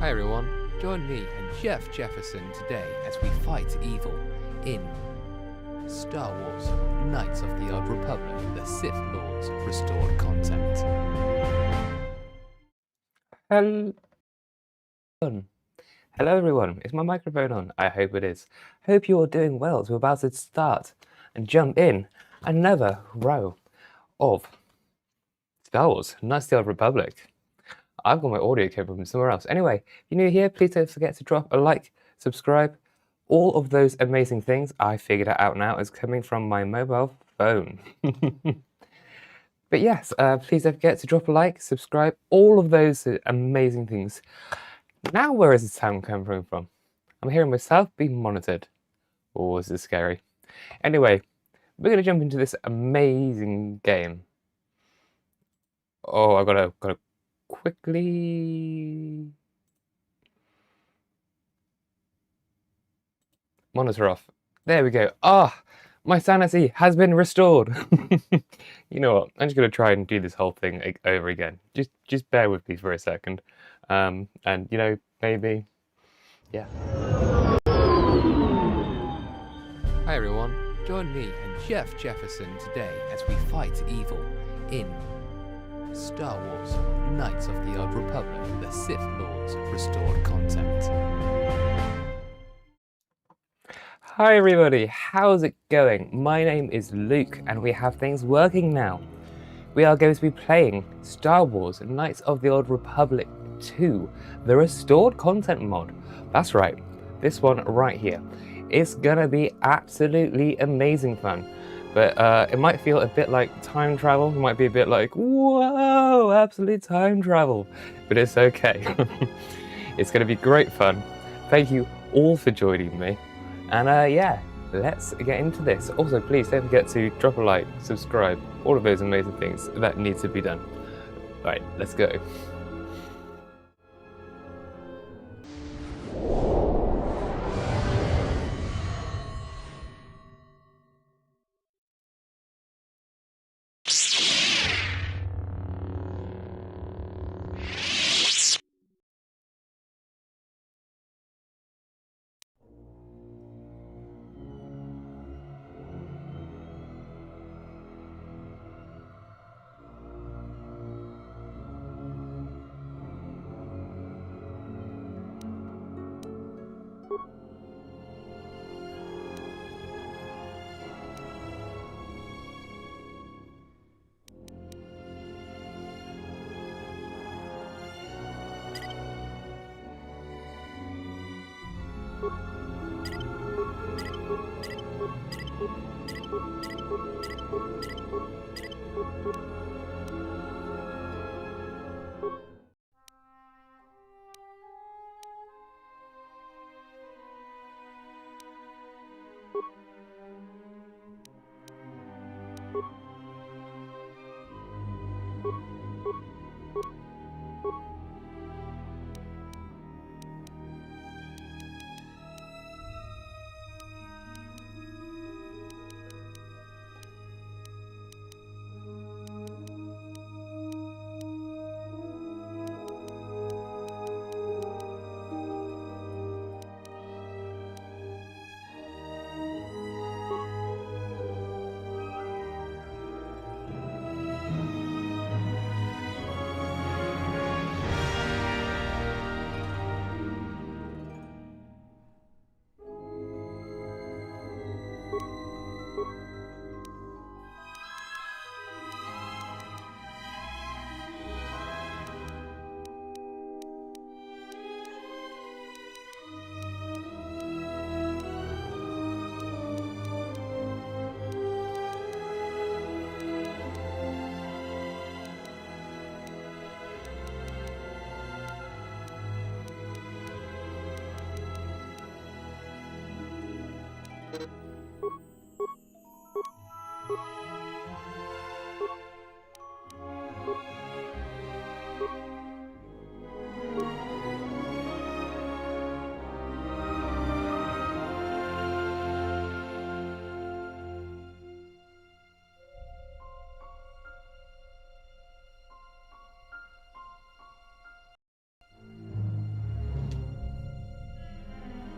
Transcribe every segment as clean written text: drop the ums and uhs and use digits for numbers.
Hi everyone, join me and Jeff Jefferson today as we fight evil in Star Wars Knights of the Old Republic, the Sith Lords restored content. Hello everyone, is my microphone on? I hope it is. Hope you're all doing well as we're about to start and jump in another row of Star Wars Knights of the Old Republic. I've got my audio came from somewhere else. Anyway, if you're new here, please don't forget to drop a like, subscribe. All of those amazing things, I figured it out now, is coming from my mobile phone. But yes, please don't forget to drop a like, subscribe, all of those amazing things. Now where is the sound coming from? I'm hearing myself being monitored. Oh, this is scary. Anyway, we're going to jump into this amazing game. Oh, I gotta quickly monitor off. There we go. Ah, my sanity has been restored. You know what? I'm just gonna try and do this whole thing over again. Just bear with me for a second. And you know, maybe, yeah. Hi everyone, join me and Jeff Jefferson today as we fight evil in Star Wars Knights of the Old Republic, the Sith Lords restored content. Hi everybody, how's it going? My name is Luke and we have things working now. We are going to be playing Star Wars Knights of the Old Republic 2, the restored content mod. That's right, this one right here. It's gonna be absolutely amazing fun. But it might feel a bit like time travel. It might be a bit like, whoa, absolute time travel. But it's okay. It's gonna be great fun. Thank you all for joining me. And yeah, let's get into this. Also, please don't forget to drop a like, subscribe, all of those amazing things that need to be done. Right, let's go.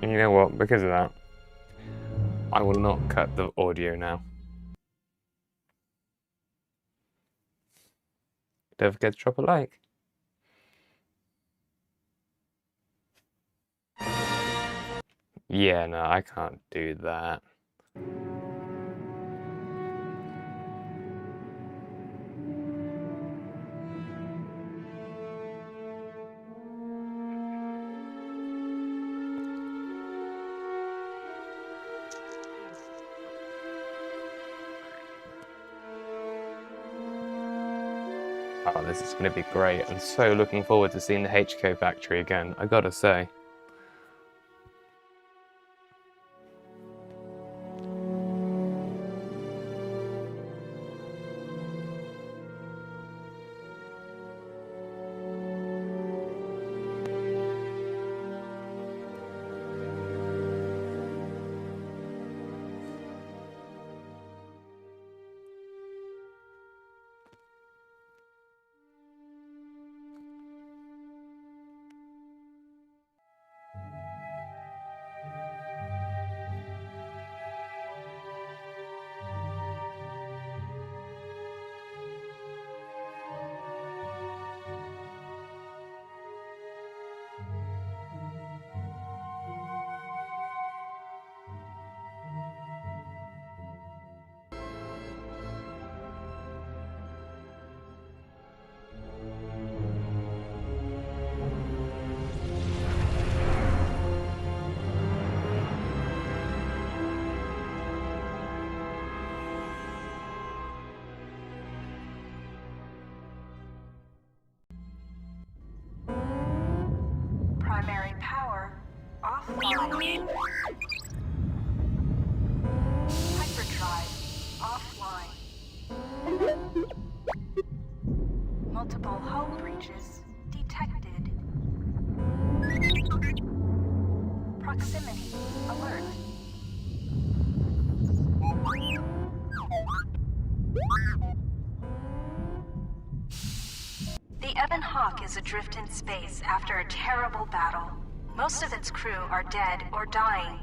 And you know what? Because of that, I will not cut the audio now. Don't forget to drop a like. Yeah, no, I can't do that. Oh, this is going to be great. I'm so looking forward to seeing the HK factory again, I gotta say. Primary power offline. Hyperdrive offline. Multiple hull breaches detected. Proximity alert. The Ebon Hawk is adrift in space after a terrible battle. Most of its crew are dead or dying.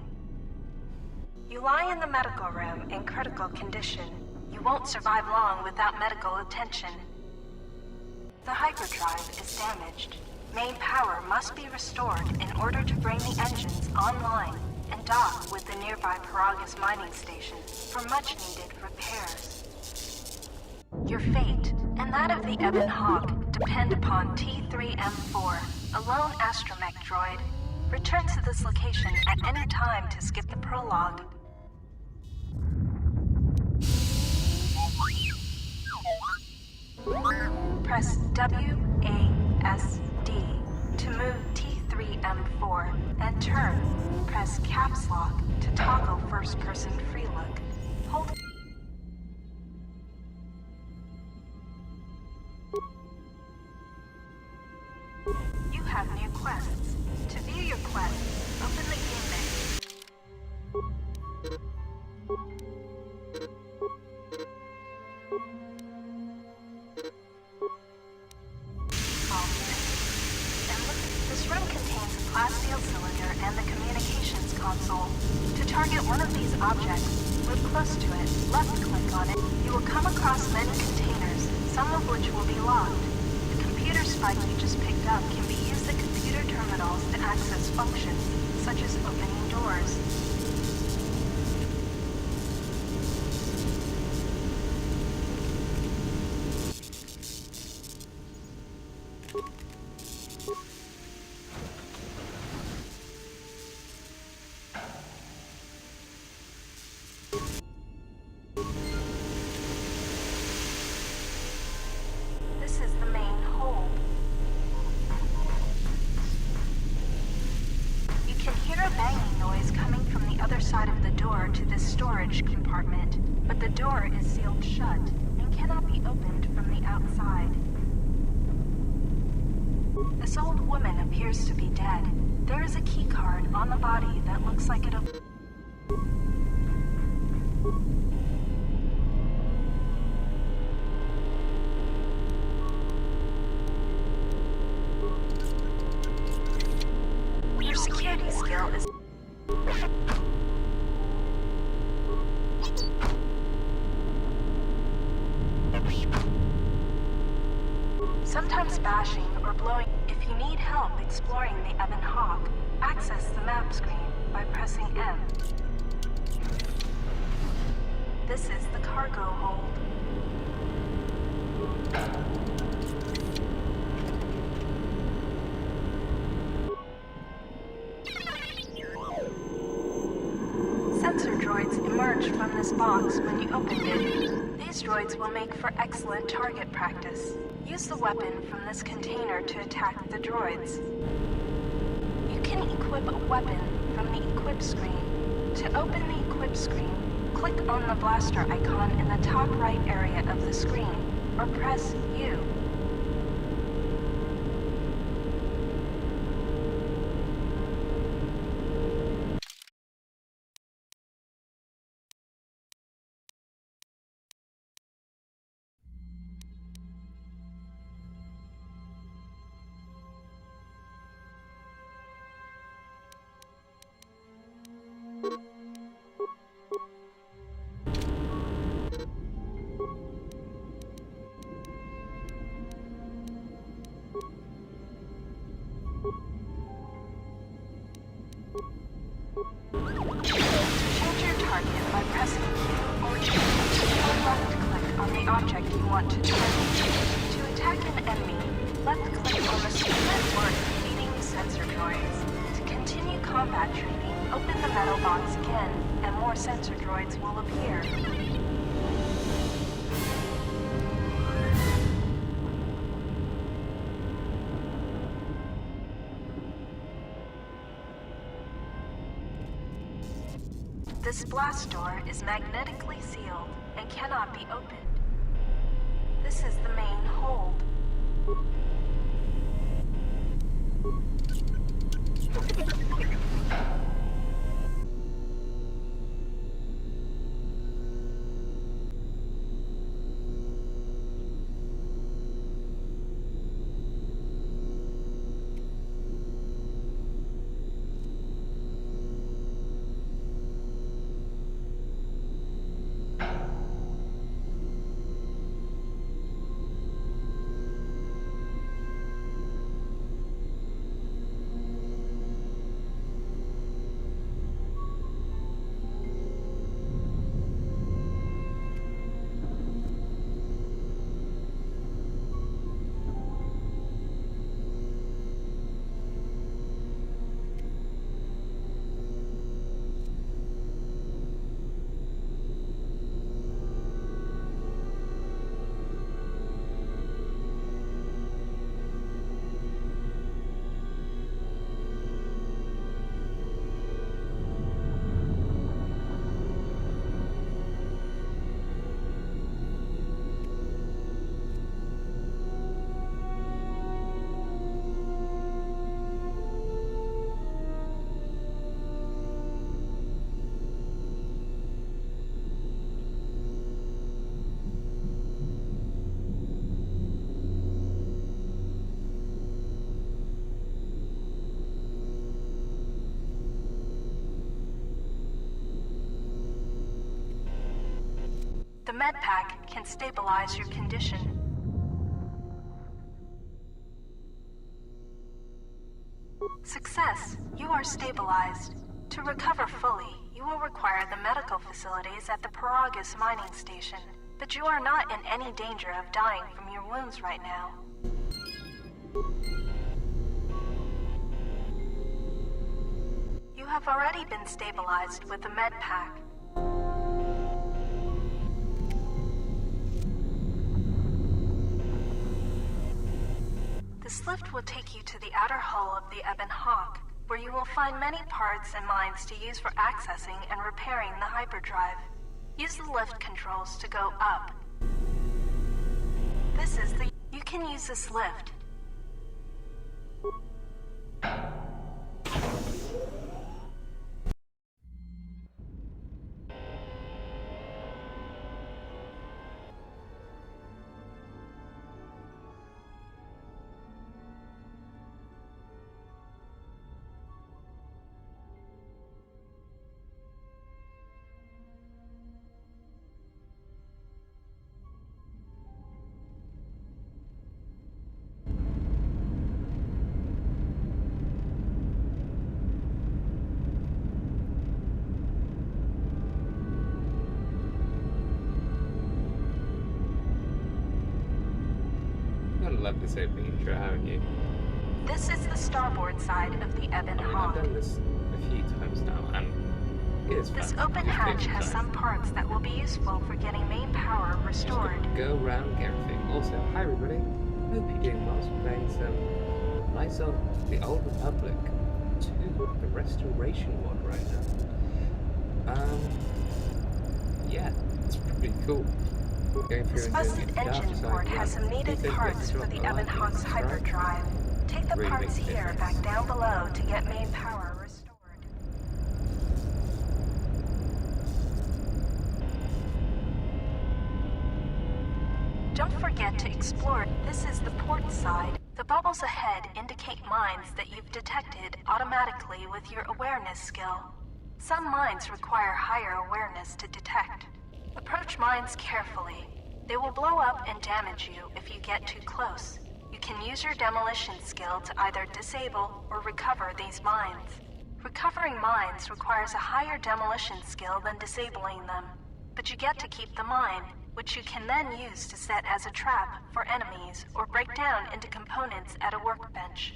You lie in the medical room in critical condition. You won't survive long without medical attention. The hyperdrive is damaged. Main power must be restored in order to bring the engines online and dock with the nearby Paragus mining station for much-needed repairs. Your fate and that of the Ebon Hawk depend upon T3M4, a lone astromech droid. Return to this location at any time to skip the prologue. Press WASD to move T3M4 and turn. Press caps lock to toggle first-person free look. Hold. You have new quests. To view your quests, open the game menu. And look, this room contains a glass seal cylinder and the communications console. To target one of these objects, move close to it, left-click on it. You will come across many containers, some of which will be locked. The computer spike you just picked up can be used at computer terminals to access functions, such as opening doors. This is the main hold. You can hear a banging noise coming from the other side of the door to this storage compartment, but the door is sealed shut and cannot be opened from the outside. This old woman appears to be dead. There is a key card on the body that looks like it'll... Your security skill is... sometimes bashing or blowing. If you need help exploring the Ebon Hawk, access the map screen by pressing M. This is the cargo hold. Sensor droids emerged from this box when you opened it. These droids will make for excellent target practice. Use the weapon from this container to attack the droids. You can equip a weapon from the equip screen. To open the equip screen, click on the blaster icon in the top right area of the screen, or press U. Change your target by pressing Q or left-click on the object you want to target. To attack an enemy, left-click on the split or leading sensor droids. To continue combat training, open the metal box again, and more sensor droids will appear. This blast door is magnetically sealed and cannot be opened. This is the main hold. The med pack can stabilize your condition. Success! You are stabilized. To recover fully, you will require the medical facilities at the Paragus mining station, but you are not in any danger of dying from your wounds right now. You have already been stabilized with the med pack. This lift will take you to the outer hull of the Ebon Hawk, where you will find many parts and mines to use for accessing and repairing the hyperdrive. Use the lift controls to go up. You can use this lift. this opening intro, haven't you? This is the starboard side of the Ebon Hawk. I've done this a few times now, and it is This fun. open hatch has some parts that will be useful for getting main power restored. Go around, get everything. Also, hi everybody. Hope you're doing well. We're playing some nice of the Old Republic 2, the restoration one right now. Yeah, it's pretty cool. This busted engine port has some needed parts for the Ebon Hawk's hyperdrive. Take the parts here back down below to get main power restored. Don't forget to explore. This is the port side. The bubbles ahead indicate mines that you've detected automatically with your awareness skill. Some mines require higher awareness to detect. Approach mines carefully. They will blow up and damage you if you get too close. You can use your demolition skill to either disable or recover these mines. Recovering mines requires a higher demolition skill than disabling them, but you get to keep the mine, which you can then use to set as a trap for enemies or break down into components at a workbench.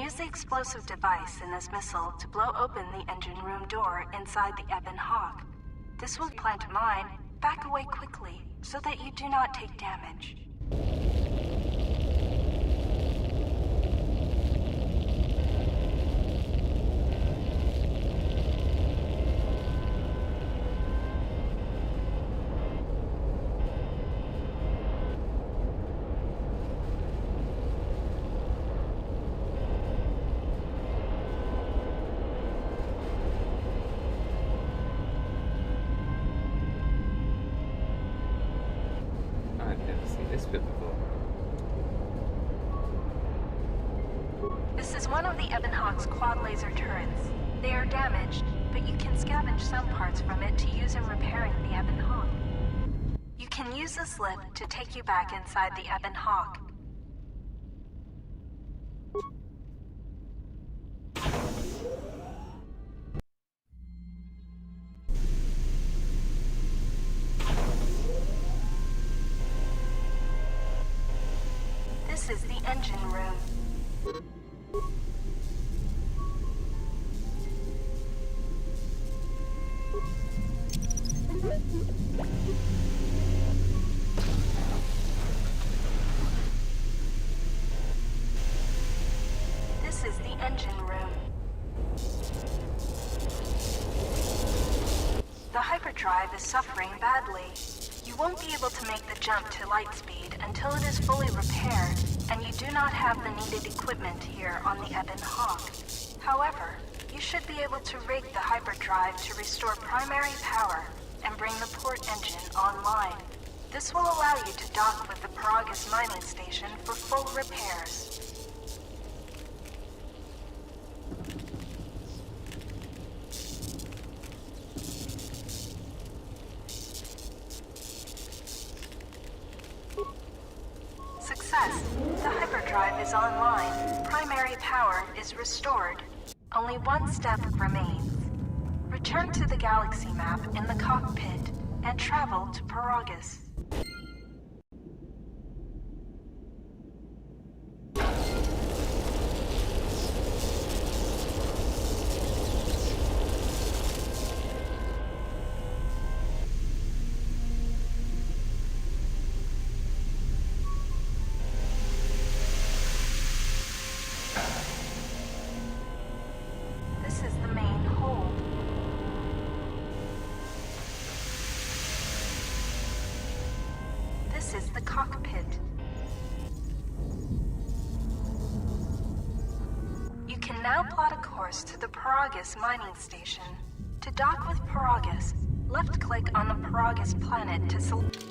Use the explosive device in this missile to blow open the engine room door inside the Ebon Hawk. This will plant a mine. Back away quickly so that you do not take damage. This is one of the Ebon Hawk's quad laser turrets. They are damaged, but you can scavenge some parts from it to use in repairing the Ebon Hawk. You can use this lift to take you back inside the Ebon Hawk. This is the engine room. This is the engine room. The hyperdrive is suffering badly. You won't be able to make the jump to light speed until it is fully repaired, and you do not have the needed equipment here on the Ebon Hawk. However, you should be able to rig the hyperdrive to restore primary power and bring the port engine online. This will allow you to dock with the Paragus mining station for full repairs. Success! The hyperdrive is online. Primary power is restored. Only one step remains. Return to the Galaxy map in the cockpit and travel to Paragus. This is the main hold. This is the cockpit. You can now plot a course to the Paragus mining station. To dock with Paragus, left-click on the Paragus planet to select.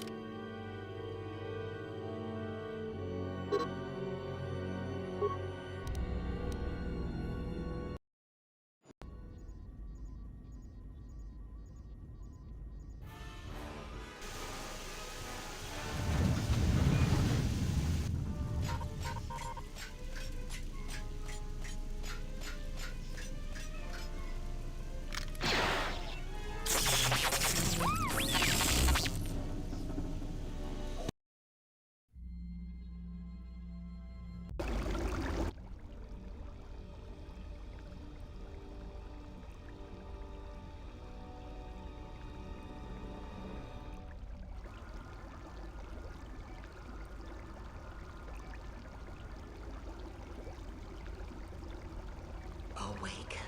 Awaken.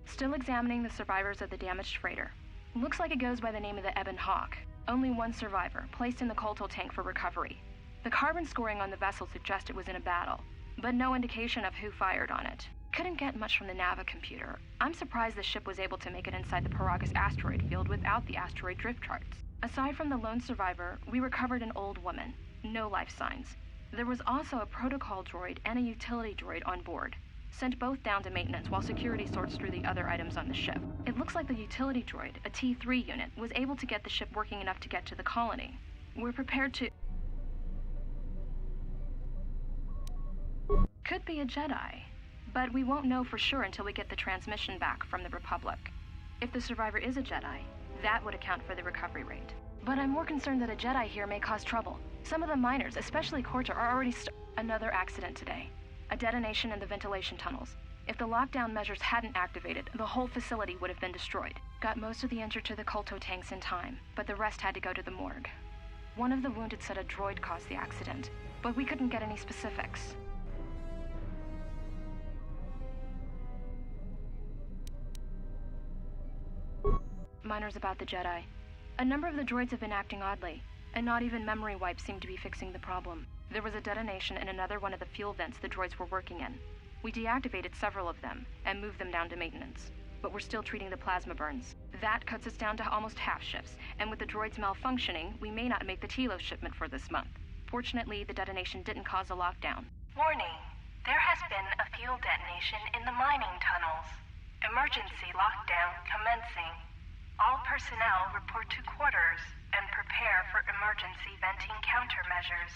Still examining the survivors of the damaged freighter. Looks like it goes by the name of the Ebon Hawk. Only one survivor, placed in the coltal tank for recovery. The carbon scoring on the vessel suggests it was in a battle, but no indication of who fired on it. Couldn't get much from the Nava computer. I'm surprised the ship was able to make it inside the Paragus asteroid field without the asteroid drift charts. Aside from the lone survivor, we recovered an old woman. No life signs. There was also a protocol droid and a utility droid on board. Sent both down to maintenance while security sorts through the other items on the ship. It looks like the utility droid, a T3 unit, was able to get the ship working enough to get to the colony. We're prepared to... Could be a Jedi, but we won't know for sure until we get the transmission back from the Republic. If the survivor is a Jedi, that would account for the recovery rate. But I'm more concerned that a Jedi here may cause trouble. Some of the miners, especially Corta, are already Another accident today. A detonation in the ventilation tunnels. If the lockdown measures hadn't activated, the whole facility would have been destroyed. Got most of the injured to the colto tanks in time, but the rest had to go to the morgue. One of the wounded said a droid caused the accident, but we couldn't get any specifics. Miners about the Jedi. A number of the droids have been acting oddly, and not even memory wipes seem to be fixing the problem. There was a detonation in another one of the fuel vents the droids were working in. We deactivated several of them and moved them down to maintenance, but we're still treating the plasma burns. That cuts us down to almost half shifts, and with the droids malfunctioning, we may not make the Telos shipment for this month. Fortunately, the detonation didn't cause a lockdown. Warning, there has been a fuel detonation in the mining tunnels. Emergency lockdown commencing. All personnel report to quarters and prepare for emergency venting countermeasures.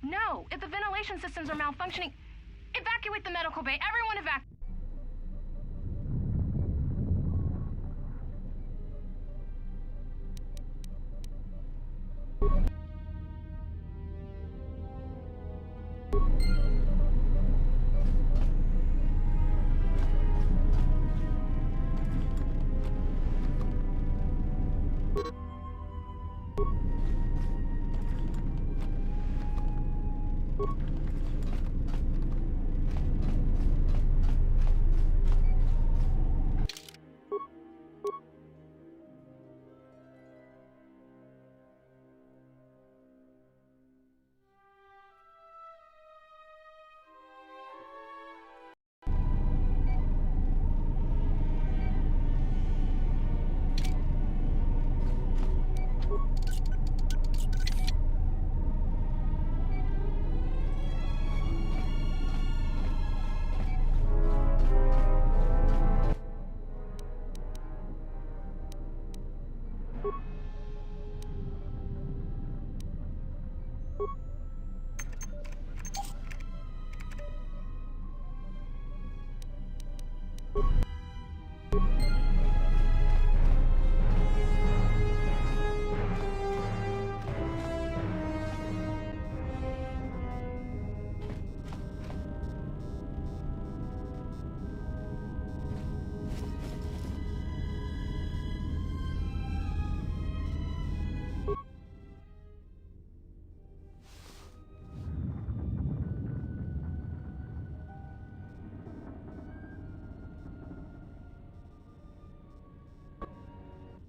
No! If the ventilation systems are malfunctioning, evacuate the medical bay! Everyone evacuate!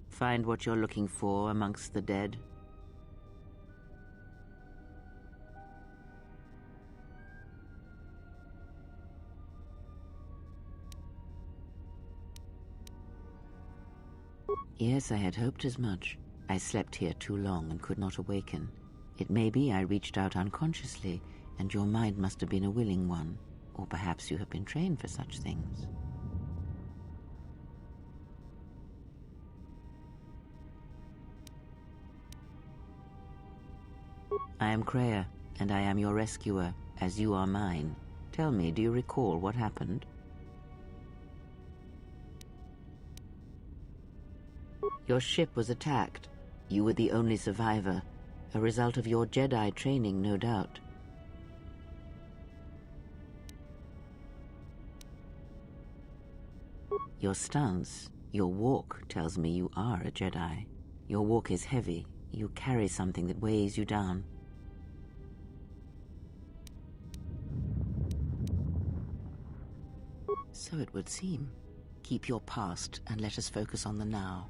Find what you're looking for amongst the dead? Yes, I had hoped as much. I slept here too long and could not awaken. It may be I reached out unconsciously, and your mind must have been a willing one. Or perhaps you have been trained for such things. I am Kreia, and I am your rescuer, as you are mine. Tell me, do you recall what happened? Your ship was attacked. You were the only survivor, a result of your Jedi training, no doubt. Your stance, your walk tells me you are a Jedi. Your walk is heavy. You carry something that weighs you down. So it would seem. Keep your past and let us focus on the now.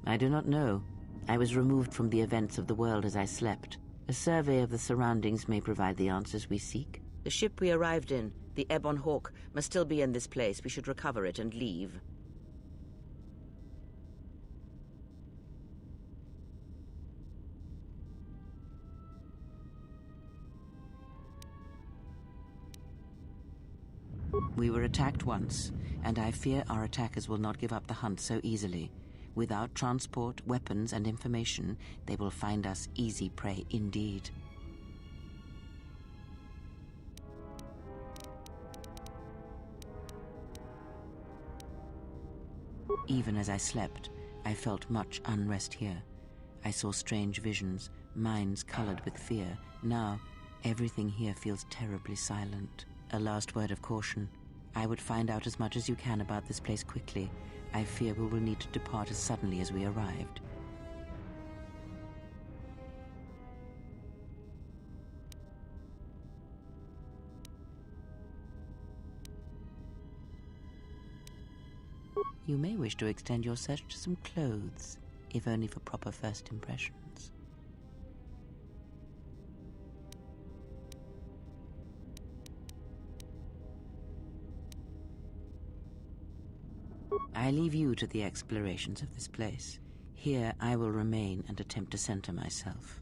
I do not know. I was removed from the events of the world as I slept. A survey of the surroundings may provide the answers we seek. The ship we arrived in, the Ebon Hawk, must still be in this place. We should recover it and leave. We were attacked once, and I fear our attackers will not give up the hunt so easily. Without transport, weapons, and information, they will find us easy prey indeed. Even as I slept, I felt much unrest here. I saw strange visions, minds colored with fear. Now, everything here feels terribly silent. A last word of caution. I would find out as much as you can about this place quickly. I fear we will need to depart as suddenly as we arrived. You may wish to extend your search to some clothes, if only for proper first impressions. I leave you to the explorations of this place. Here I will remain and attempt to center myself.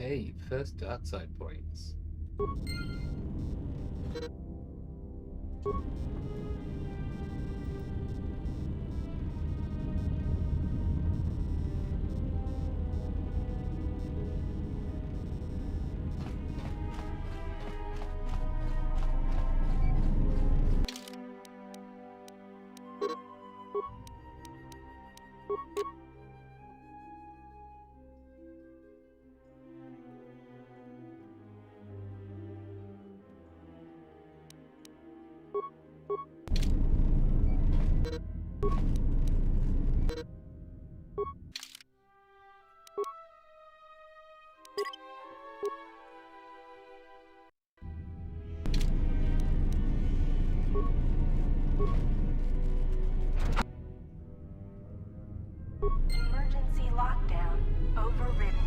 Hey, first dark side points. Emergency lockdown overridden.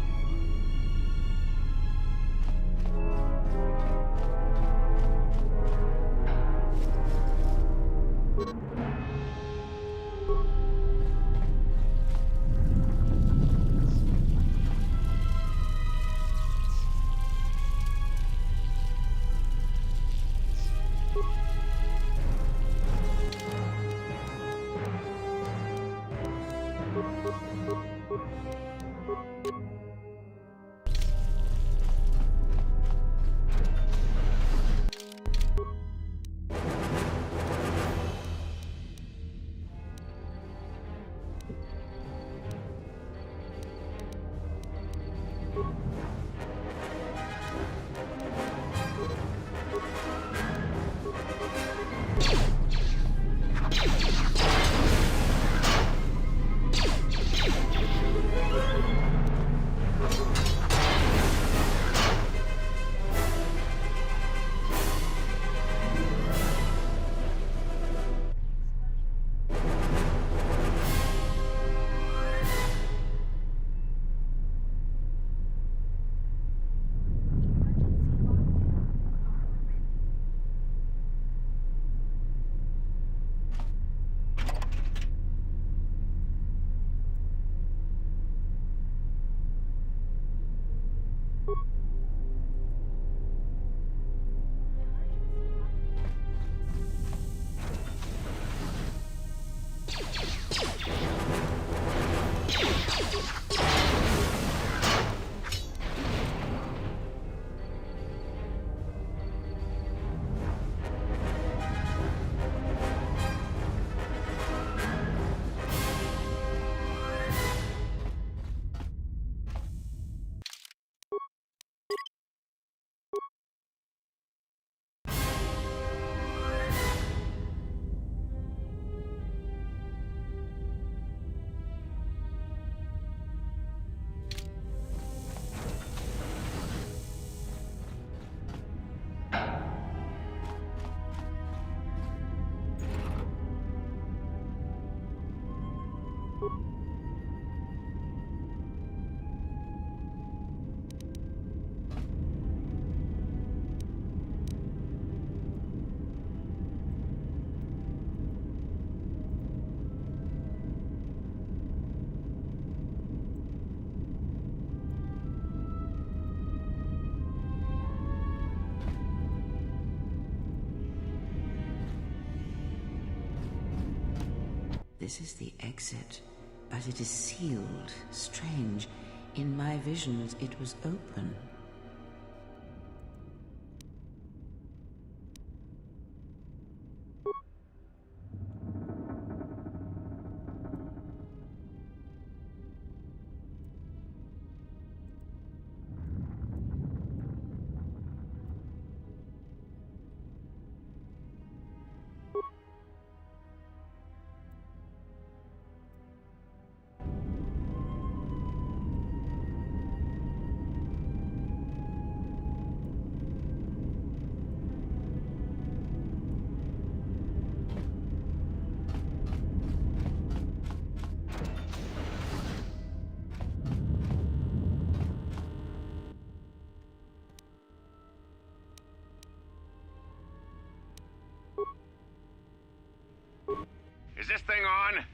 This is the exit, but it is sealed. Strange. In my visions, it was open. Is this thing on?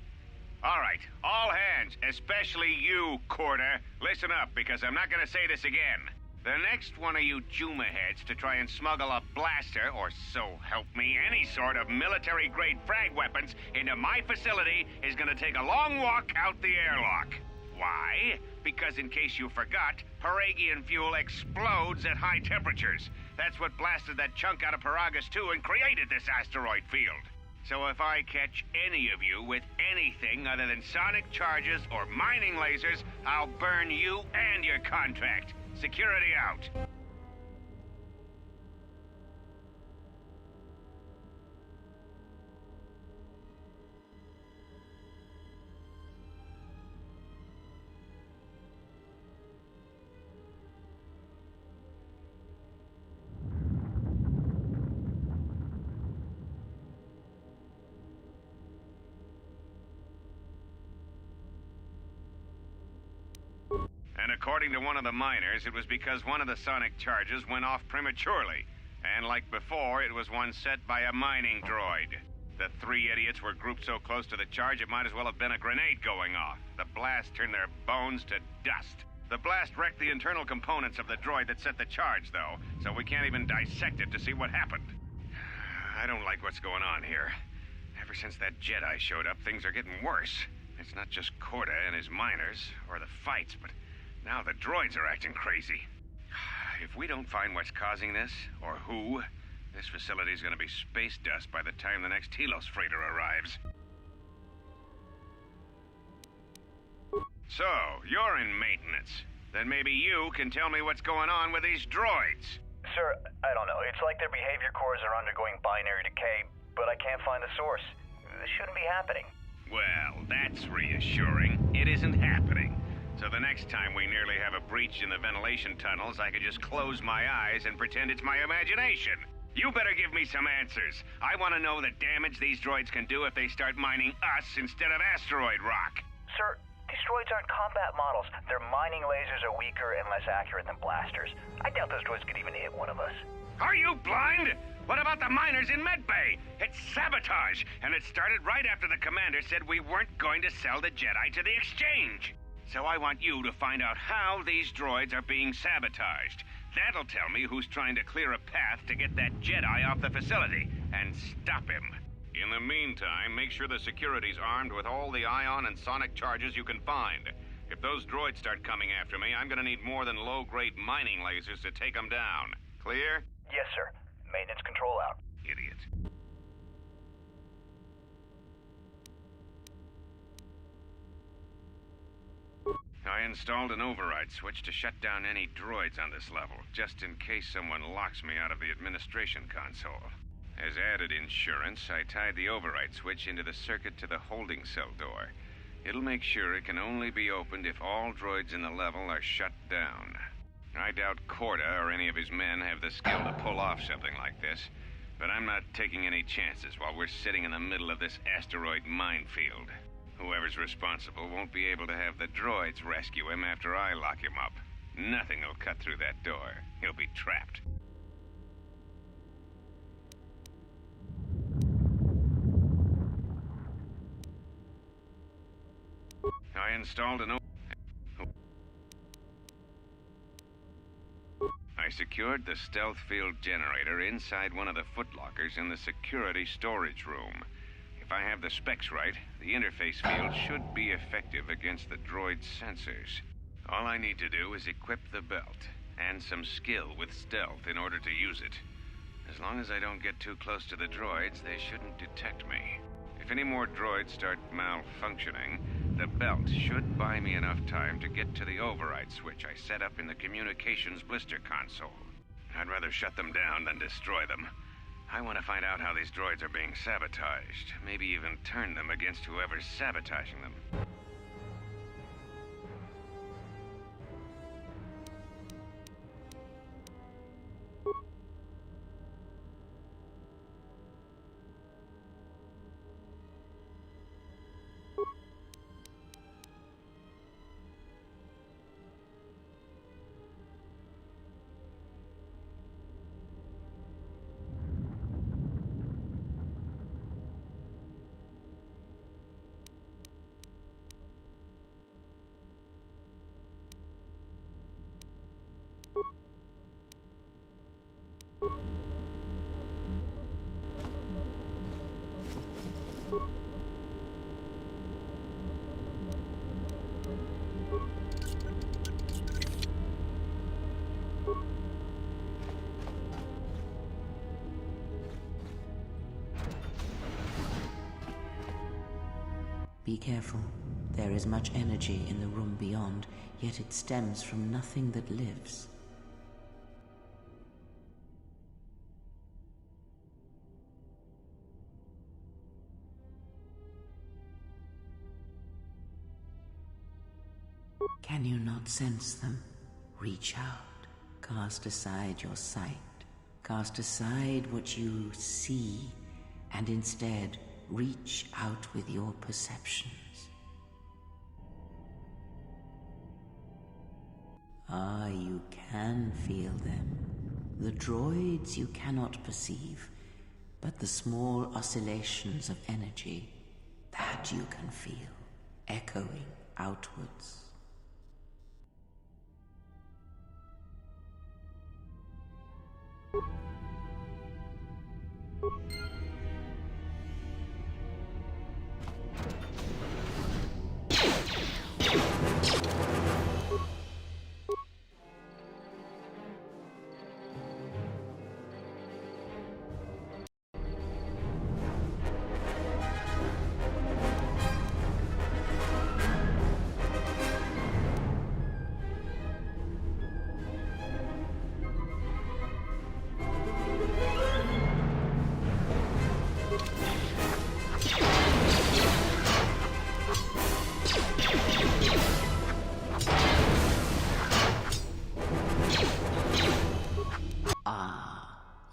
All right, all hands, especially you, Corder. Listen up, because I'm not gonna say this again. The next one of you Juma heads to try and smuggle a blaster, or so help me, any sort of military-grade frag weapons into my facility is gonna take a long walk out the airlock. Why? Because in case you forgot, Paragian fuel explodes at high temperatures. That's what blasted that chunk out of Paragus 2 and created this asteroid field. So if I catch any of you with anything other than sonic charges or mining lasers, I'll burn you and your contract. Security out. And according to one of the miners, it was because one of the sonic charges went off prematurely. And like before, it was one set by a mining droid. The three idiots were grouped so close to the charge, it might as well have been a grenade going off. The blast turned their bones to dust. The blast wrecked the internal components of the droid that set the charge, though, so we can't even dissect it to see what happened. I don't like what's going on here. Ever since that Jedi showed up, things are getting worse. It's not just Corda and his miners, or the fights, but now the droids are acting crazy. If we don't find what's causing this, or who, this facility's gonna be space dust by the time the next Telos freighter arrives. So, you're in maintenance. Then maybe you can tell me what's going on with these droids. Sir, I don't know. It's like their behavior cores are undergoing binary decay, but I can't find the source. This shouldn't be happening. Well, that's reassuring. It isn't happening. So the next time we nearly have a breach in the ventilation tunnels, I could just close my eyes and pretend it's my imagination. You better give me some answers. I want to know the damage these droids can do if they start mining us instead of asteroid rock. Sir, these droids aren't combat models. Their mining lasers are weaker and less accurate than blasters. I doubt those droids could even hit one of us. Are you blind? What about the miners in Medbay? It's sabotage, and it started right after the commander said we weren't going to sell the Jedi to the exchange. So I want you to find out how these droids are being sabotaged. That'll tell me who's trying to clear a path to get that Jedi off the facility and stop him. In the meantime, make sure the security's armed with all the ion and sonic charges you can find. If those droids start coming after me, I'm gonna need more than low-grade mining lasers to take them down. Clear? Yes, sir. Maintenance control out. Idiot. I installed an override switch to shut down any droids on this level, just in case someone locks me out of the administration console. As added insurance, I tied the override switch into the circuit to the holding cell door. It'll make sure it can only be opened if all droids in the level are shut down. I doubt Corda or any of his men have the skill to pull off something like this, but I'm not taking any chances while we're sitting in the middle of this asteroid minefield. Whoever's responsible won't be able to have the droids rescue him after I lock him up. Nothing will cut through that door. He'll be trapped. I installed an I secured the stealth field generator inside one of the footlockers in the security storage room. If I have the specs right, the interface field should be effective against the droid's sensors. All I need to do is equip the belt, and some skill with stealth in order to use it. As long as I don't get too close to the droids, they shouldn't detect me. If any more droids start malfunctioning, the belt should buy me enough time to get to the override switch I set up in the communications blister console. I'd rather shut them down than destroy them. I want to find out how these droids are being sabotaged, maybe even turn them against whoever's sabotaging them. Be careful. There is much energy in the room beyond, yet it stems from nothing that lives. Can you not sense them? Reach out. Cast aside your sight. Cast aside what you see, and instead reach out with your perceptions. Ah, you can feel them. The droids you cannot perceive, but the small oscillations of energy, that you can feel, echoing outwards.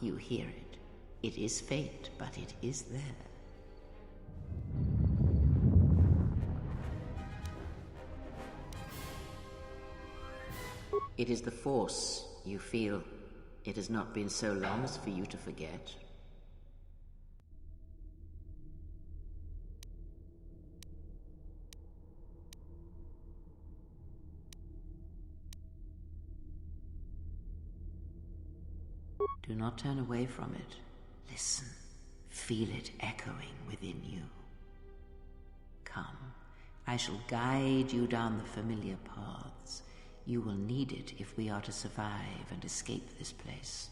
You hear it. It is fate, but it is there. It is the Force you feel. It has not been so long as for you to forget. Do not turn away from it. Listen. Feel it echoing within you. Come. I shall guide you down the familiar paths. You will need it if we are to survive and escape this place.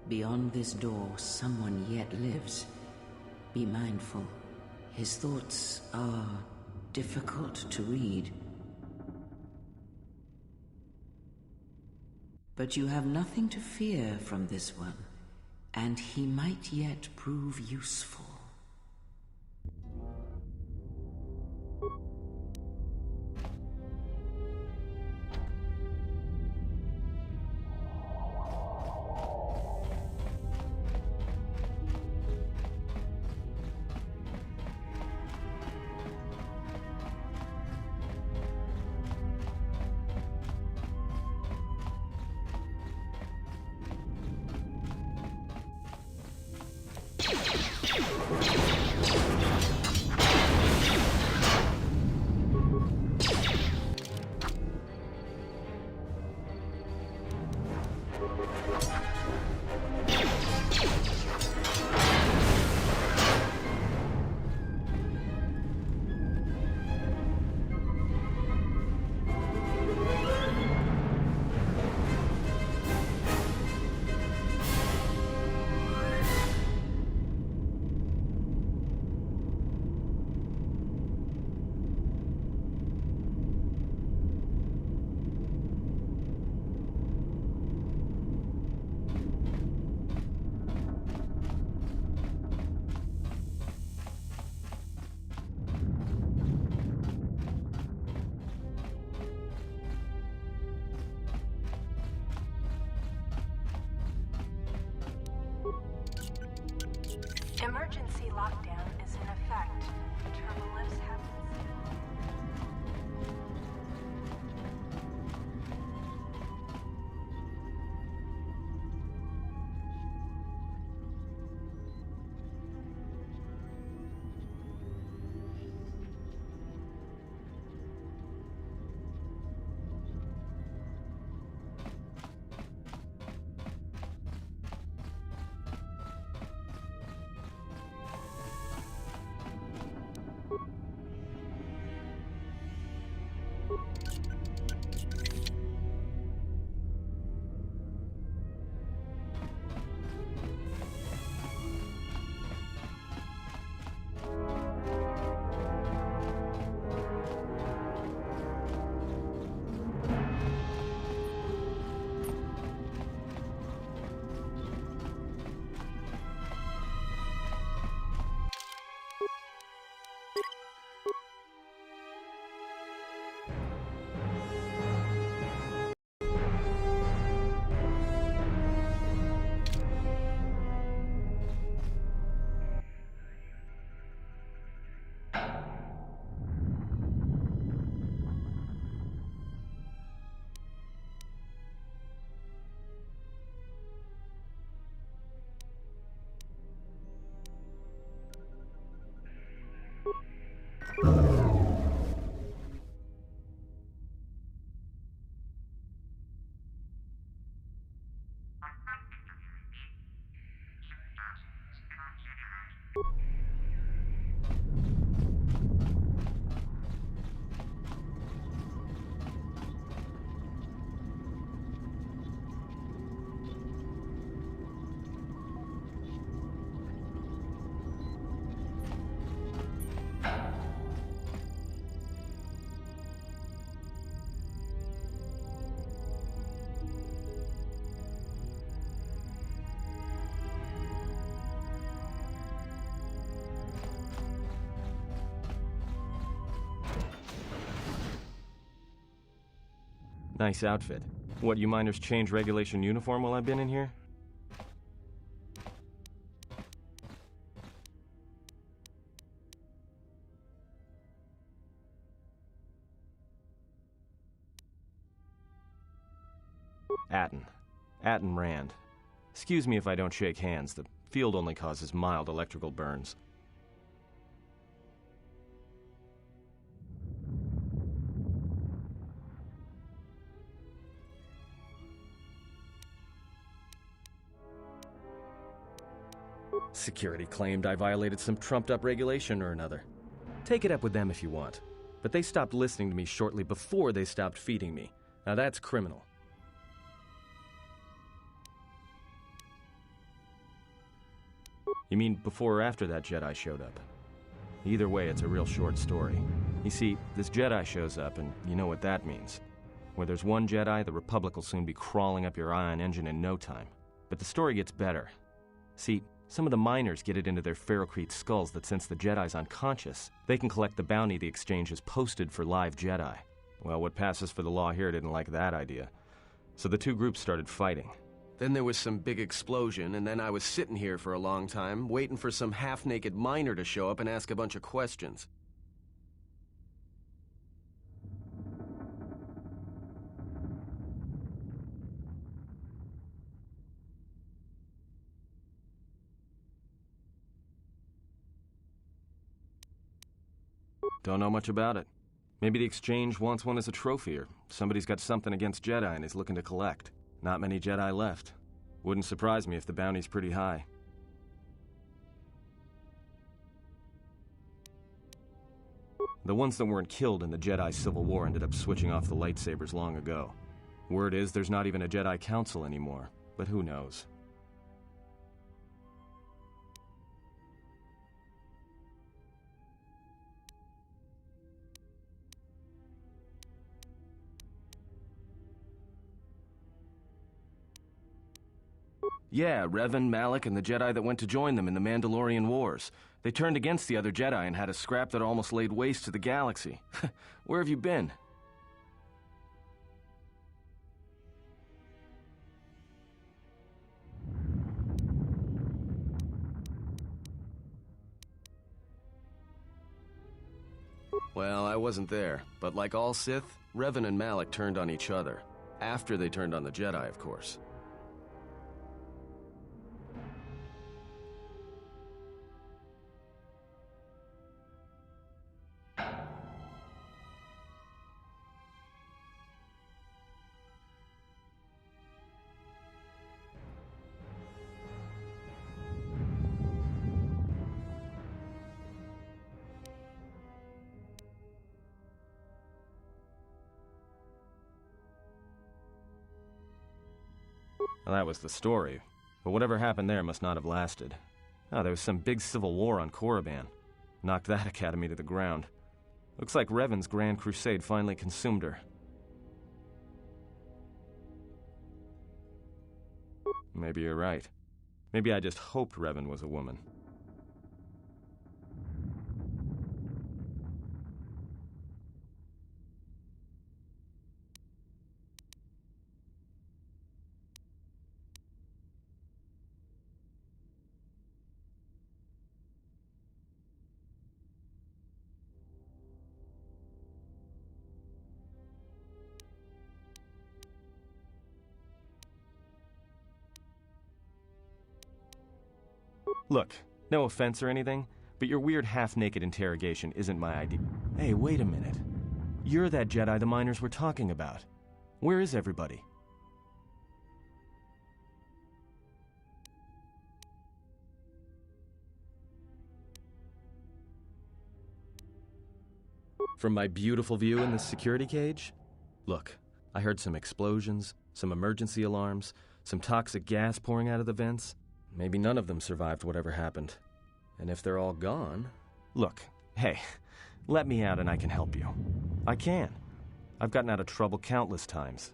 Beyond this door, someone yet lives. Be mindful. His thoughts are difficult to read. But you have nothing to fear from this one, and he might yet prove useful. Emergency lockdown is in effect. Turbolifts have been Nice outfit. What, you miners change regulation uniform while I've been in here? Atten. Atten Rand. Excuse me if I don't shake hands. The field only causes mild electrical burns. Security claimed I violated some trumped-up regulation or another. Take it up with them if you want. But they stopped listening to me shortly before they stopped feeding me. Now that's criminal. You mean before or after that Jedi showed up? Either way, it's a real short story. You see, this Jedi shows up, and you know what that means. Where there's one Jedi, the Republic will soon be crawling up your ion engine in no time. But the story gets better. See, some of the miners get it into their ferrocrete skulls that since the Jedi's unconscious, they can collect the bounty the exchange has posted for live Jedi. Well, what passes for the law here didn't like that idea. So the two groups started fighting. Then there was some big explosion, and then I was sitting here for a long time, waiting for some half-naked miner to show up and ask a bunch of questions. Don't know much about it. Maybe the exchange wants one as a trophy, or somebody's got something against Jedi and is looking to collect. Not many Jedi left. Wouldn't surprise me if the bounty's pretty high. The ones that weren't killed in the Jedi Civil War ended up switching off the lightsabers long ago. Word is there's not even a Jedi Council anymore, but who knows? Yeah, Revan, Malak, and the Jedi that went to join them in the Mandalorian Wars. They turned against the other Jedi and had a scrap that almost laid waste to the galaxy. Where have you been? Well, I wasn't there, but like all Sith, Revan and Malak turned on each other. After they turned on the Jedi, of course. Well, that was the story. But whatever happened there must not have lasted. Oh, there was some big civil war on Korriban. Knocked that academy to the ground. Looks like Revan's Grand Crusade finally consumed her. Maybe you're right. Maybe I just hoped Revan was a woman. Look, no offense or anything, but your weird half-naked interrogation isn't my idea. Hey, wait a minute. You're that Jedi the miners were talking about. Where is everybody? From my beautiful view in this security cage? Look, I heard some explosions, some emergency alarms, some toxic gas pouring out of the vents. Maybe none of them survived whatever happened. And if they're all gone... Look, hey, let me out and I can help you. I can. I've gotten out of trouble countless times.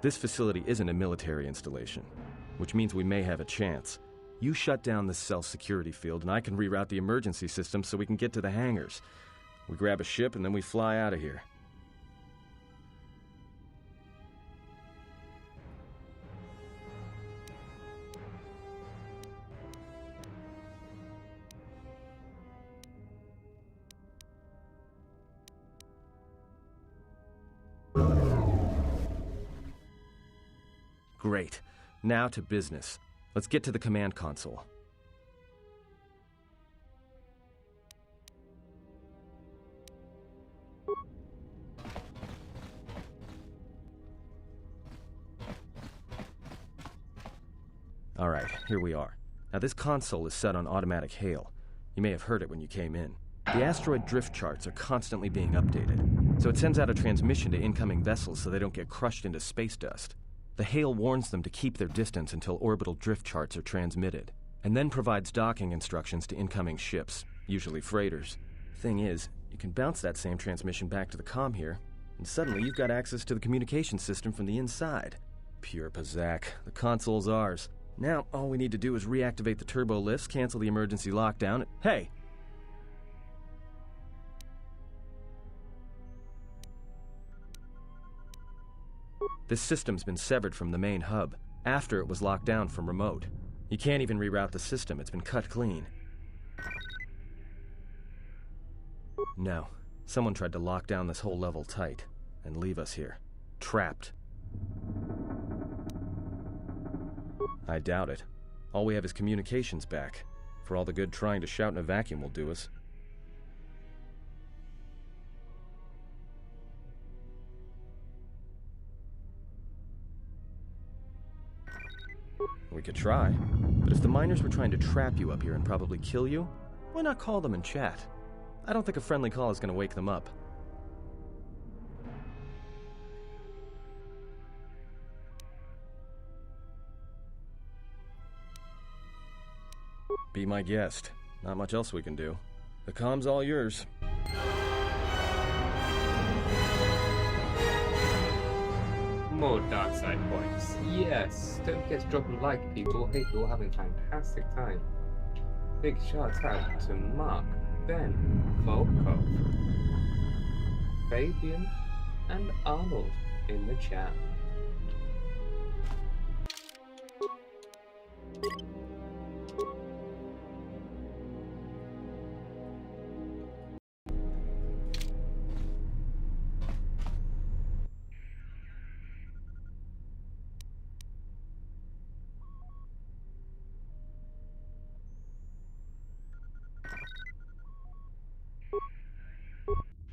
This facility isn't a military installation, which means we may have a chance. You shut down this cell security field, and I can reroute the emergency system so we can get to the hangars. We grab a ship, and then we fly out of here. Great. Now to business. Let's get to the command console. Alright, here we are. Now this console is set on automatic hail. You may have heard it when you came in. The asteroid drift charts are constantly being updated, so it sends out a transmission to incoming vessels so they don't get crushed into space dust. The hail warns them to keep their distance until orbital drift charts are transmitted, and then provides docking instructions to incoming ships, usually freighters. Thing is, you can bounce that same transmission back to the comm here, and suddenly you've got access to the communication system from the inside. Pure pizzazz. The console's ours. Now, all we need to do is reactivate the turbo lifts, cancel the emergency lockdown. Hey! This system's been severed from the main hub, after it was locked down from remote. You can't even reroute the system, it's been cut clean. No, someone tried to lock down this whole level tight, and leave us here, trapped. I doubt it. All we have is communications back. For all the good trying to shout in a vacuum will do us. We could try, but if the miners were trying to trap you up here and probably kill you, why not call them and chat? I don't think a friendly call is going to wake them up. Be my guest. Not much else we can do. The comm's all yours. More dark side points. Yes, don't forget to drop a like, people. Hope you're all having a fantastic time. Big shout out to Mark, Ben, Volkov, Fabian, and Arnold in the chat.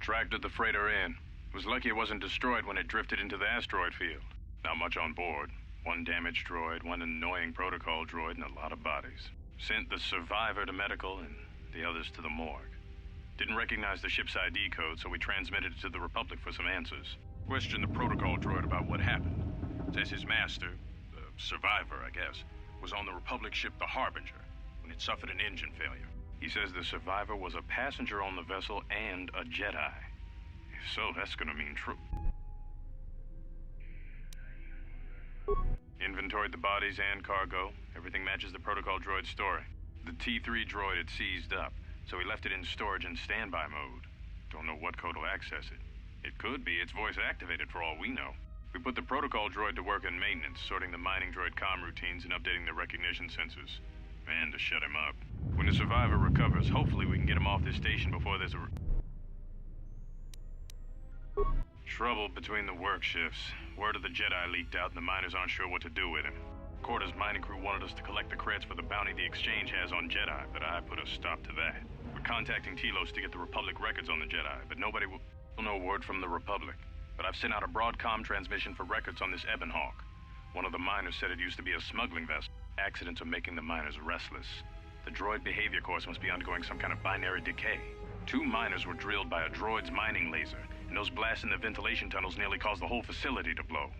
Tracted the freighter in. Was lucky it wasn't destroyed when it drifted into the asteroid field. Not much on board. One damaged droid, one annoying protocol droid, and a lot of bodies. Sent the survivor to medical and the others to the morgue. Didn't recognize the ship's ID code, so we transmitted it to the Republic for some answers. Questioned the protocol droid about what happened. Says his master, the survivor, I guess, was on the Republic ship the Harbinger when it suffered an engine failure. He says the survivor was a passenger on the vessel and a Jedi. If so, that's gonna mean true. Inventoried the bodies and cargo. Everything matches the protocol droid's story. The T3 droid had seized up, so we left it in storage and standby mode. Don't know what code will access it. It could be it's voice activated for all we know. We put the protocol droid to work in maintenance, sorting the mining droid comm routines and updating the recognition sensors. And to shut him up. When the survivor recovers, hopefully we can get him off this station before there's trouble between the work shifts. Word of the Jedi leaked out and the miners aren't sure what to do with him. Quarter's mining crew wanted us to collect the creds for the bounty the Exchange has on Jedi, but I put a stop to that. We're contacting Telos to get the Republic records on the Jedi, but nobody will... No word from the Republic. But I've sent out a broadcom transmission for records on this Ebon Hawk. One of the miners said it used to be a smuggling vessel. Accidents are making the miners restless. The droid behavior course must be undergoing some kind of binary decay. 2 miners were drilled by a droid's mining laser, and those blasts in the ventilation tunnels nearly caused the whole facility to blow.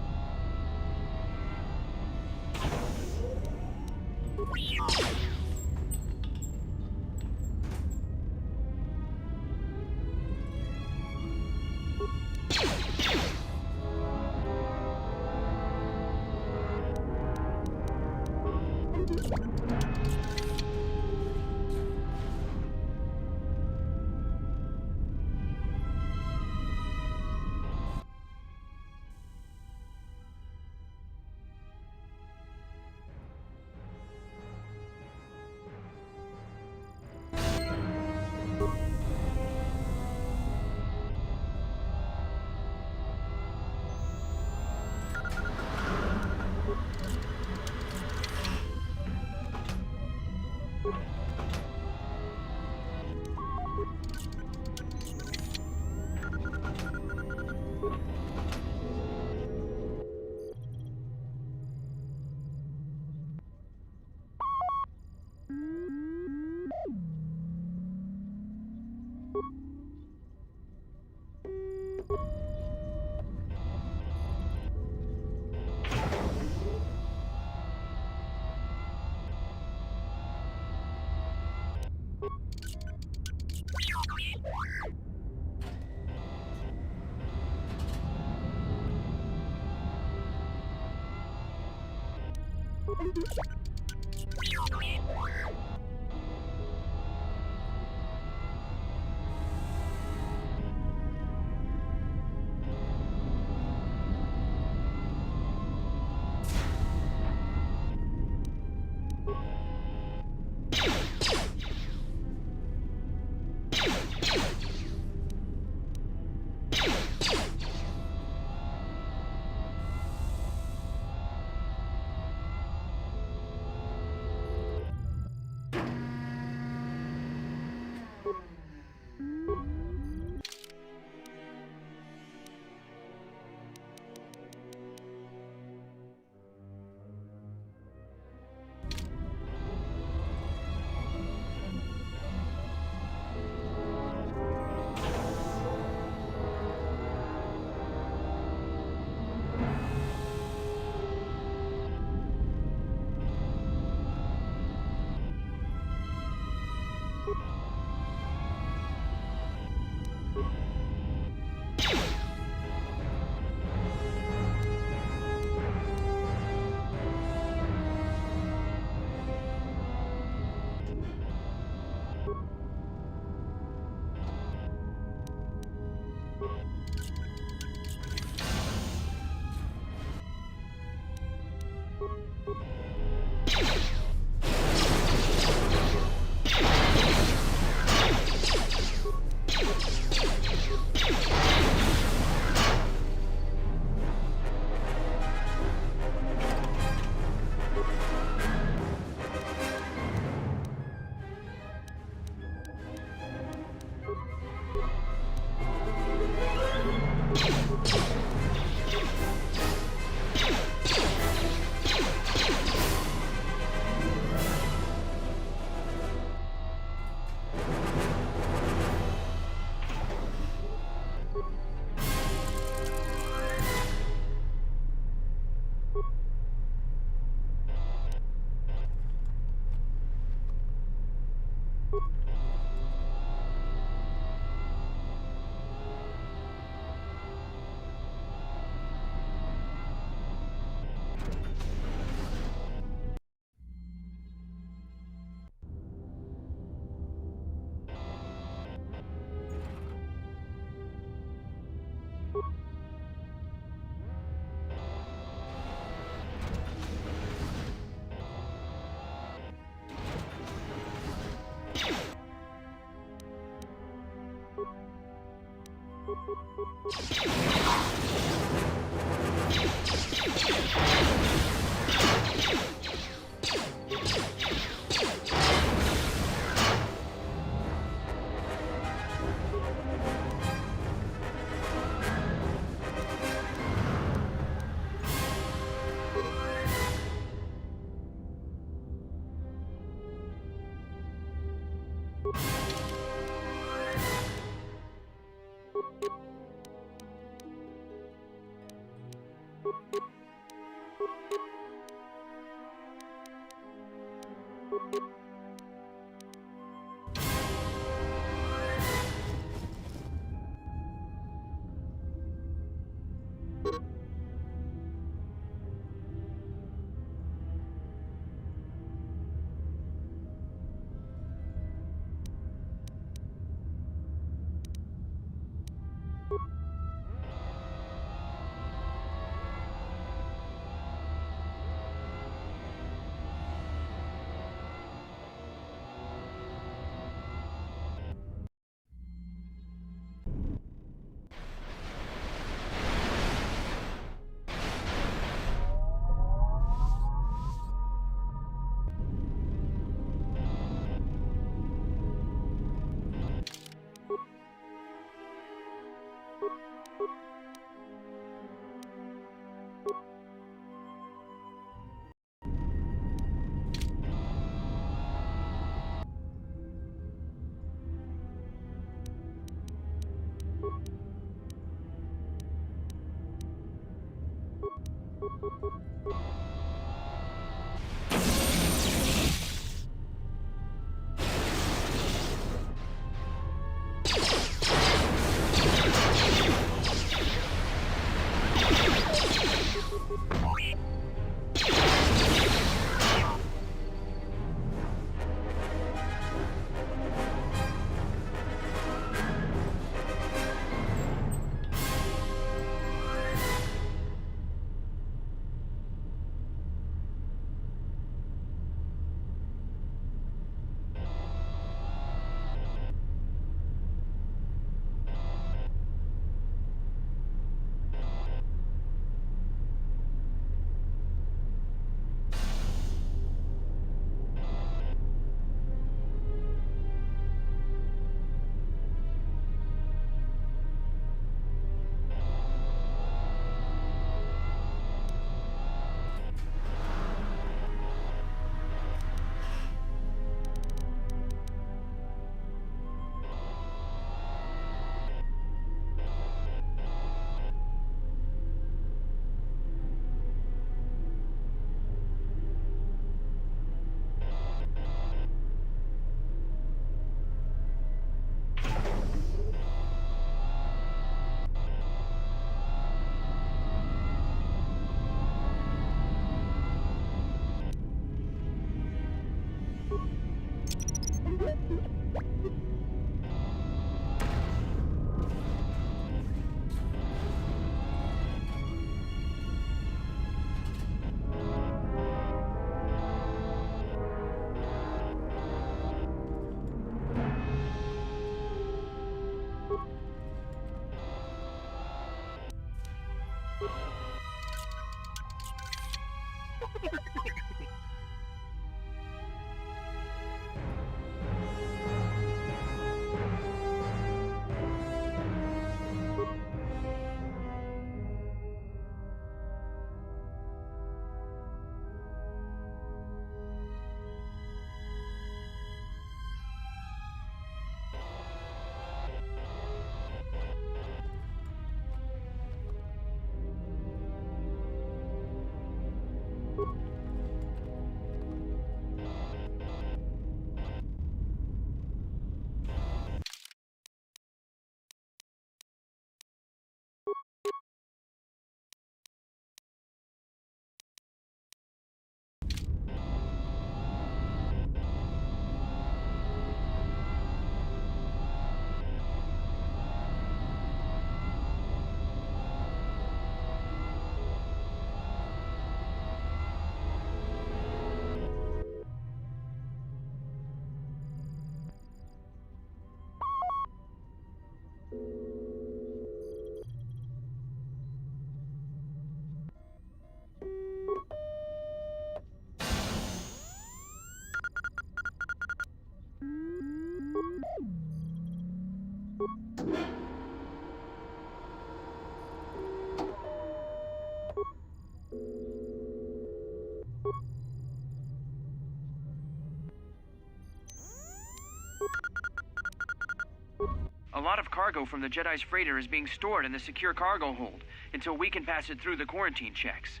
cargo from the Jedi's freighter is being stored in the secure cargo hold until we can pass it through the quarantine checks.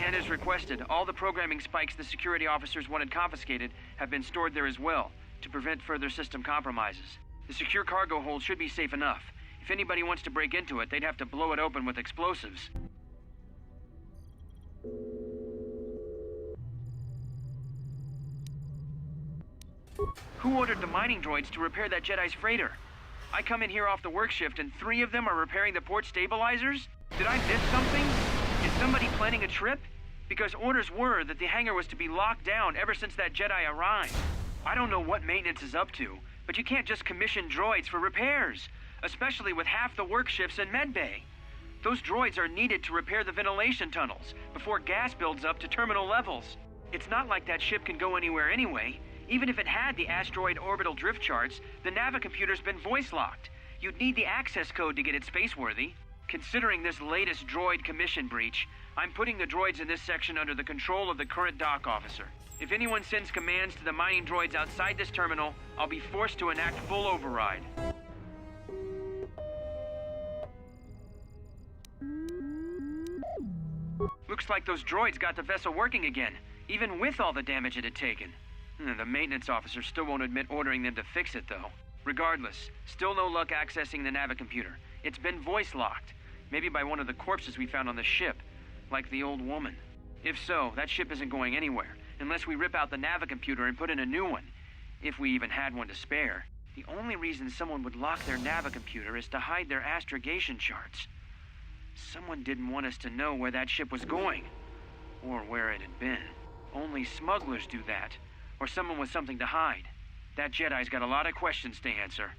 And as requested, all the programming spikes the security officers wanted confiscated have been stored there as well, to prevent further system compromises. The secure cargo hold should be safe enough. If anybody wants to break into it, they'd have to blow it open with explosives. Who ordered the mining droids to repair that Jedi's freighter? I come in here off the work shift and 3 of them are repairing the port stabilizers? Did I miss something? Is somebody planning a trip? Because orders were that the hangar was to be locked down ever since that Jedi arrived. I don't know what maintenance is up to, but you can't just commission droids for repairs, especially with half the work shifts in medbay. Those droids are needed to repair the ventilation tunnels before gas builds up to terminal levels. It's not like that ship can go anywhere anyway. Even if it had the asteroid orbital drift charts, the navicomputer's been voice-locked. You'd need the access code to get it spaceworthy. Considering this latest droid commission breach, I'm putting the droids in this section under the control of the current dock officer. If anyone sends commands to the mining droids outside this terminal, I'll be forced to enact full override. Looks like those droids got the vessel working again, even with all the damage it had taken. The maintenance officer still won't admit ordering them to fix it, though. Regardless, still no luck accessing the navicomputer. It's been voice-locked, maybe by one of the corpses we found on the ship, like the old woman. If so, that ship isn't going anywhere, unless we rip out the navicomputer and put in a new one, if we even had one to spare. The only reason someone would lock their navicomputer is to hide their astrogation charts. Someone didn't want us to know where that ship was going, or where it had been. Only smugglers do that, or someone with something to hide. That Jedi's got a lot of questions to answer.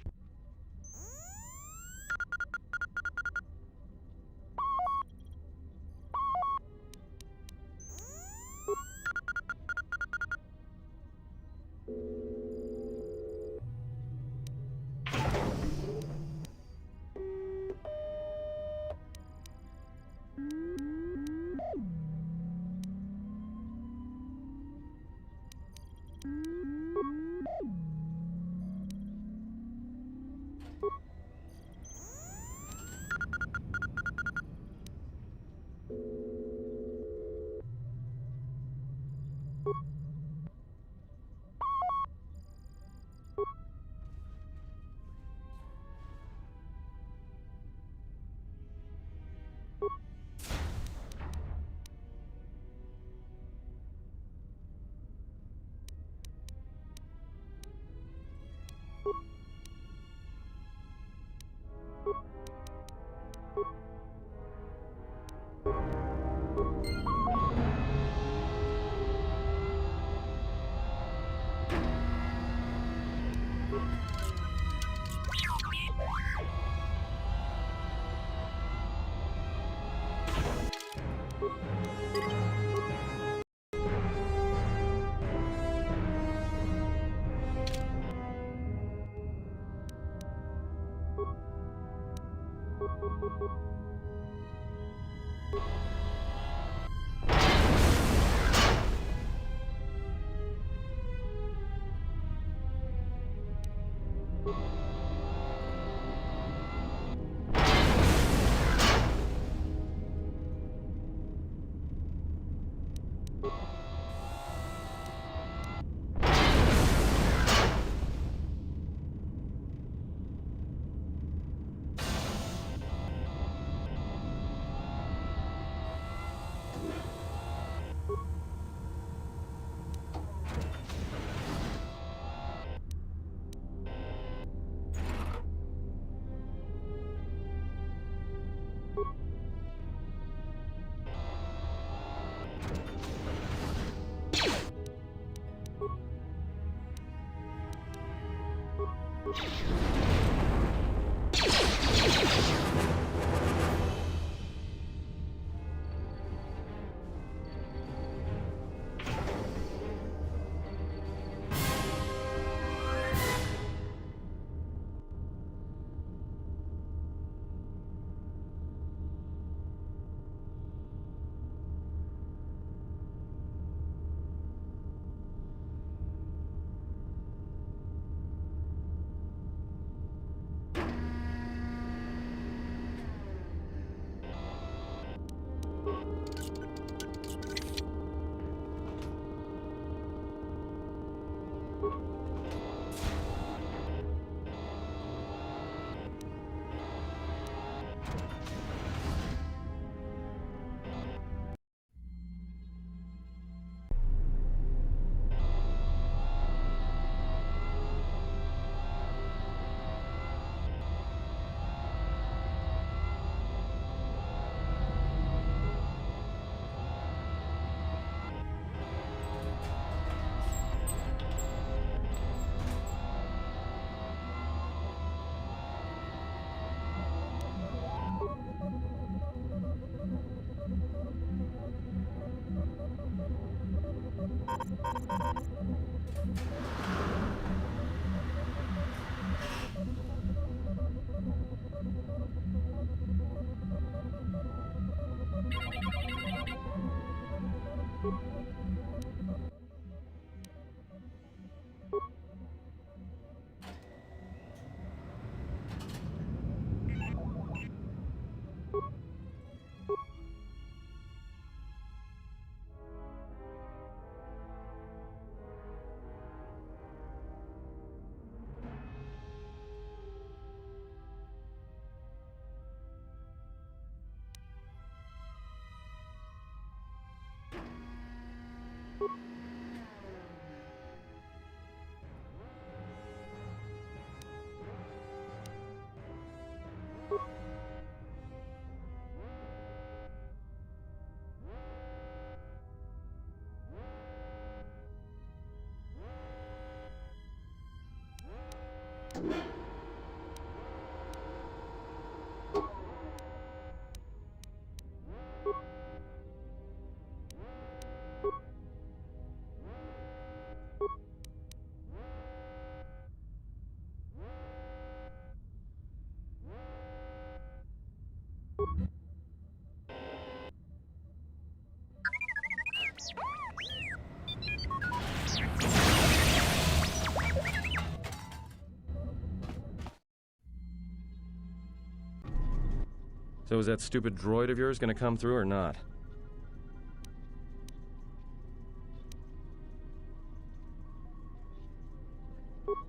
So is that stupid droid of yours gonna come through or not?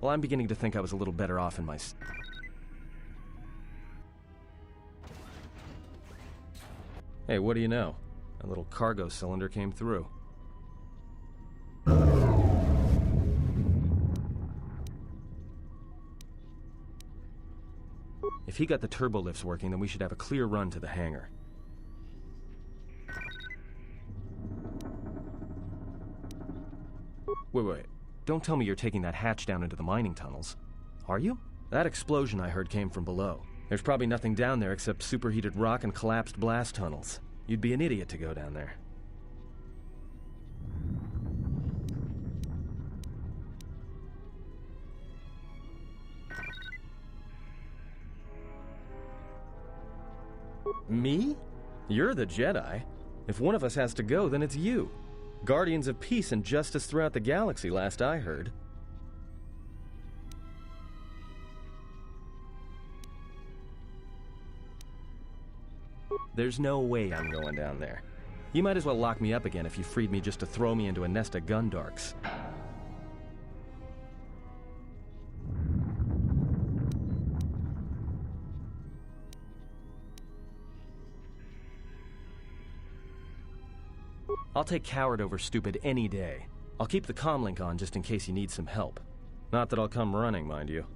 Well, I'm beginning to think I was a little better off in my... Hey, what do you know? A little cargo cylinder came through. If he got the turbo lifts working, then we should have a clear run to the hangar. Wait. Don't tell me you're taking that hatch down into the mining tunnels. Are you? That explosion I heard came from below. There's probably nothing down there except superheated rock and collapsed blast tunnels. You'd be an idiot to go down there. Me? You're the Jedi. If one of us has to go, then it's you. Guardians of peace and justice throughout the galaxy, last I heard. There's no way I'm going down there. You might as well lock me up again if you freed me just to throw me into a nest of Gundarks. I'll take coward over stupid any day. I'll keep the Camlink on just in case you need some help. Not that I'll come running, mind you.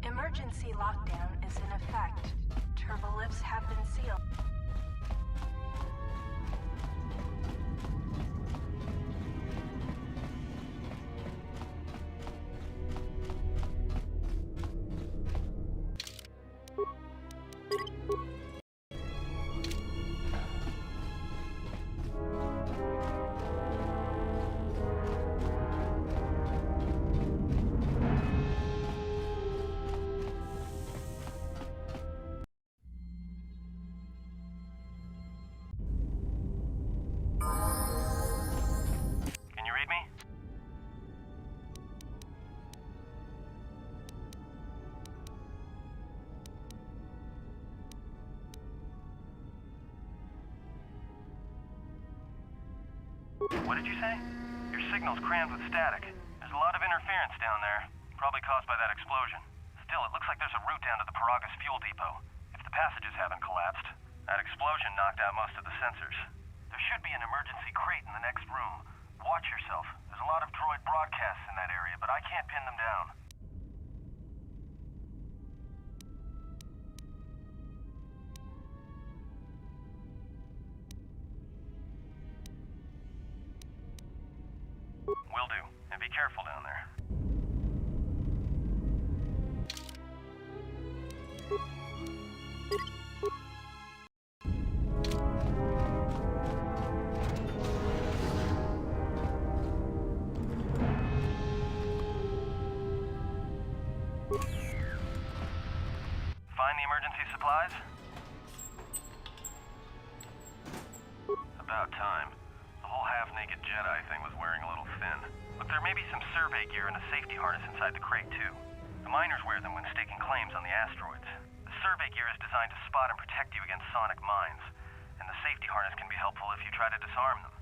Emergency lockdown is in effect. Turbo lifts have been sealed. What did you say? Your signal's crammed with static. There's a lot of interference down there, probably caused by that explosion. Still, it looks like there's a route down to the Paragas fuel depot, if the passages haven't collapsed. That explosion knocked out most of the sensors. There should be an emergency crate in the next room. Watch yourself. There's a lot of droid broadcasts in that area, but I can't pin them down. careful down there. Find the emergency supplies? About time. The whole half-naked Jedi thing was wearing a little thin. But there may be some survey gear and a safety harness inside the crate, too. The miners wear them when staking claims on the asteroids. The survey gear is designed to spot and protect you against sonic mines, and the safety harness can be helpful if you try to disarm them.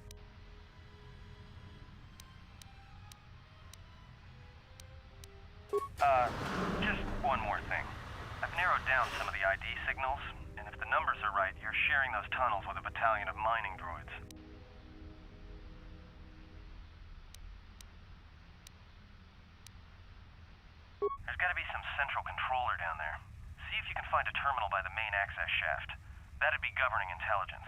Just one more thing. I've narrowed down some of the ID signals, and if the numbers are right, you're sharing those tunnels with a battalion of mining droids. There's gotta be some central controller down there. See if you can find a terminal by the main access shaft. That'd be governing intelligence.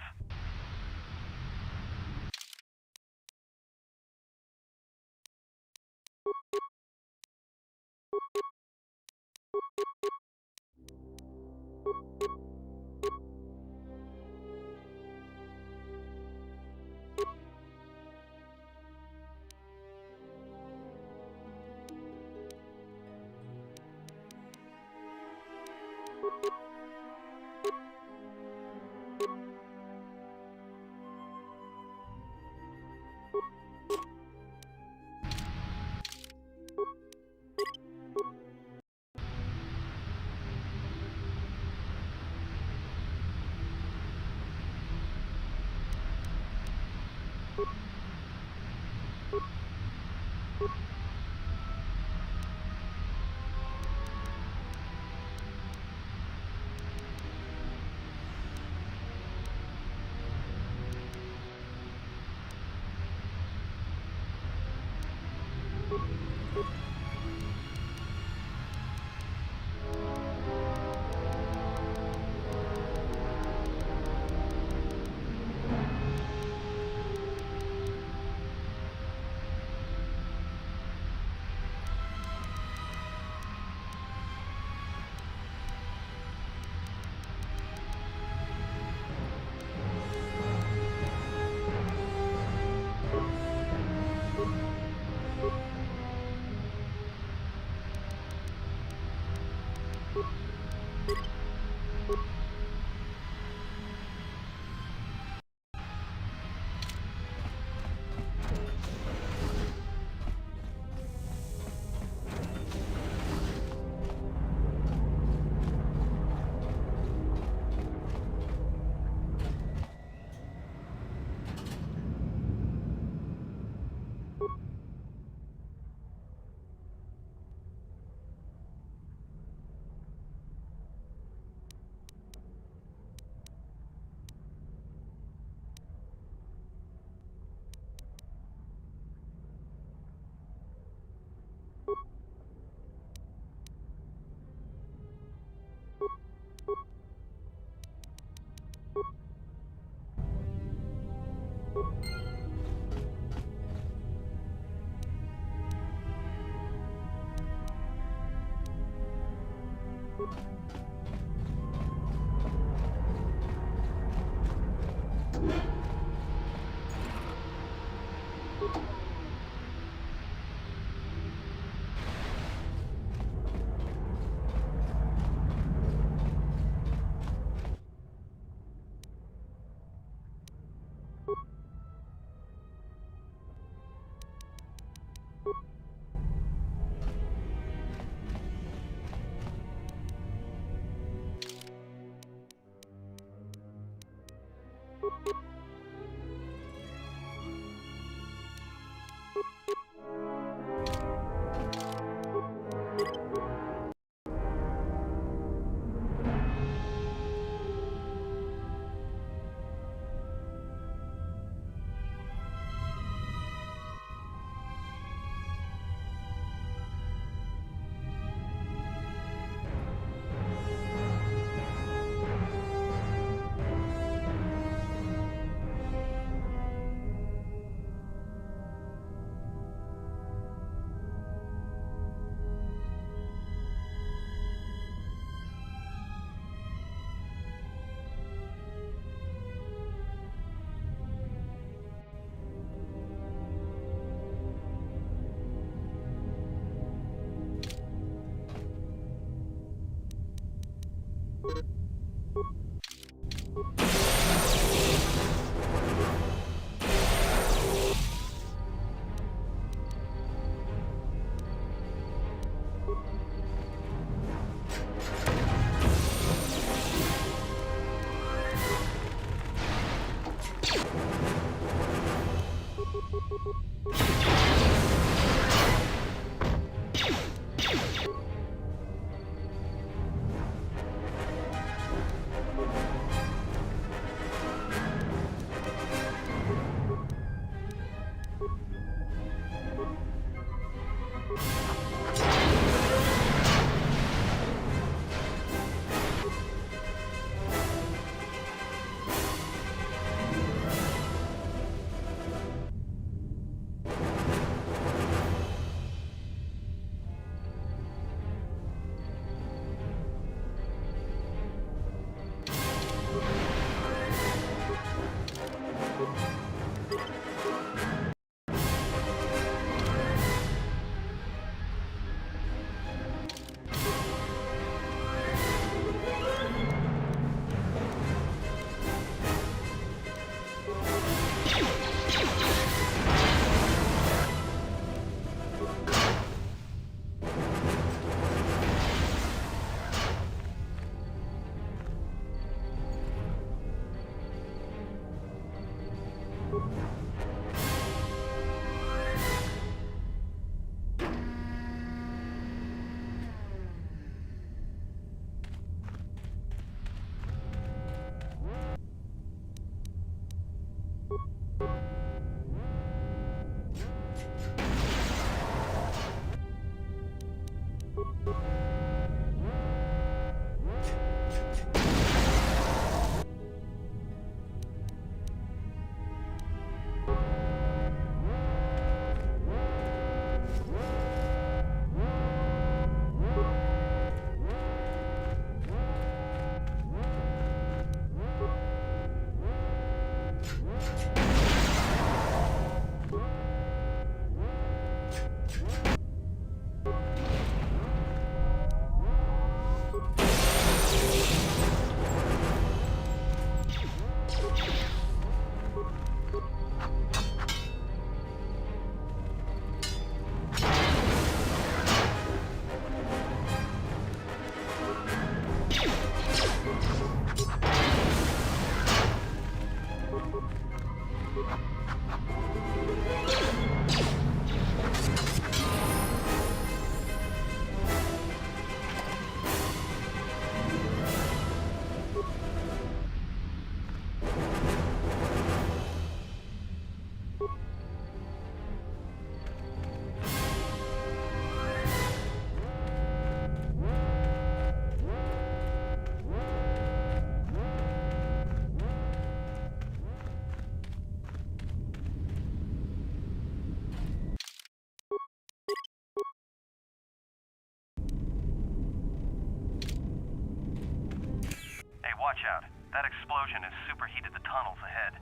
Watch out. That explosion has superheated the tunnels ahead.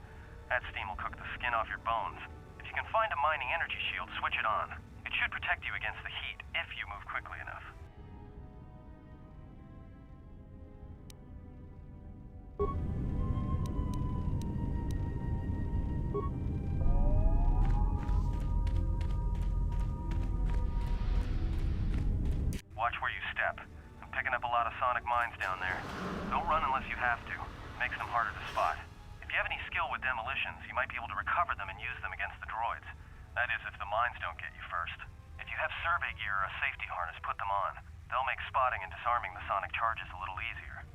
That steam will cook the skin off your bones. If you can find a mining energy shield, switch it on. It should protect you against the heat, if you move quickly enough. Watch where you step. I'm picking up a lot of sonic mines down there. Don't run unless you have to. It makes them harder to spot. If you have any skill with demolitions, you might be able to recover them and use them against the droids. That is, if the mines don't get you first. If you have survey gear or a safety harness, put them on. They'll make spotting and disarming the sonic charges a little easier.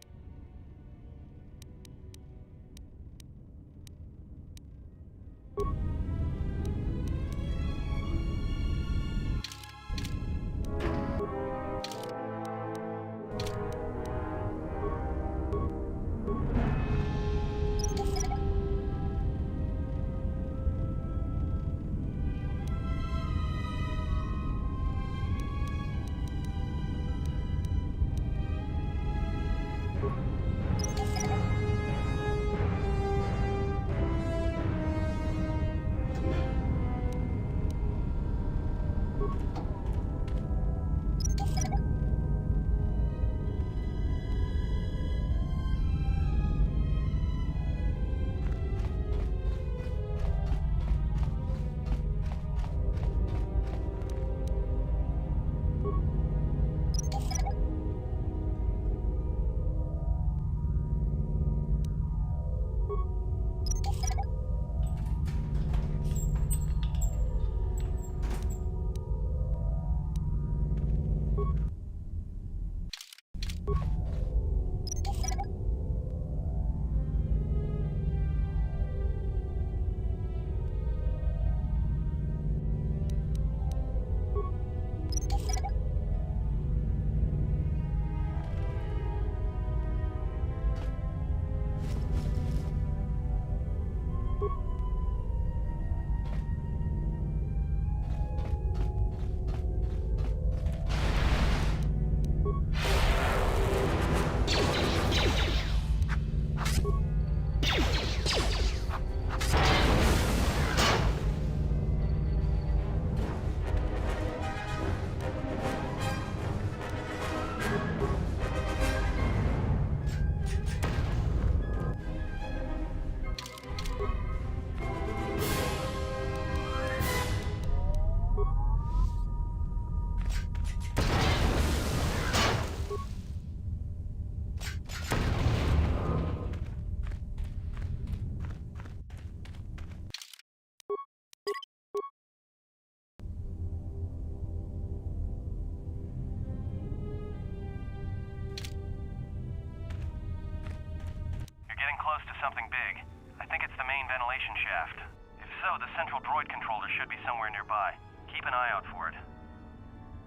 Close to something big. I think it's the main ventilation shaft. If so, the central droid controller should be somewhere nearby. Keep an eye out for it.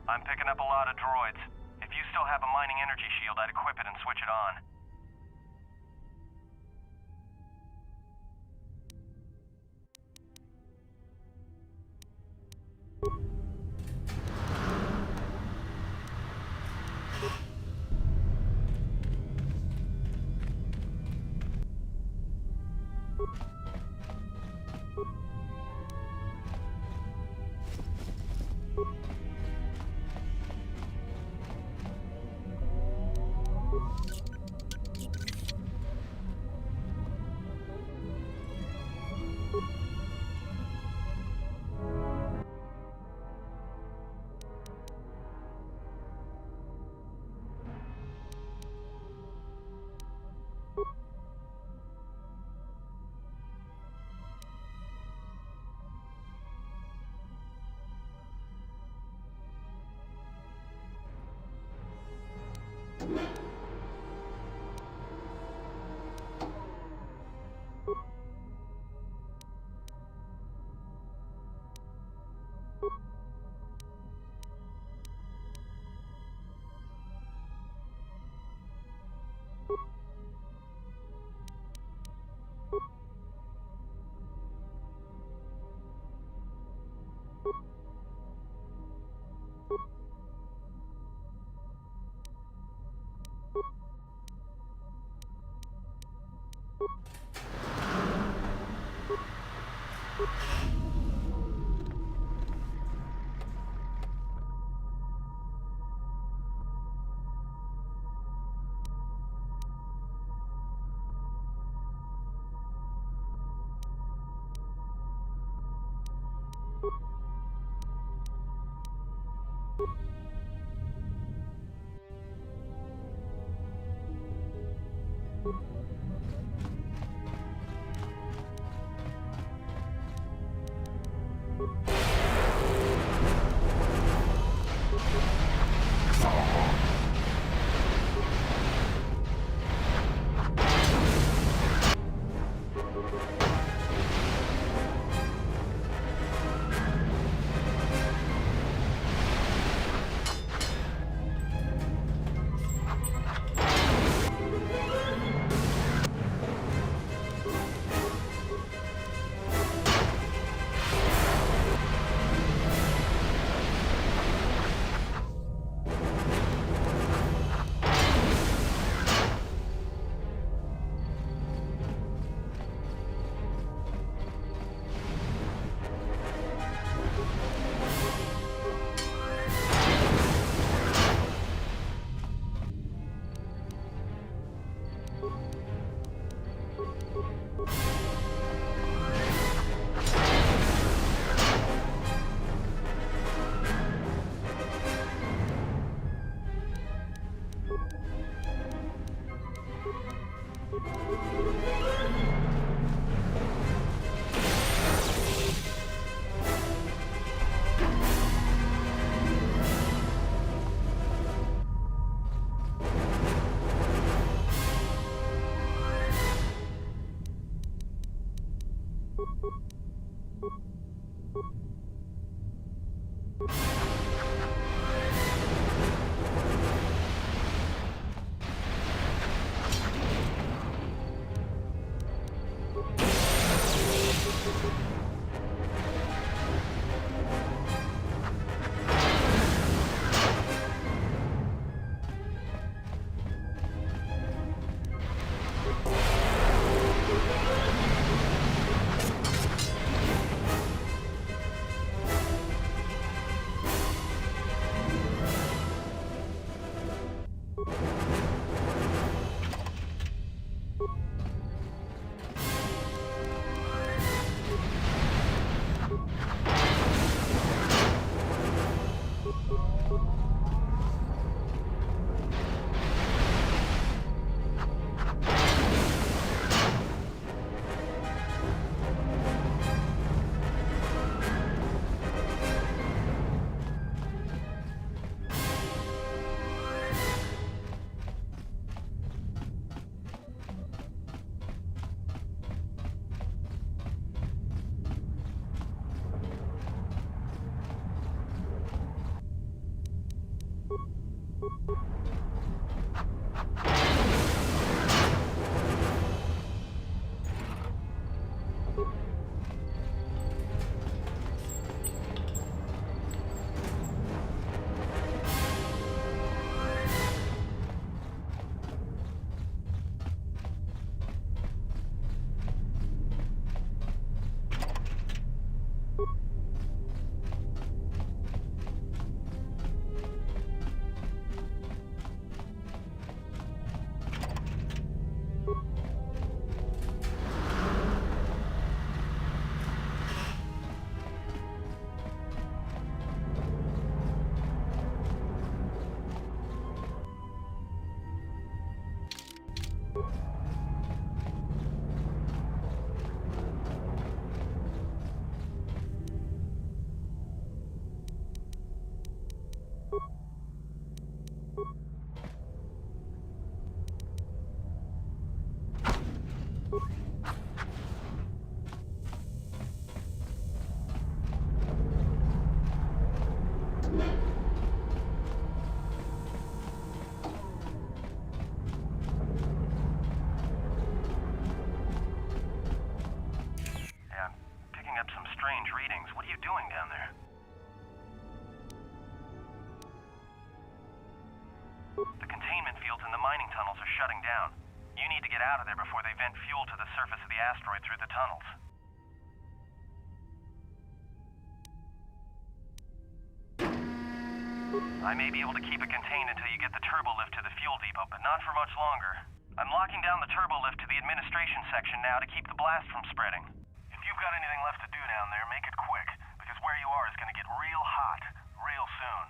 I'm picking up a lot of droids. still have a mining energy shield, I'd equip it and switch it on. strange readings. What are you doing down there? The containment fields in the mining tunnels are shutting down. You need to get out of there before they vent fuel to the surface of the asteroid through the tunnels. I may be able to keep it contained until you get the turbo lift to the fuel depot, but not for much longer. I'm locking down the turbo lift to the administration section now to keep the blast from spreading. If you've got anything left to do down there, make it quick, because where you are is going to get real hot real soon.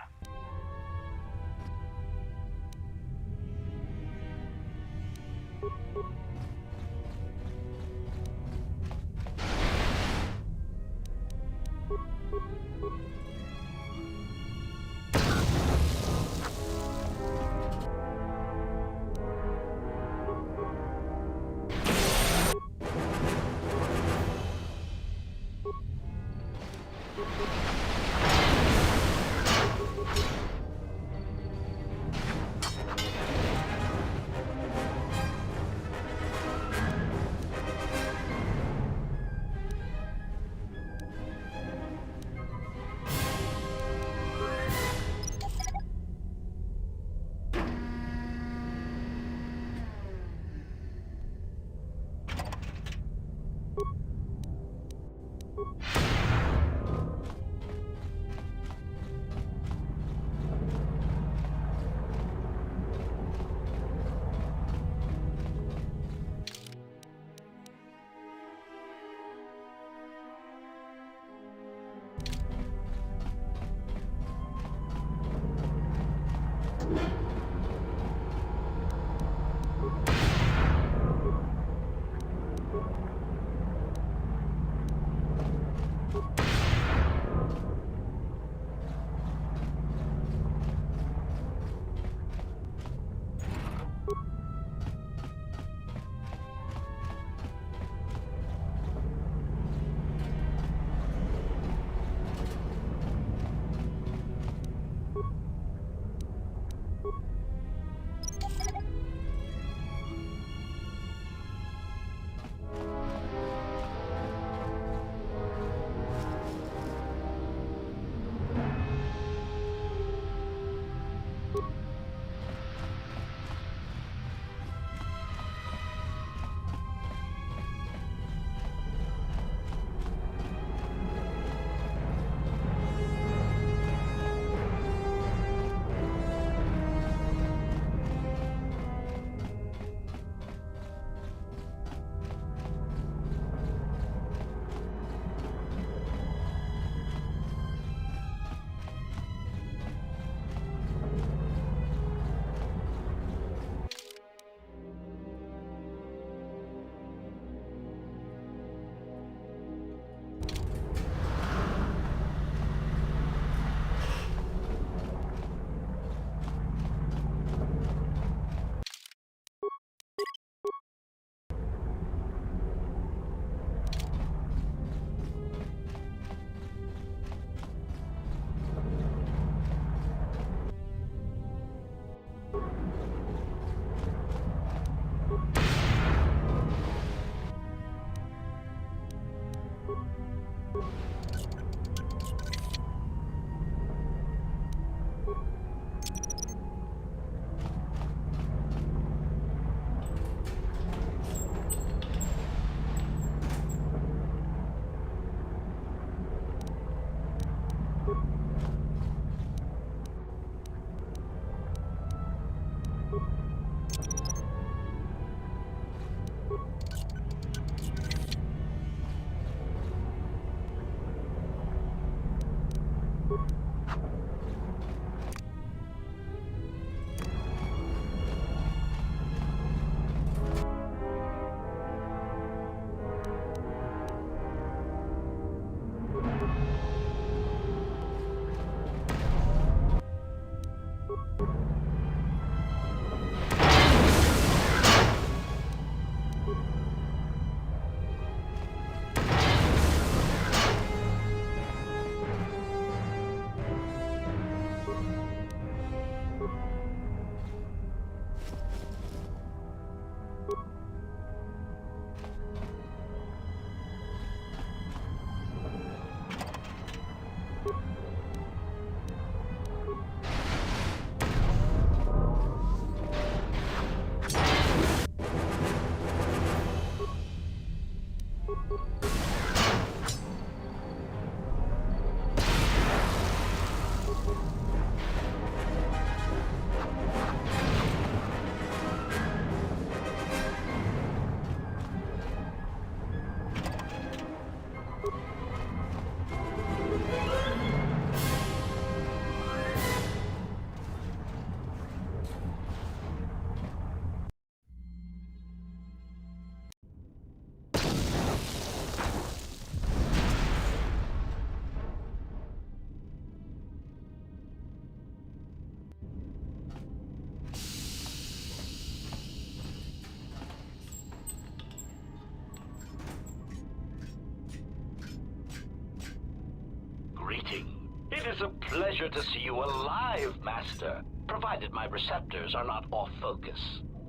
pleasure to see you alive, Master, provided my receptors are not off focus.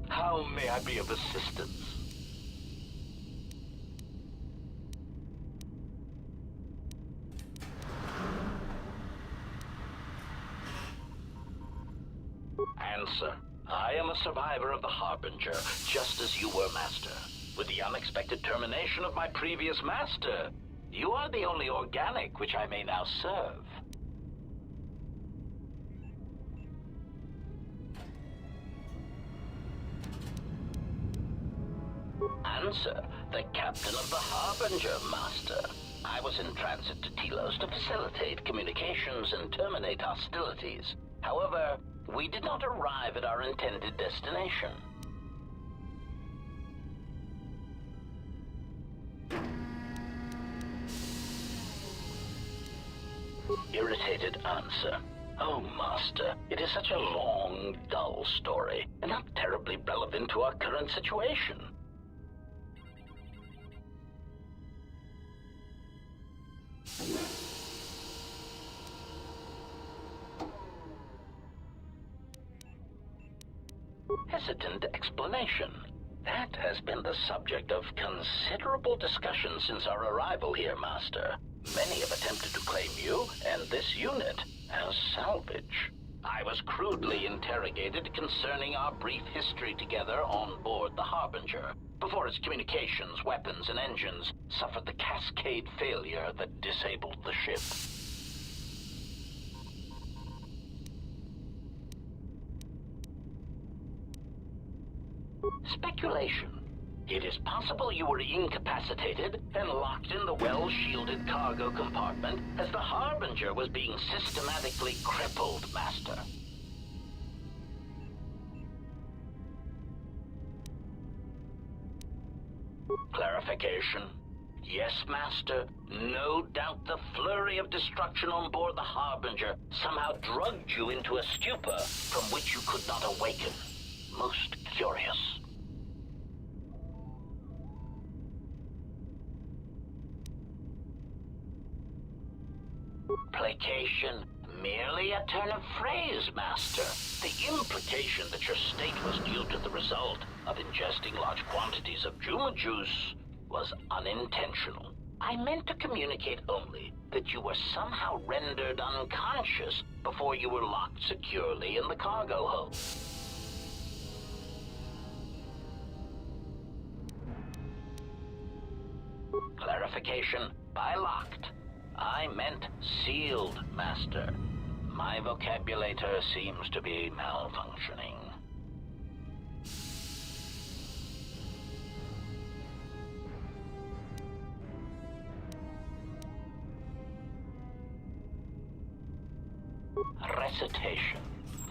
How may I be of assistance? Answer. I am a survivor of the Harbinger, just as you were, Master. With the unexpected termination of my previous Master, you are the only organic which I may now serve. Answer. The Captain of the Harbinger, Master. I was in transit to Telos to facilitate communications and terminate hostilities. However, we did not arrive at our intended destination. Irritated answer. Oh, Master, it is such a long, dull story, and not terribly relevant to our current situation. Hesitant explanation. That has been the subject of considerable discussion since our arrival here, Master. Many have attempted to claim you and this unit as salvage. I was crudely interrogated concerning our brief history together on board the Harbinger, before its communications, weapons, and engines suffered the cascade failure that disabled the ship. Speculation. It is possible you were incapacitated and locked in the well-shielded cargo compartment as the Harbinger was being systematically crippled, Master. Clarification. Yes, Master. No doubt the flurry of destruction on board the Harbinger somehow drugged you into a stupor from which you could not awaken. Most curious. Placation. Merely a turn of phrase, Master. The implication that your state was due to the result of ingesting large quantities of Juma juice was unintentional. I meant to communicate only that you were somehow rendered unconscious before you were locked securely in the cargo hold. Clarification. By locked, I meant sealed, Master. My vocabulator seems to be malfunctioning. Recitation.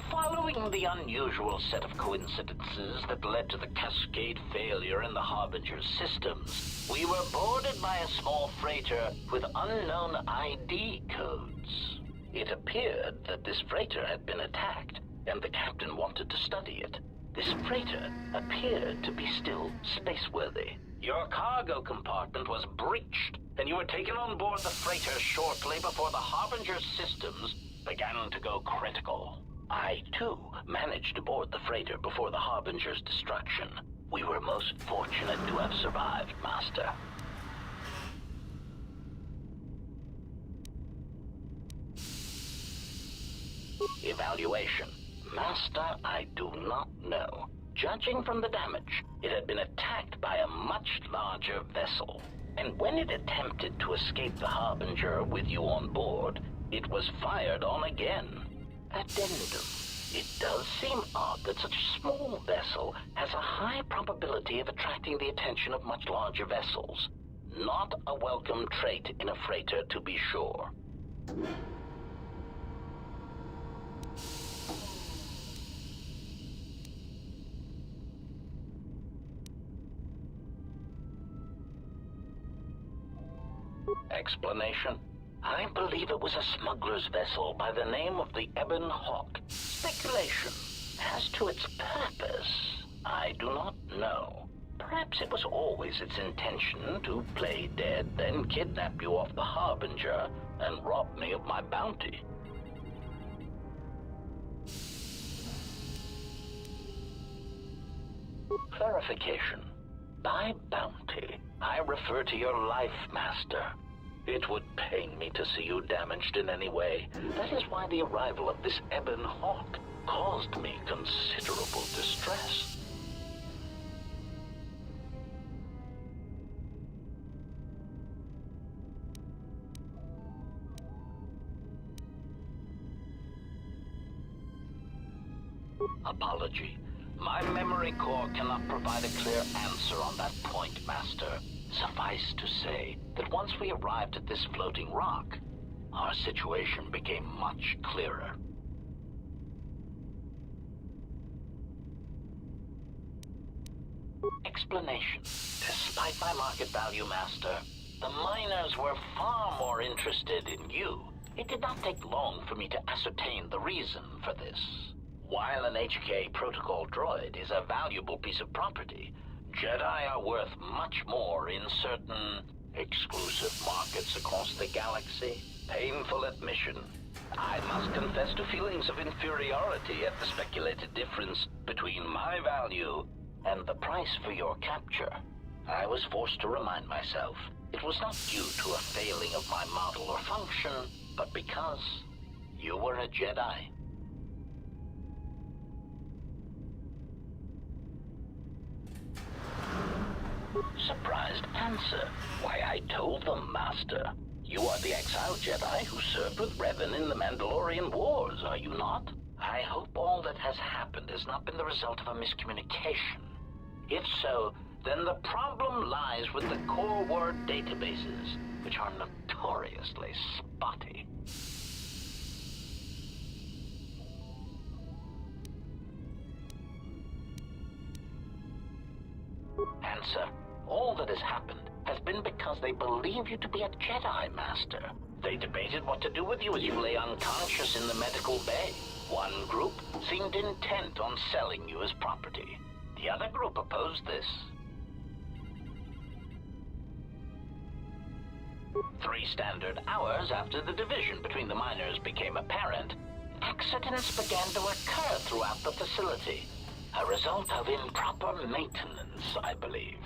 Following the unusual set of coincidences that led to the cascade failure in the Harbinger's systems, we were boarded by a small freighter with unknown ID codes. It appeared that this freighter had been attacked, and the captain wanted to study it. This freighter appeared to be still spaceworthy. Your cargo compartment was breached, and you were taken on board the freighter shortly before the Harbinger's systems began to go critical. I, too, managed to board the freighter before the Harbinger's destruction. We were most fortunate to have survived, Master. Evaluation. Master, I do not know. Judging from the damage, it had been attacked by a much larger vessel. And when it attempted to escape the Harbinger with you on board, it was fired on again. Addendum. It does seem odd that such a small vessel has a high probability of attracting the attention of much larger vessels. Not a welcome trait in a freighter, to be sure. Explanation. I believe it was a smuggler's vessel by the name of the Ebon Hawk. Speculation. As to its purpose, I do not know. Perhaps it was always its intention to play dead, then kidnap you off the Harbinger and rob me of my bounty. clarification. By bounty, I refer to your life, Master. It would pain me to see you damaged in any way. That is why the arrival of this Ebon Hawk caused me considerable distress. Apology. My memory core cannot provide a clear answer on that point, Master. Suffice to say that once we arrived at this floating rock, our situation became much clearer. Explanation. Despite my market value, Master, the miners were far more interested in you. It did not take long for me to ascertain the reason for this. While an HK protocol droid is a valuable piece of property, Jedi are worth much more in certain exclusive markets across the galaxy. Painful admission. I must confess to feelings of inferiority at the speculated difference between my value and the price for your capture. I was forced to remind myself it was not due to a failing of my model or function, but because you were a Jedi. Surprised answer. Why, I told them, Master. You are the exiled Jedi who served with Revan in the Mandalorian Wars, are you not? I hope all that has happened has not been the result of a miscommunication. If so, then the problem lies with the core word databases, which are notoriously spotty. Answer. All that has happened has been because they believe you to be a Jedi, Master. They debated what to do with you as you lay unconscious in the medical bay. One group seemed intent on selling you as property. The other group opposed this. 3 standard hours after the division between the miners became apparent, accidents began to occur throughout the facility. A result of improper maintenance, I believe.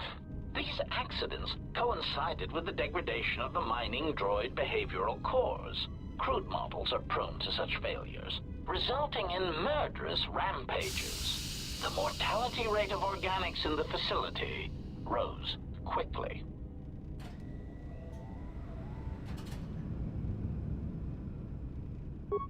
These accidents coincided with the degradation of the mining droid behavioral cores. Crude models are prone to such failures, resulting in murderous rampages. The mortality rate of organics in the facility rose quickly.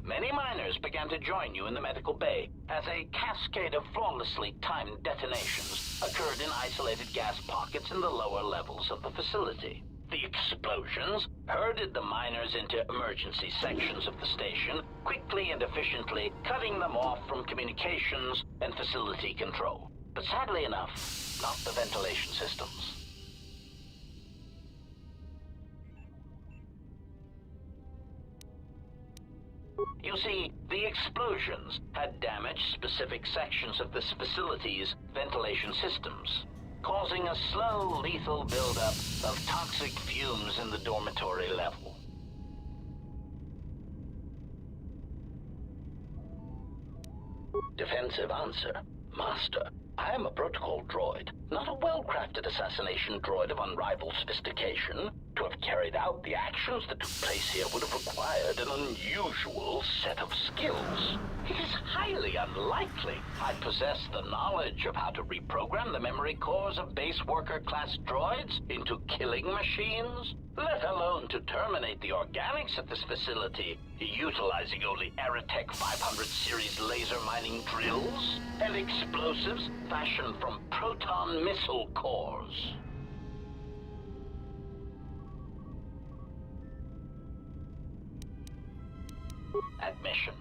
Many miners began to join you in the medical bay as a cascade of flawlessly timed detonations occurred in isolated gas pockets in the lower levels of the facility. The explosions herded the miners into emergency sections of the station, quickly and efficiently cutting them off from communications and facility control. But sadly enough, not the ventilation systems. You see, the explosions had damaged specific sections of this facility's ventilation systems, causing a slow, lethal buildup of toxic fumes in the dormitory level. Defensive answer. Master, I am a protocol droid, not a well-crafted assassination droid of unrivaled sophistication. To have carried out the actions that took place here would have required an unusual set of skills. It is highly unlikely I possess the knowledge of how to reprogram the memory cores of base worker-class droids into killing machines, let alone to terminate the organics at this facility, utilizing only Aerotech 500 series laser mining drills and explosives fashioned from proton missile cores. Admission.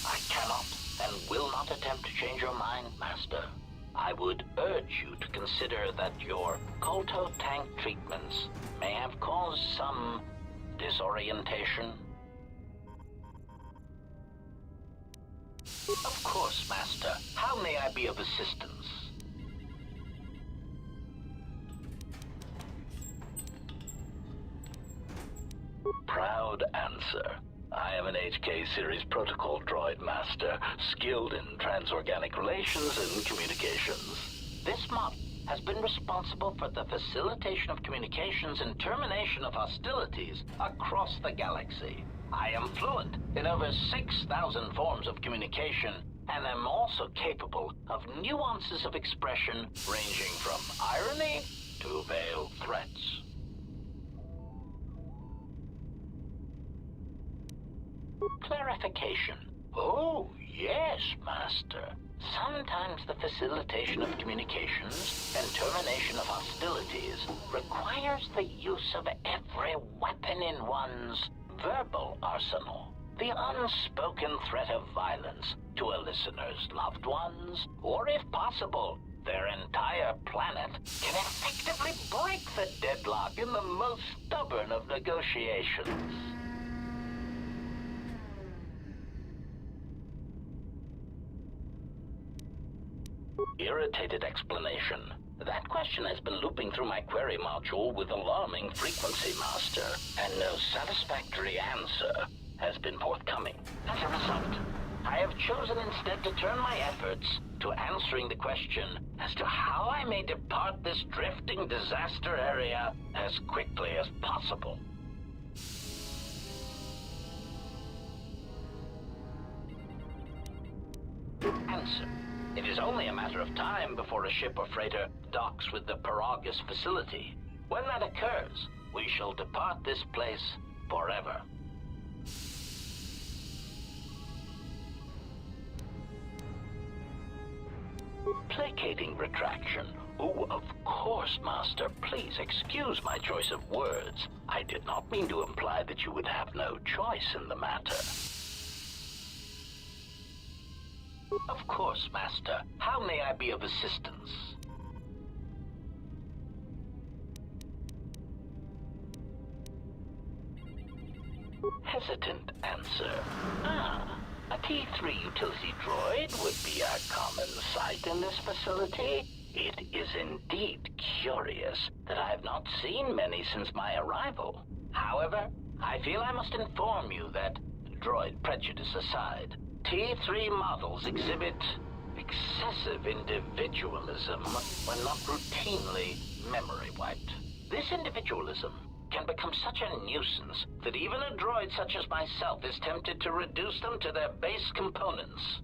I cannot and will not attempt to change your mind, Master. I would urge you to consider that your Kolto tank treatments may have caused some disorientation. Of course, Master. How may I be of assistance? Proud answer. I am an HK series protocol droid, Master, skilled in transorganic relations and communications. This model has been responsible for the facilitation of communications and termination of hostilities across the galaxy. I am fluent in over 6,000 forms of communication, and am also capable of nuances of expression ranging from irony to veiled threats. Clarification. Oh, yes, Master. Sometimes the facilitation of communications and termination of hostilities requires the use of every weapon in one's verbal arsenal. The unspoken threat of violence to a listener's loved ones, or if possible, their entire planet, can effectively break the deadlock in the most stubborn of negotiations. Irritated explanation. That question has been looping through my query module with alarming frequency, Master, and no satisfactory answer has been forthcoming. As a result, I have chosen instead to turn my efforts to answering the question as to how I may depart this drifting disaster area as quickly as possible. Answer. It is only a matter of time before a ship or freighter docks with the Paragus facility. When that occurs, we shall depart this place forever. Placating retraction. Oh, of course, Master. Please excuse my choice of words. I did not mean to imply that you would have no choice in the matter. Of course, Master. How may I be of assistance? Hesitant answer. A T3 utility droid would be a common sight in this facility. It is indeed curious that I have not seen many since my arrival. However, I feel I must inform you that, droid prejudice aside, T3 models exhibit excessive individualism when not routinely memory wiped. This individualism can become such a nuisance that even a droid such as myself is tempted to reduce them to their base components,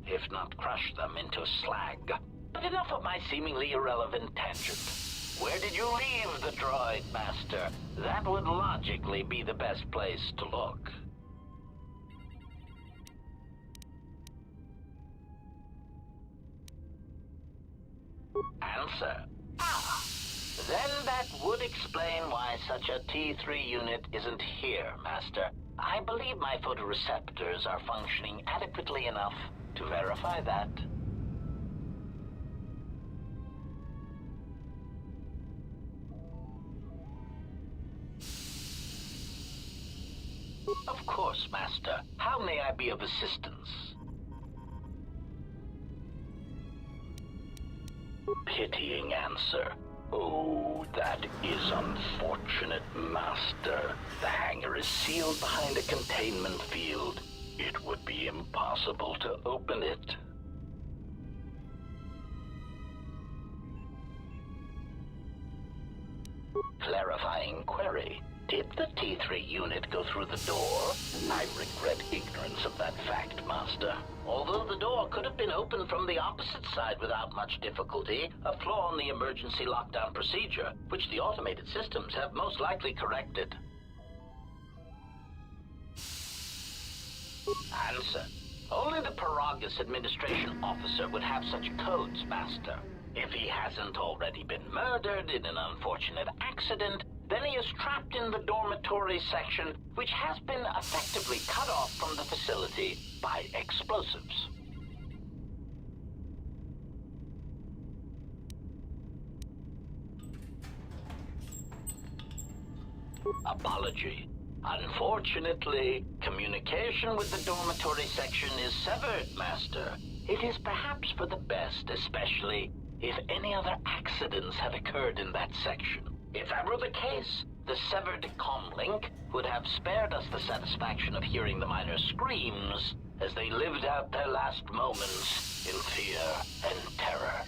if not crush them into slag. But enough of my seemingly irrelevant tangent. Where did you leave the droid, Master? That would logically be the best place to look. Answer. Then that would explain why such a T3 unit isn't here, Master. I believe my photoreceptors are functioning adequately enough to verify that. Of course, Master. How may I be of assistance? Pitying answer. Oh, that is unfortunate, Master. The hangar is sealed behind a containment field. It would be impossible to open it. Clarifying query. Did the T3 unit go through the door? I regret ignorance of that fact, Master. Although the door could have been opened from the opposite side without much difficulty, a flaw in the emergency lockdown procedure, which the automated systems have most likely corrected. Answer. Only the Paragus administration officer would have such codes, Master. If he hasn't already been murdered in an unfortunate accident, then he is trapped in the dormitory section, which has been effectively cut off from the facility by explosives. Apology. Unfortunately, communication with the dormitory section is severed, Master. It is perhaps for the best, especially if any other accidents had occurred in that section. If that were the case, the severed Camlink would have spared us the satisfaction of hearing the miners' screams as they lived out their last moments in fear and terror.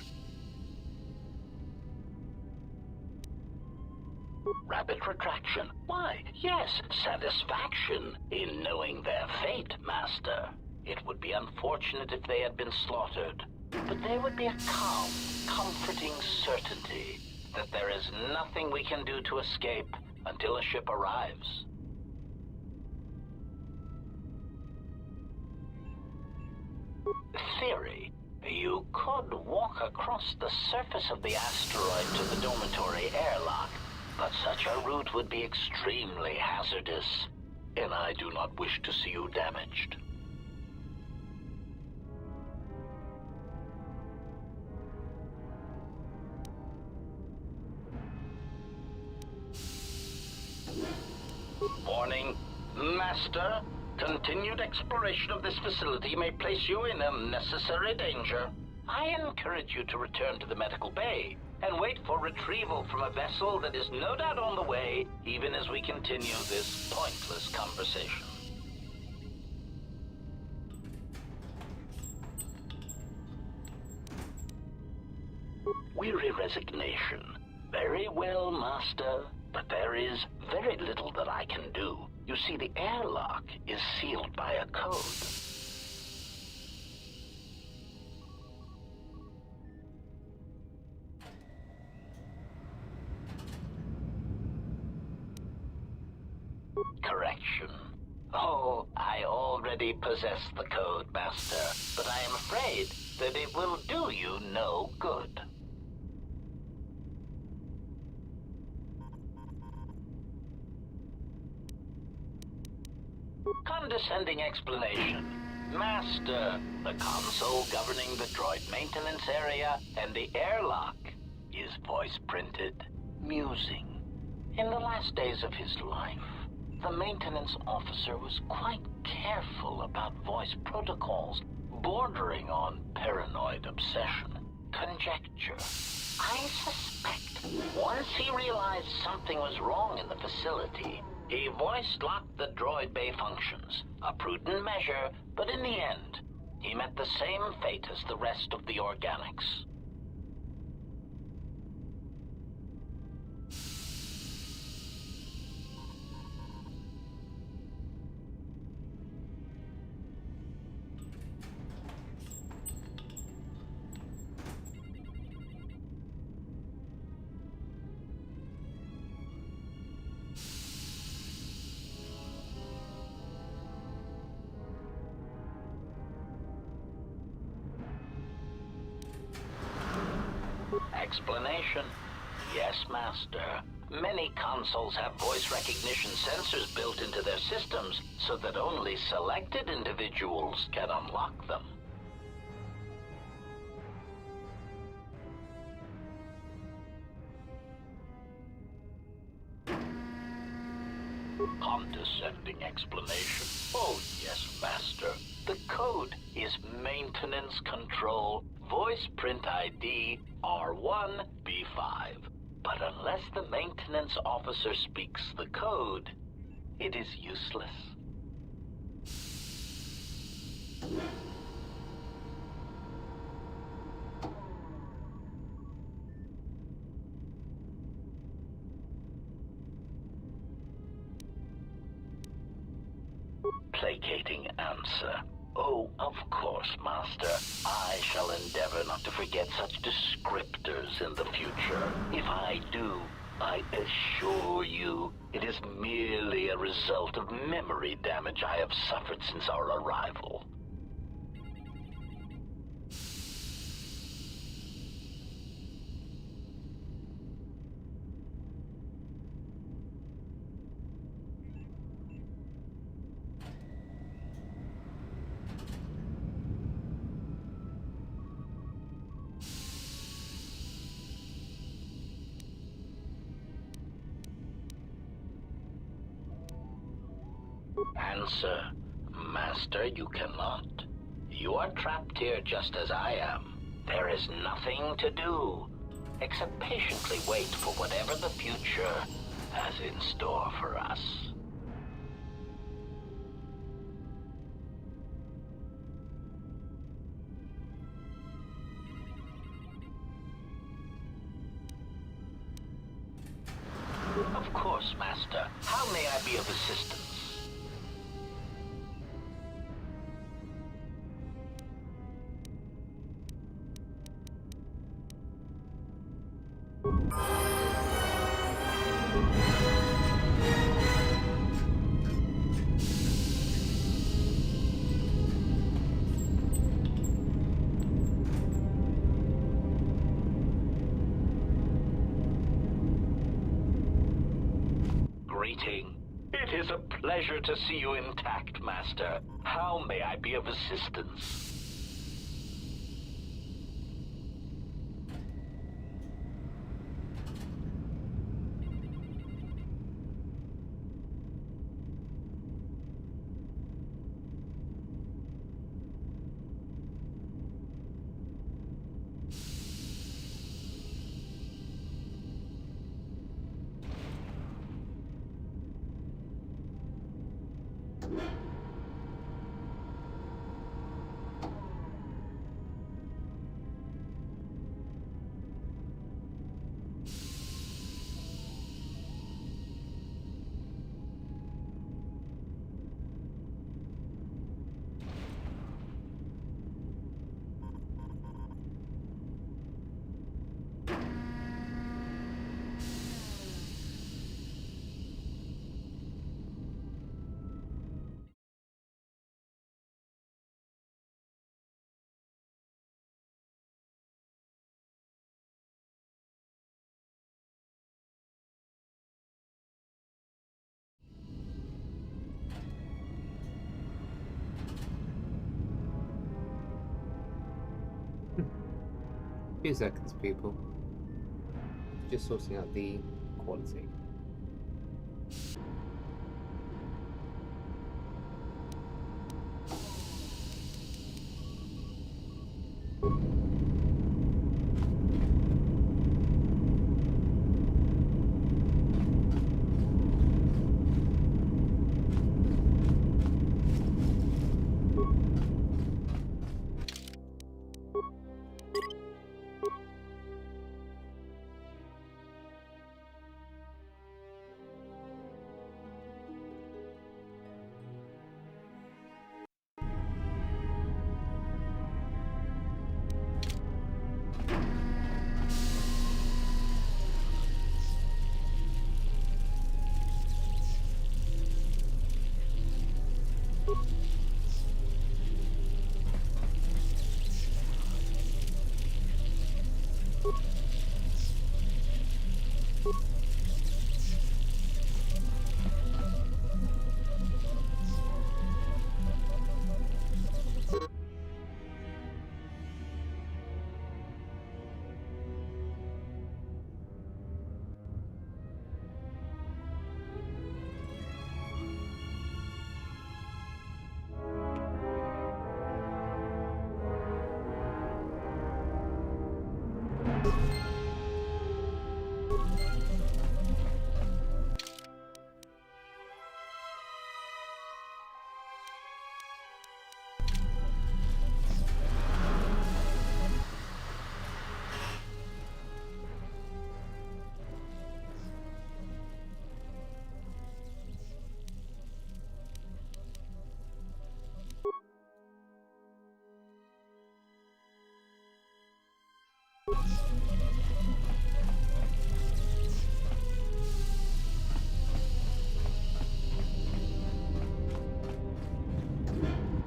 Rapid retraction. Why, yes, satisfaction in knowing their fate, Master. It would be unfortunate if they had been slaughtered, but there would be a calm, comforting certainty that there is nothing we can do to escape until a ship arrives. Theory. You could walk across the surface of the asteroid to the dormitory airlock, but such a route would be extremely hazardous, and I do not wish to see you damaged. Warning, Master. Continued exploration of this facility may place you in unnecessary danger. I encourage you to return to the medical bay and wait for retrieval from a vessel that is no doubt on the way, even as we continue this pointless conversation. Weary resignation. Very well, Master, but there is very little that I can do. You see, the airlock is sealed by a code. Correction. Oh, I already possess the code, Master, but I am afraid that it will do you no good. Condescending explanation. Master, the console governing the droid maintenance area and the airlock is voice printed. Musing. In the last days of his life, the maintenance officer was quite careful about voice protocols, bordering on paranoid obsession. Conjecture. I suspect once he realized something was wrong in the facility, he voice-locked the droid bay functions. A prudent measure, but in the end, he met the same fate as the rest of the organics. Explanation. Yes, Master. Many consoles have voice recognition sensors built into their systems so that only selected individuals can unlock them. Condescending explanation. Oh, yes, Master. The code is maintenance control, voice print ID R1B5. But unless the maintenance officer speaks the code, it is useless. Placating answer. Oh, of course, Master. I shall endeavor not to forget such descriptors in the future. If I do, I assure you, it is merely a result of memory damage I have suffered since our arrival. Answer. Master, you cannot. You are trapped here just as I am. There is nothing to do, except patiently wait for whatever the future has in store for us. Of course, Master. How may I be of assistance? Greeting. It is a pleasure to see you intact, Master. How may I be of assistance? Few seconds, people. Just sorting out the quality.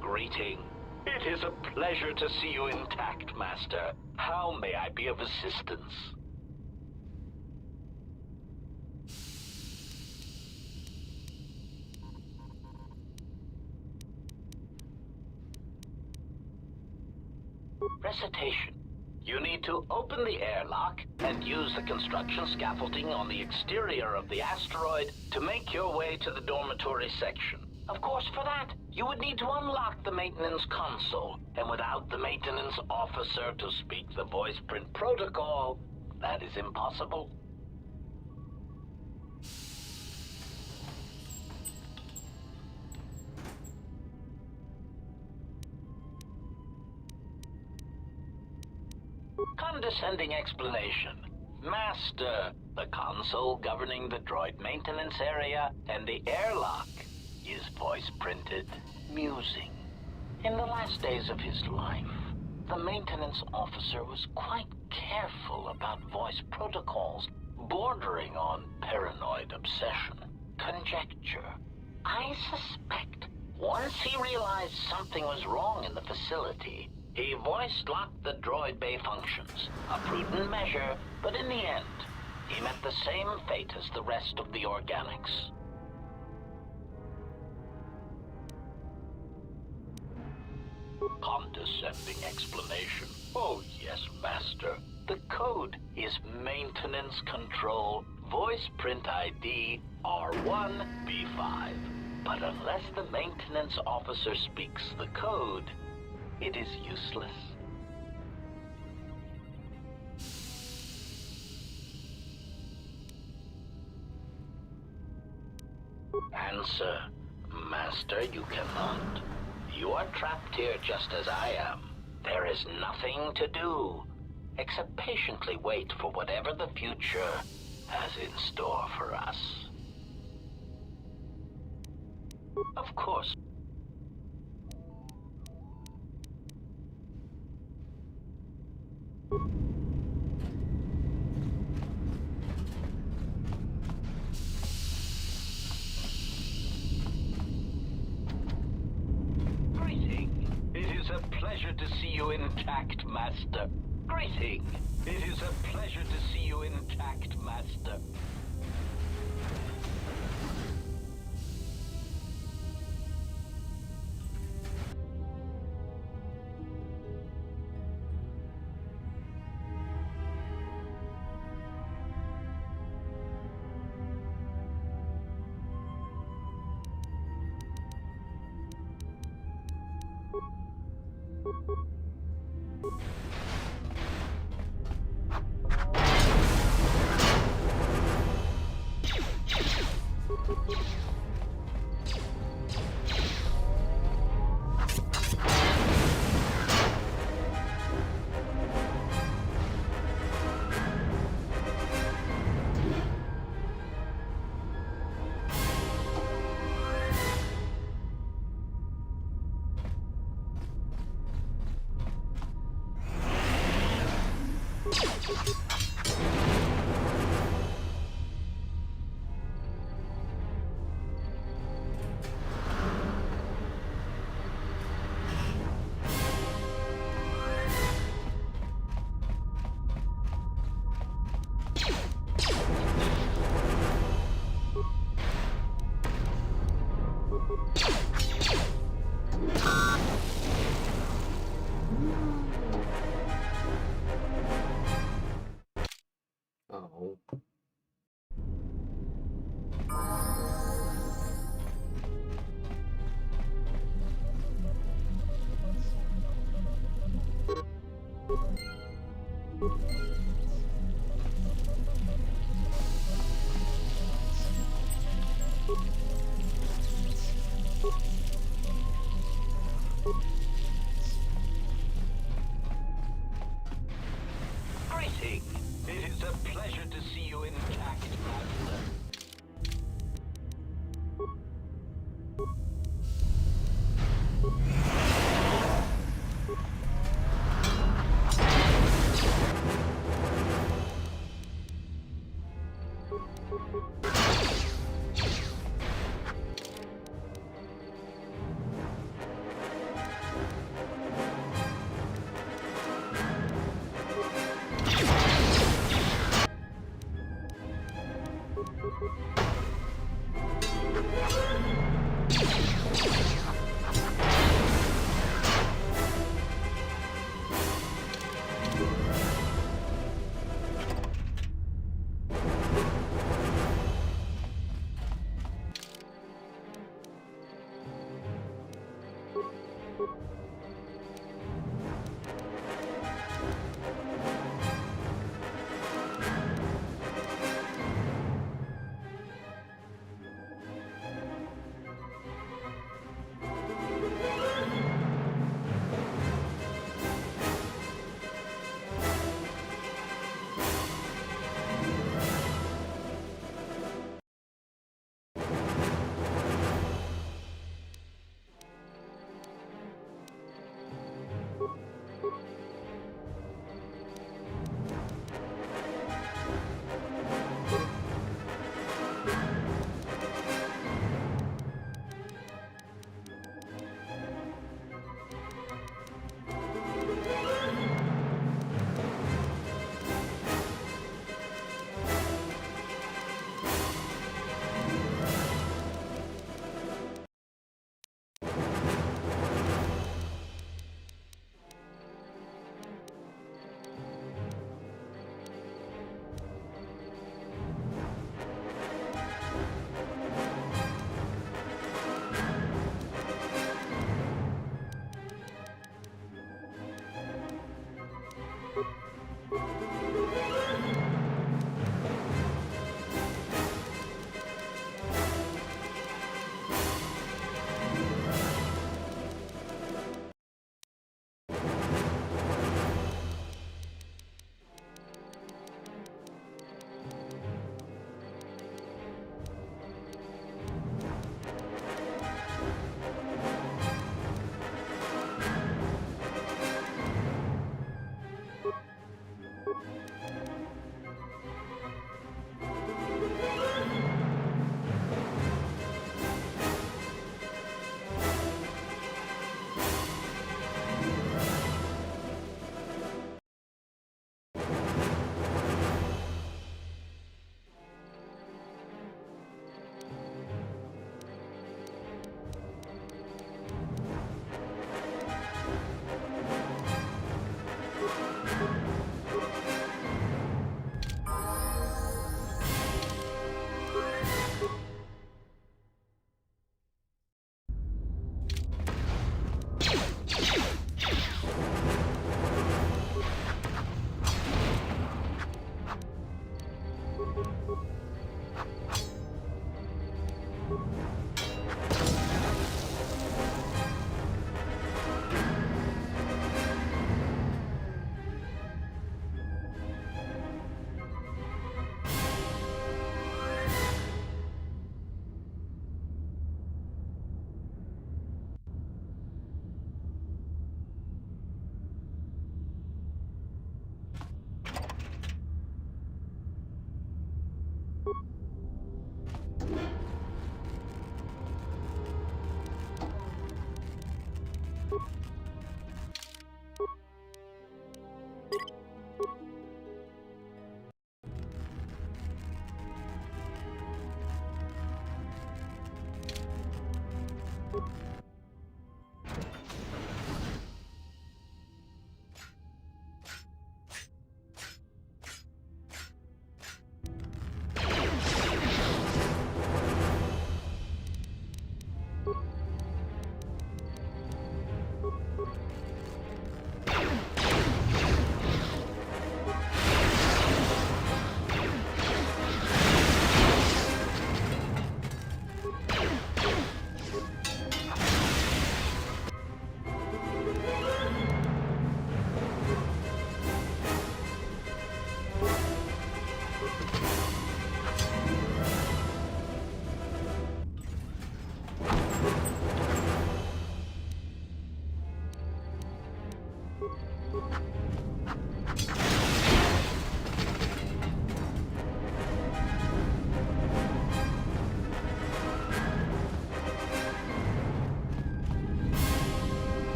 Greeting. It is a pleasure to see you intact, Master. How may I be of assistance? Recitation. You need to open the airlock and use the construction scaffolding on the exterior of the asteroid to make your way to the dormitory section. Of course, for that, you would need to unlock the maintenance console, and without the maintenance officer to speak the voice print protocol, that is impossible. Condescending explanation. Master, the console governing the droid maintenance area and the airlock is voice printed. Musing. In the last days of his life, the maintenance officer was quite careful about voice protocols, bordering on paranoid obsession. Conjecture. I suspect once he realized something was wrong in the facility, he voice-locked the droid bay functions. A prudent measure, but in the end, he met the same fate as the rest of the organics. Condescending explanation. Oh yes, Master. The code is maintenance control, voice print ID R1B5. But unless the maintenance officer speaks the code, it is useless. Answer. Master, you cannot. You are trapped here just as I am. There is nothing to do, except patiently wait for whatever the future has in store for us. Of course. To see you intact, Master. Greeting. It is a pleasure to see you intact, Master.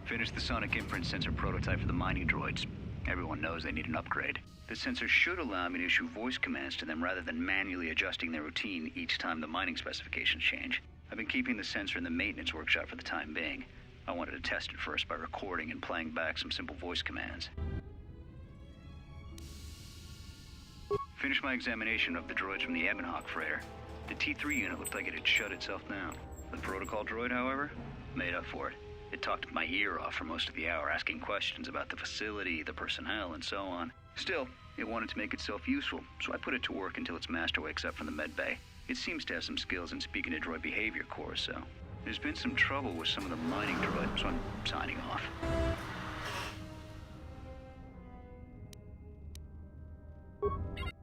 Finished the sonic imprint sensor prototype for the mining droids. Everyone knows they need an upgrade. The sensor should allow me to issue voice commands to them rather than manually adjusting their routine each time the mining specifications change. I've been keeping the sensor in the maintenance workshop for the time being. I wanted to test it first by recording and playing back some simple voice commands. Finished my examination of the droids from the Ebonhawk freighter. The T3 unit looked like it had shut itself down. The protocol droid, however, made up for it. It talked my ear off for most of the hour, asking questions about the facility, the personnel, and so on. Still, it wanted to make itself useful, so I put it to work until its master wakes up from the med bay. It seems to have some skills in speaking to droid behavior course, so there's been some trouble with some of the mining droids, so I'm signing off.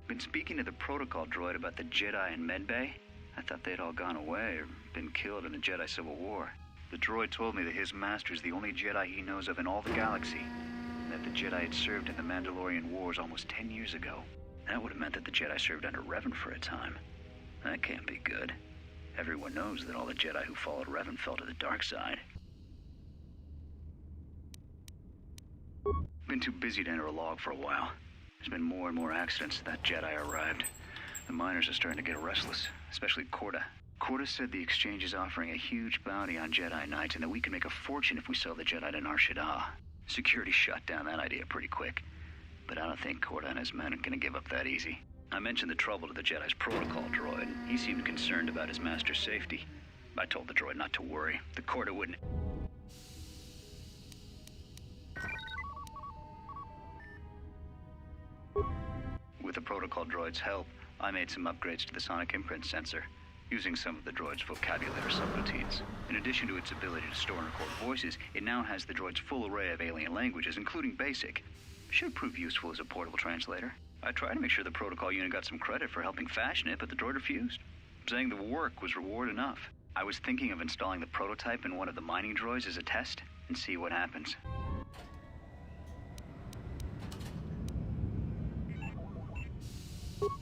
Been speaking to the protocol droid about the Jedi in med bay. I thought they'd all gone away or been killed in the Jedi Civil War. The droid told me that his master is the only Jedi he knows of in all the galaxy. that the Jedi had served in the Mandalorian Wars almost 10 years ago. That would have meant that the Jedi served under Revan for a time. That can't be good. Everyone knows that all the Jedi who followed Revan fell to the dark side. Been too busy to enter a log for a while. There's been more and more accidents since that Jedi arrived. The miners are starting to get restless, especially Corda. Corda said the exchange is offering a huge bounty on Jedi Knights and that we can make a fortune if we sell the Jedi to Nar Shaddaa. Security shut down that idea pretty quick, but I don't think Corda and his men are gonna give up that easy. I mentioned the trouble to the Jedi's protocol droid. He seemed concerned about his master's safety. I told the droid not to worry. The Corda wouldn't... With the protocol droid's help, I made some upgrades to the sonic imprint sensor, using some of the droid's vocabulary subroutines. In addition to its ability to store and record voices, it now has the droid's full array of alien languages, including Basic. Should prove useful as a portable translator. I tried to make sure the protocol unit got some credit for helping fashion it, but the droid refused, saying the work was reward enough. I was thinking of installing the prototype in one of the mining droids as a test, and see what happens.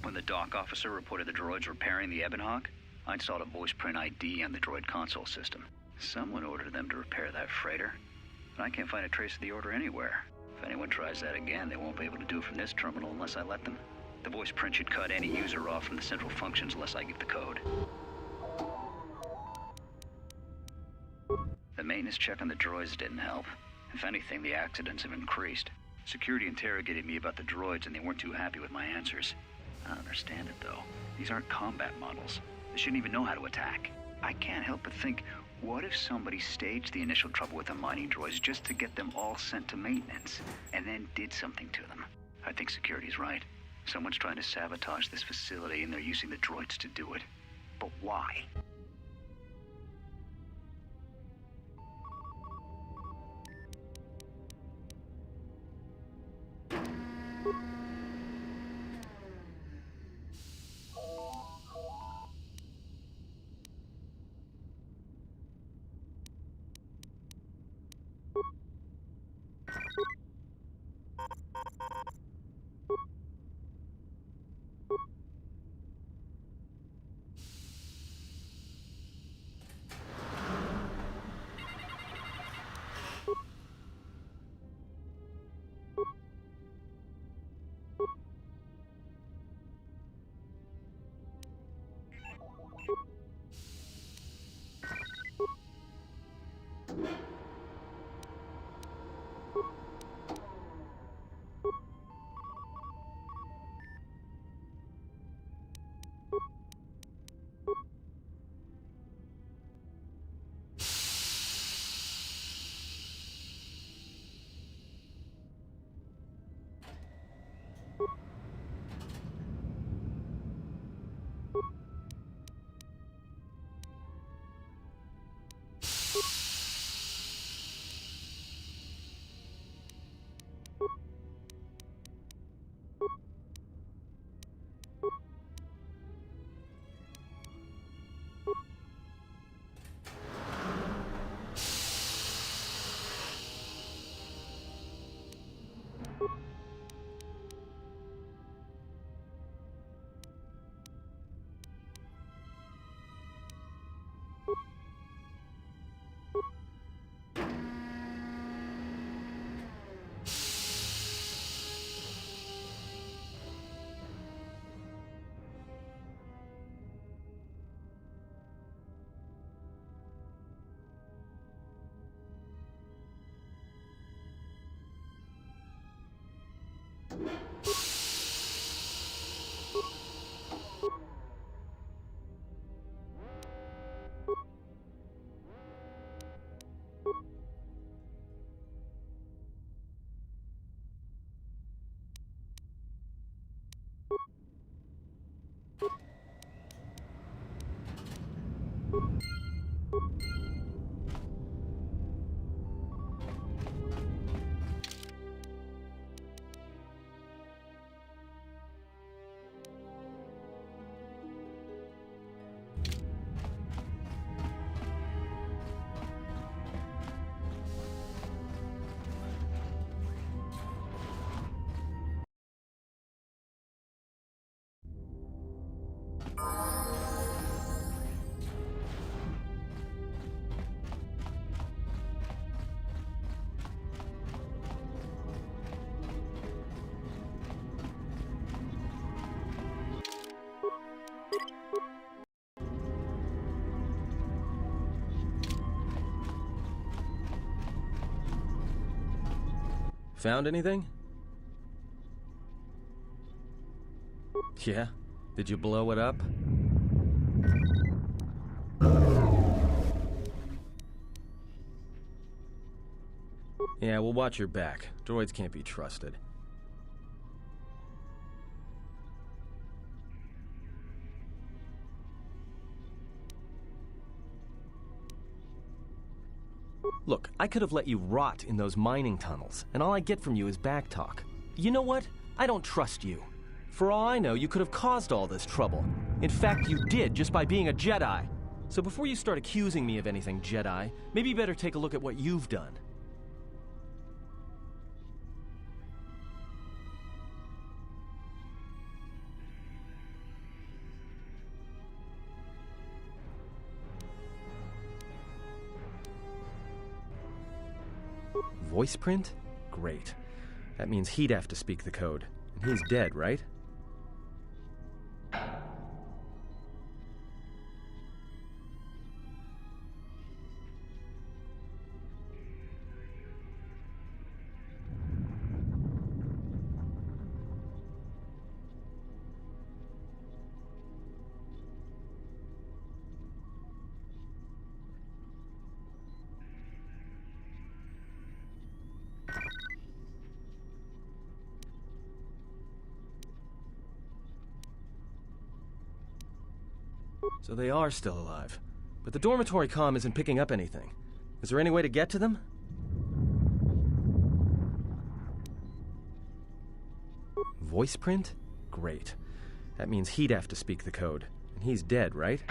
When the dock officer reported the droids repairing the Ebon Hawk, I installed a voice print ID on the droid console system. Someone ordered them to repair that freighter, but I can't find a trace of the order anywhere. If anyone tries that again, they won't be able to do it from this terminal unless I let them. The voice print should cut any user off from the central functions unless I give the code. The maintenance check on the droids didn't help. If anything, the accidents have increased. Security interrogated me about the droids and they weren't too happy with my answers. I don't understand it though. These aren't combat models. They shouldn't even know how to attack. I can't help but think, what if somebody staged the initial trouble with the mining droids just to get them all sent to maintenance, and then did something to them? I think security's right. Someone's trying to sabotage this facility and they're using the droids to do it. But why? Found anything? Yeah? Did you blow it up? Yeah, well, watch your back. Droids can't be trusted. Look, I could have let you rot in those mining tunnels, and all I get from you is backtalk. You know what? I don't trust you. For all I know, you could have caused all this trouble. In fact, you did, just by being a Jedi. So before you start accusing me of anything, Jedi, maybe you better take a look at what you've done. Voice print? Great. That means he'd have to speak the code. And he's dead, right? So they are still alive. But the dormitory comm isn't picking up anything. Is there any way to get to them? Voice print? Great. That means he'd have to speak the code. And he's dead, right?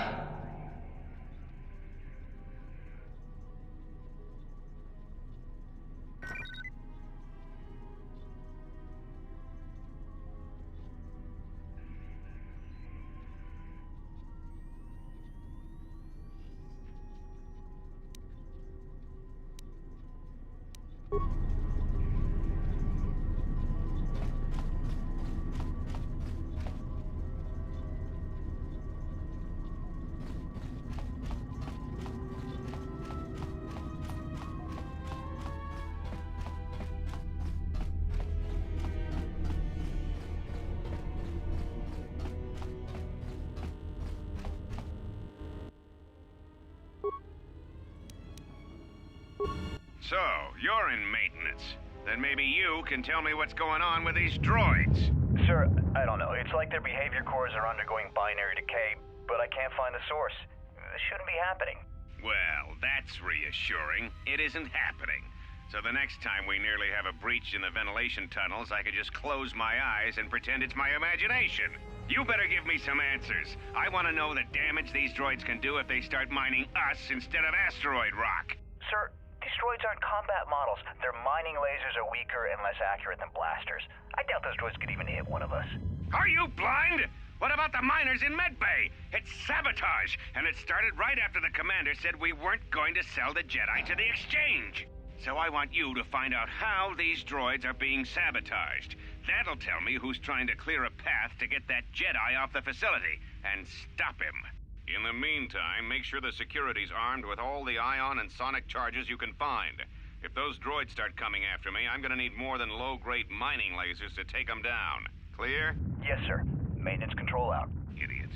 So, you're in maintenance. Then maybe you can tell me what's going on with these droids. Sir, I don't know. It's like their behavior cores are undergoing binary decay, but I can't find the source. This shouldn't be happening. Well, that's reassuring. It isn't happening. So the next time we nearly have a breach in the ventilation tunnels, I could just close my eyes and pretend it's my imagination. You better give me some answers. I want to know the damage these droids can do if they start mining us instead of asteroid rock. Sir, these droids aren't combat models. Their mining lasers are weaker and less accurate than blasters. I doubt those droids could even hit one of us. Are you blind? What about the miners in Medbay? It's sabotage, and it started right after the commander said we weren't going to sell the Jedi to the exchange. So I want you to find out how these droids are being sabotaged. That'll tell me who's trying to clear a path to get that Jedi off the facility, and stop him. In the meantime, make sure the security's armed with all the ion and sonic charges you can find. If those droids start coming after me, I'm gonna need more than low-grade mining lasers to take them down. Clear? Yes, sir. Maintenance control out. Idiot.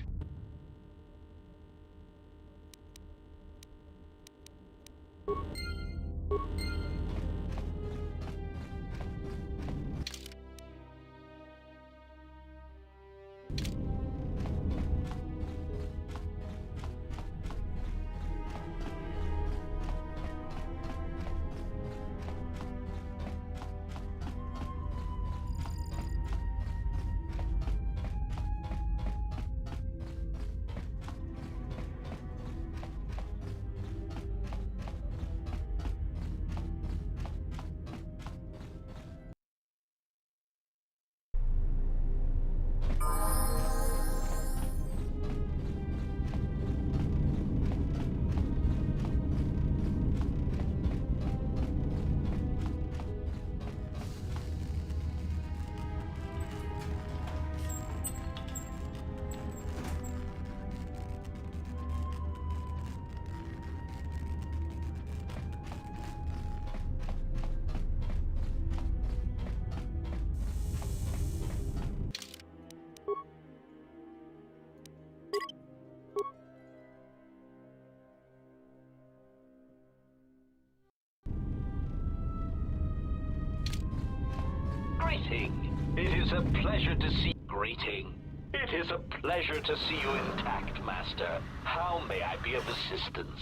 Greeting. It is a pleasure to see... Greeting. It is a pleasure to see you intact, Master. How may I be of assistance?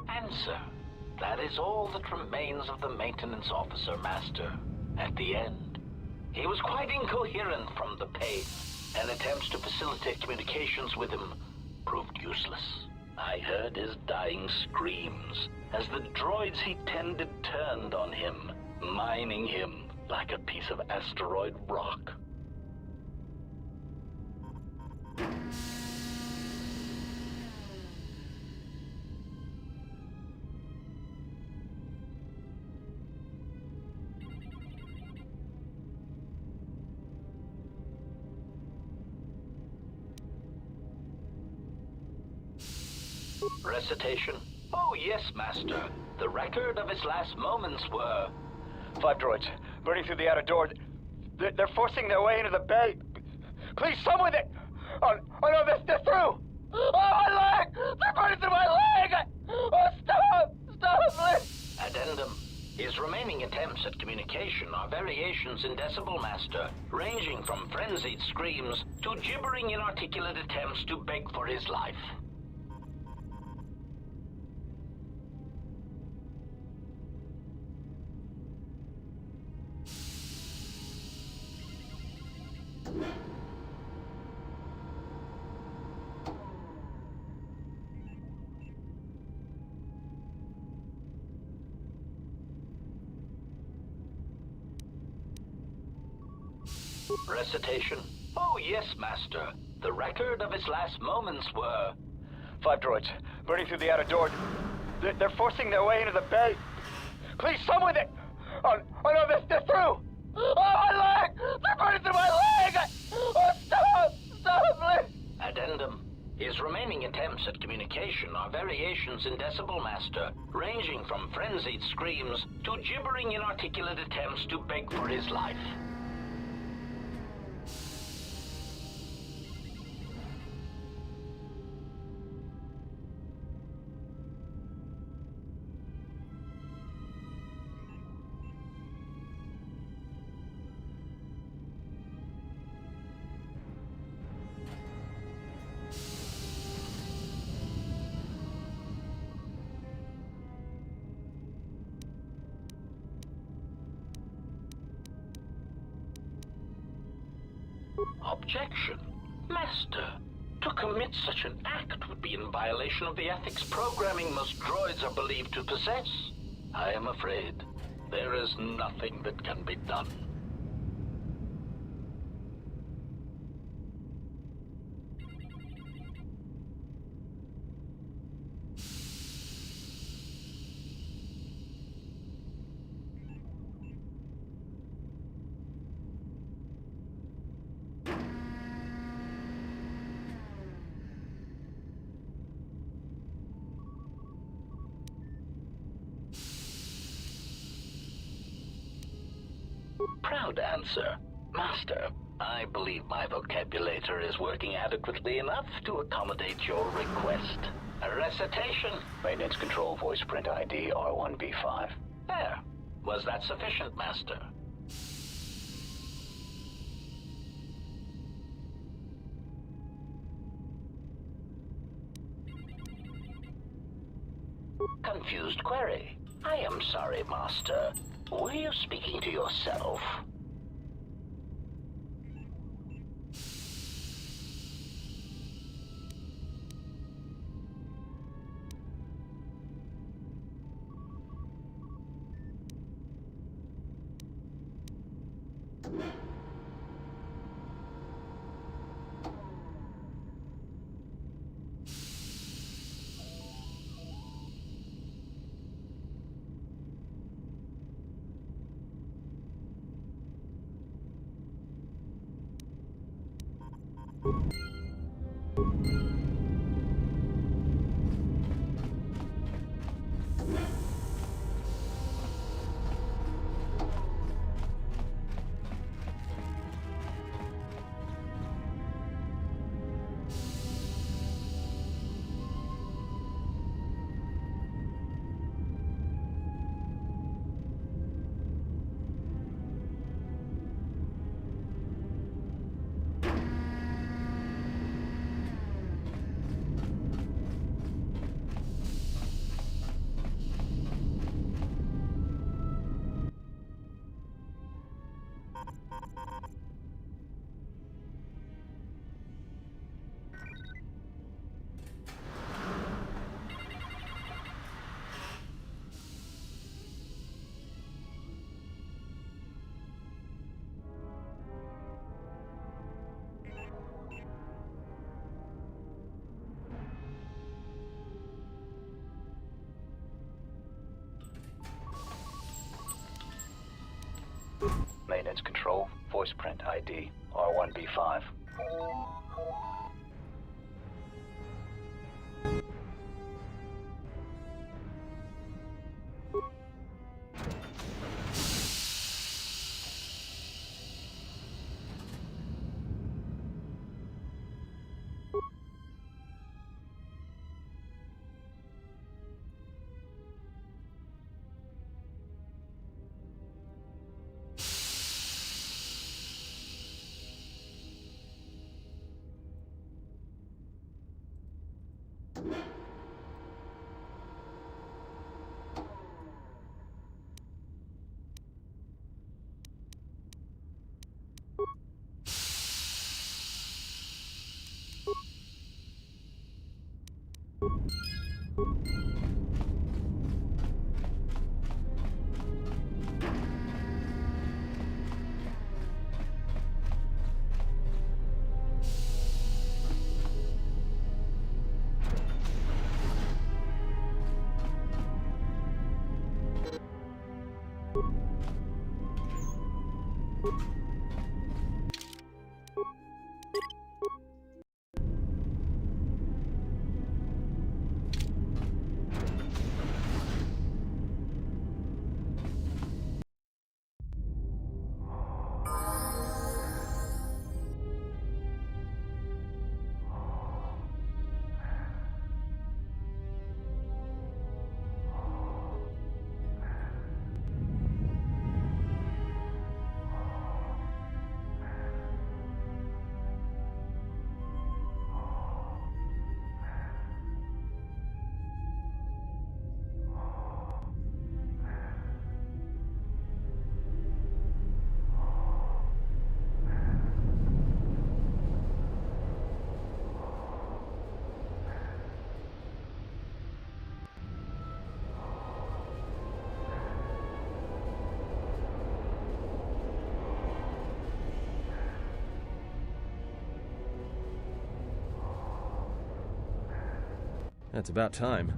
Answer. That is all that remains of the maintenance officer, Master. At the end, he was quite incoherent from the pain, and attempts to facilitate communications with him proved useless. I heard his dying screams as the droids he tended turned on him, mining him like a piece of asteroid rock. Recitation? Oh, yes, Master. The record of his last moments were... 5 droids, burning through the outer door. They're forcing their way into the bay. Please, someone that... Oh no, they're through! Oh, my leg! They're burning through my leg! Oh, stop! Stop, please! Addendum. His remaining attempts at communication are variations in decibel, Master, ranging from frenzied screams to gibbering inarticulate attempts to beg for his life. Recitation? Oh, yes, Master. The record of his last moments were... 5 droids, burning through the outer door. They're forcing their way into the bay. Please, someone that... Oh no, they're through! Oh, my leg! They're burning through my leg! Oh, stop! Stop, please! Addendum. His remaining attempts at communication are variations in decibel, Master, ranging from frenzied screams to gibbering inarticulate attempts to beg for his life. Objection. Master, to commit such an act would be in violation of the ethics programming most droids are believed to possess. I am afraid there is nothing that can be done. Proud answer. Master, I believe my vocabulator is working adequately enough to accommodate your request. A recitation? Maintenance control voice print ID R1B5. There. Was that sufficient, Master? Confused query. I am sorry, Master. Were you speaking to yourself? Maintenance Control, voice print ID, R1B5. That's about time.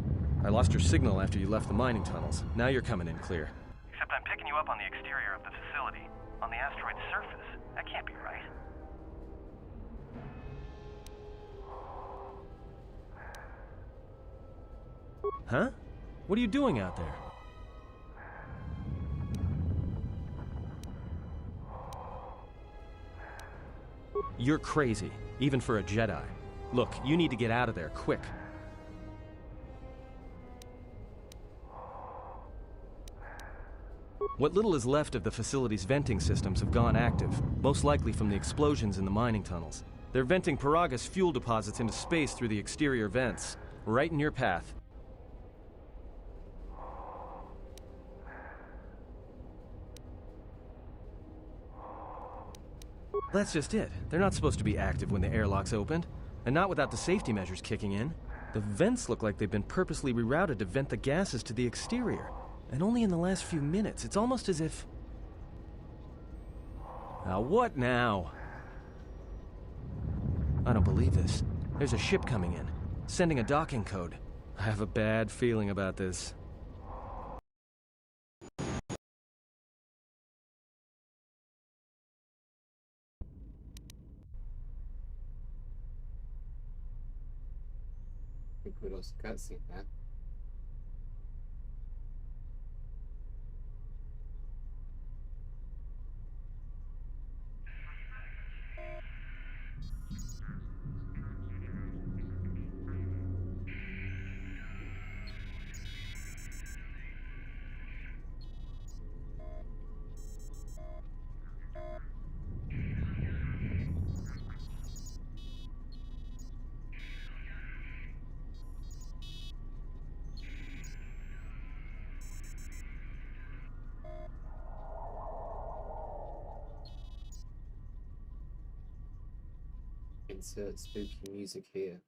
I lost your signal after you left the mining tunnels. Now you're coming in clear. Except I'm picking you up on the exterior of the facility, on the asteroid's surface. That can't be right. Huh? What are you doing out there? You're crazy, even for a Jedi. Look, you need to get out of there, quick. What little is left of the facility's venting systems have gone active, most likely from the explosions in the mining tunnels. They're venting Paragus fuel deposits into space through the exterior vents, right in your path. That's just it. They're not supposed to be active when the airlock's opened, and not without the safety measures kicking in. The vents look like they've been purposely rerouted to vent the gases to the exterior. And only in the last few minutes. It's almost as if... Now what now? I don't believe this. There's a ship coming in, sending a docking code. I have a bad feeling about this. I think we lost a cutscene there. Insert spooky music here.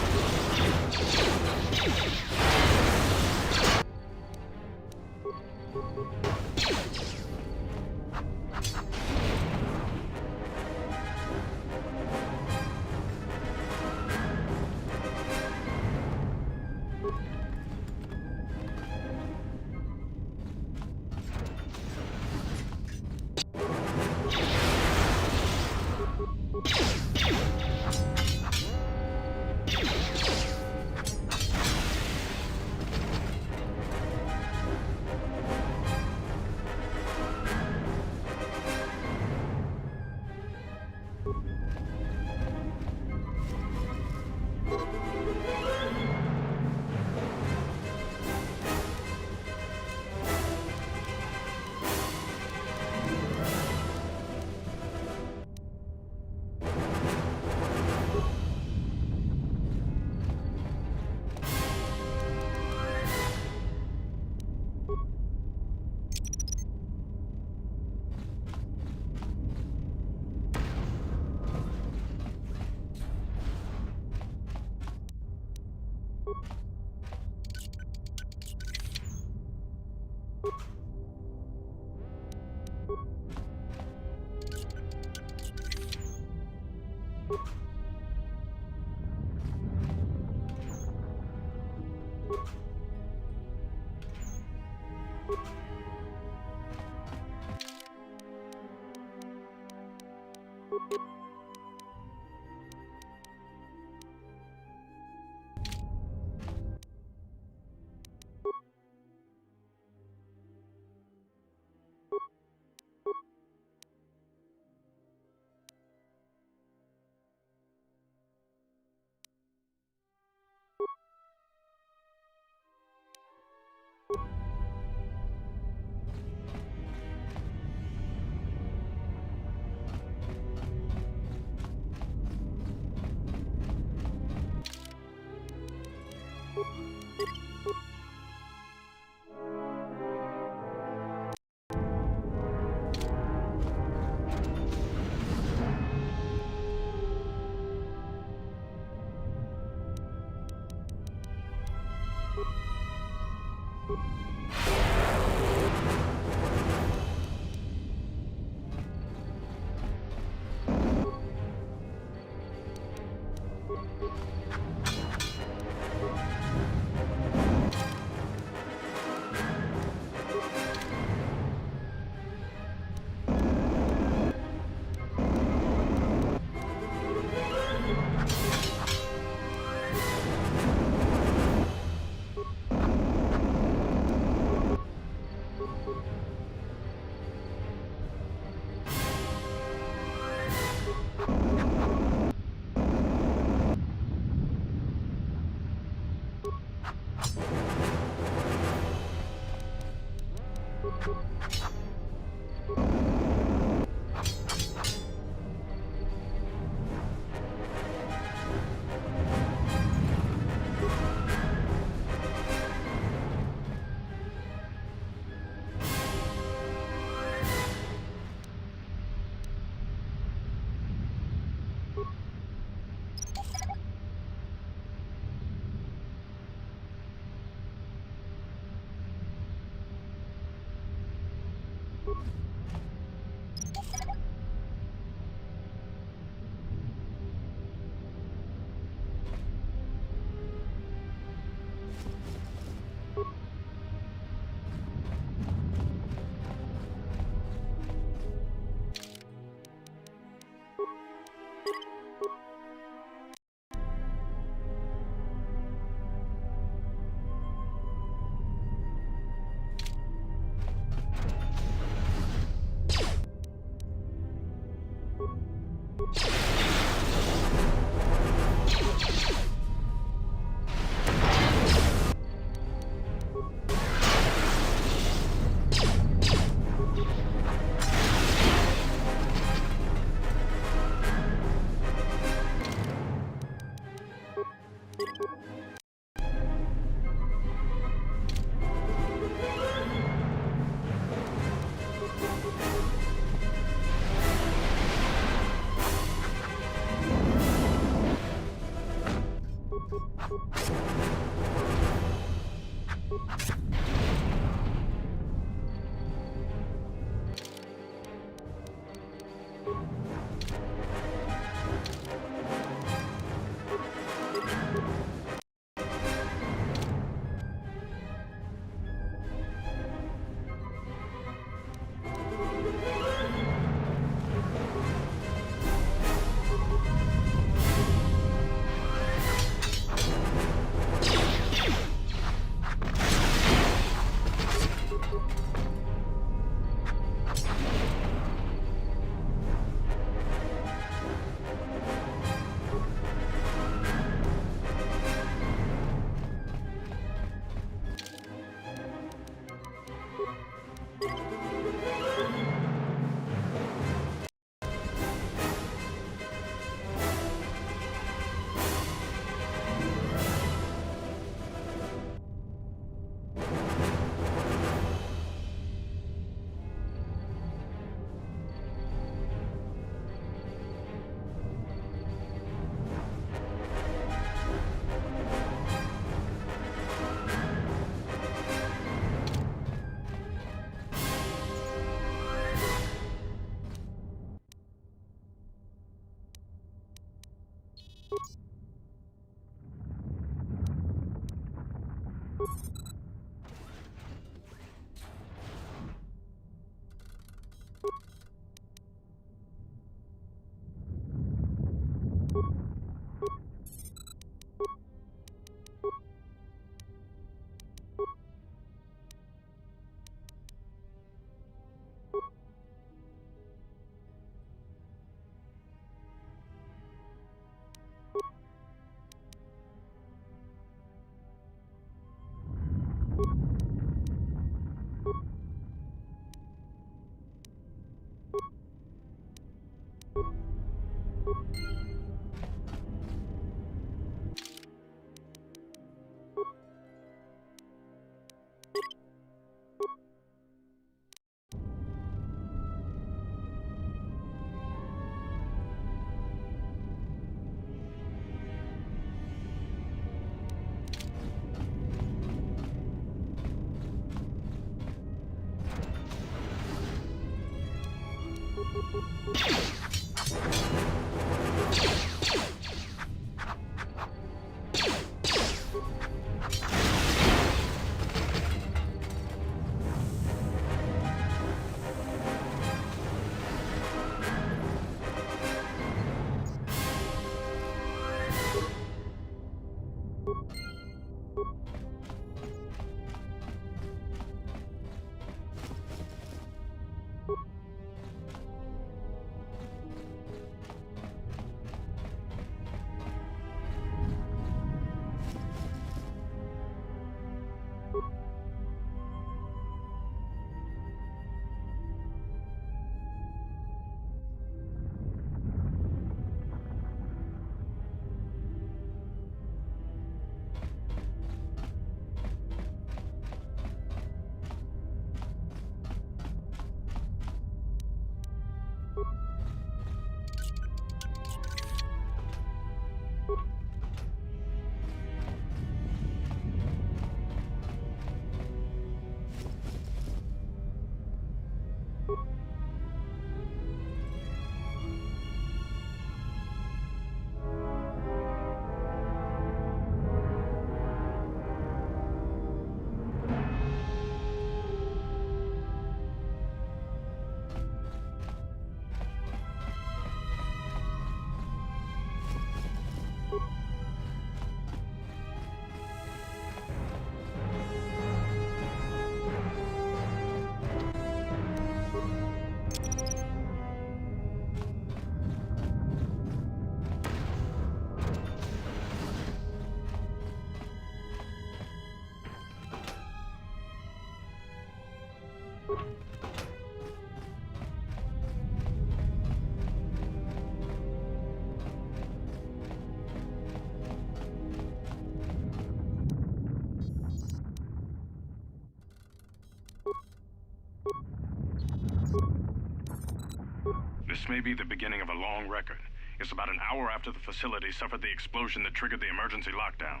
This may be the beginning of a long record. It's about an hour after the facility suffered the explosion that triggered the emergency lockdown.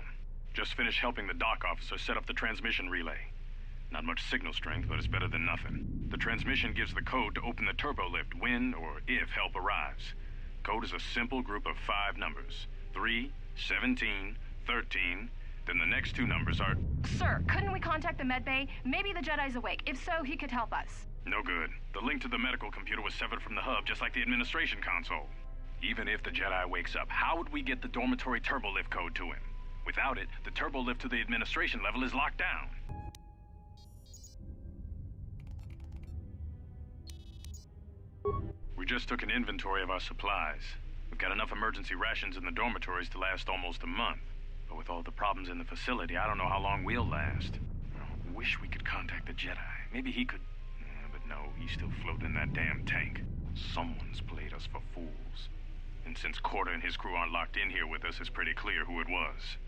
Just finished helping the dock officer set up the transmission relay. Not much signal strength, but it's better than nothing. The transmission gives the code to open the turbo lift when or if help arrives. Code is a simple group of 5 numbers. 3, 17, 13, then the next 2 numbers are... Sir, couldn't we contact the med bay? Maybe the Jedi's awake. If so, he could help us. No good. The link to the medical computer was severed from the hub, just like the administration console. Even if the Jedi wakes up, how would we get the dormitory turbo lift code to him? Without it, the turbo lift to the administration level is locked down. We just took an inventory of our supplies. We've got enough emergency rations in the dormitories to last almost a month. But with all the problems in the facility, I don't know how long we'll last. I wish we could contact the Jedi. Maybe he could... But no, he's still floating in that damn tank. Someone's played us for fools. And since Corda and his crew aren't locked in here with us, it's pretty clear who it was.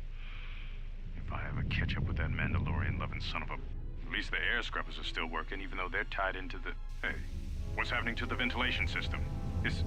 If I ever catch up with that Mandalorian-loving son of a... At least the air scrubbers are still working, even though they're tied into the... Hey, what's happening to the ventilation system? Is...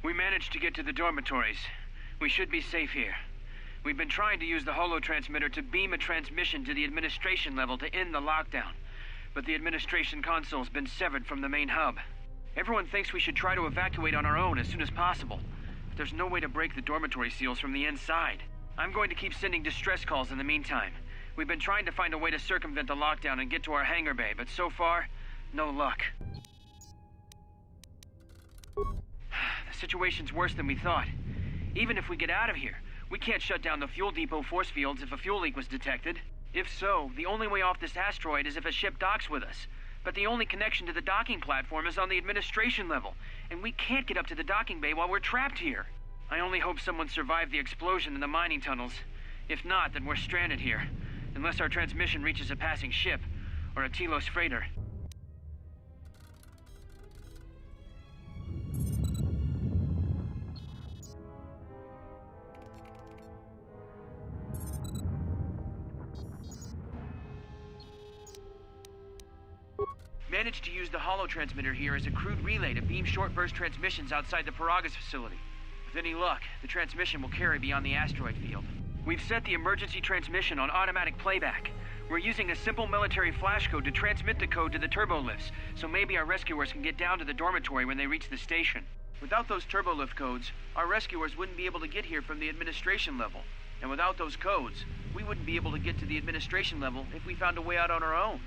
We managed to get to the dormitories. We should be safe here. We've been trying to use the holo transmitter to beam a transmission to the administration level to end the lockdown, but the administration console's been severed from the main hub. Everyone thinks we should try to evacuate on our own as soon as possible, but there's no way to break the dormitory seals from the inside. I'm going to keep sending distress calls in the meantime. We've been trying to find a way to circumvent the lockdown and get to our hangar bay, but so far, no luck. The situation's worse than we thought. Even if we get out of here, we can't shut down the fuel depot force fields if a fuel leak was detected. If so, the only way off this asteroid is if a ship docks with us. But the only connection to the docking platform is on the administration level, and we can't get up to the docking bay while we're trapped here. I only hope someone survived the explosion in the mining tunnels. If not, then we're stranded here, unless our transmission reaches a passing ship, or a Telos freighter. Managed to use the holo transmitter here as a crude relay to beam short-burst transmissions outside the Paragas facility. With any luck, the transmission will carry beyond the asteroid field. We've set the emergency transmission on automatic playback. We're using a simple military flash code to transmit the code to the turbolifts, so maybe our rescuers can get down to the dormitory when they reach the station. Without those turbolift codes, our rescuers wouldn't be able to get here from the administration level. And without those codes, we wouldn't be able to get to the administration level if we found a way out on our own.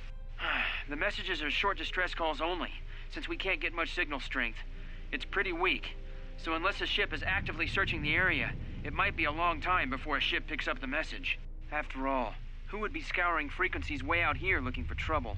The messages are short distress calls only, since we can't get much signal strength. It's pretty weak, so unless a ship is actively searching the area, it might be a long time before a ship picks up the message. After all, who would be scouring frequencies way out here looking for trouble?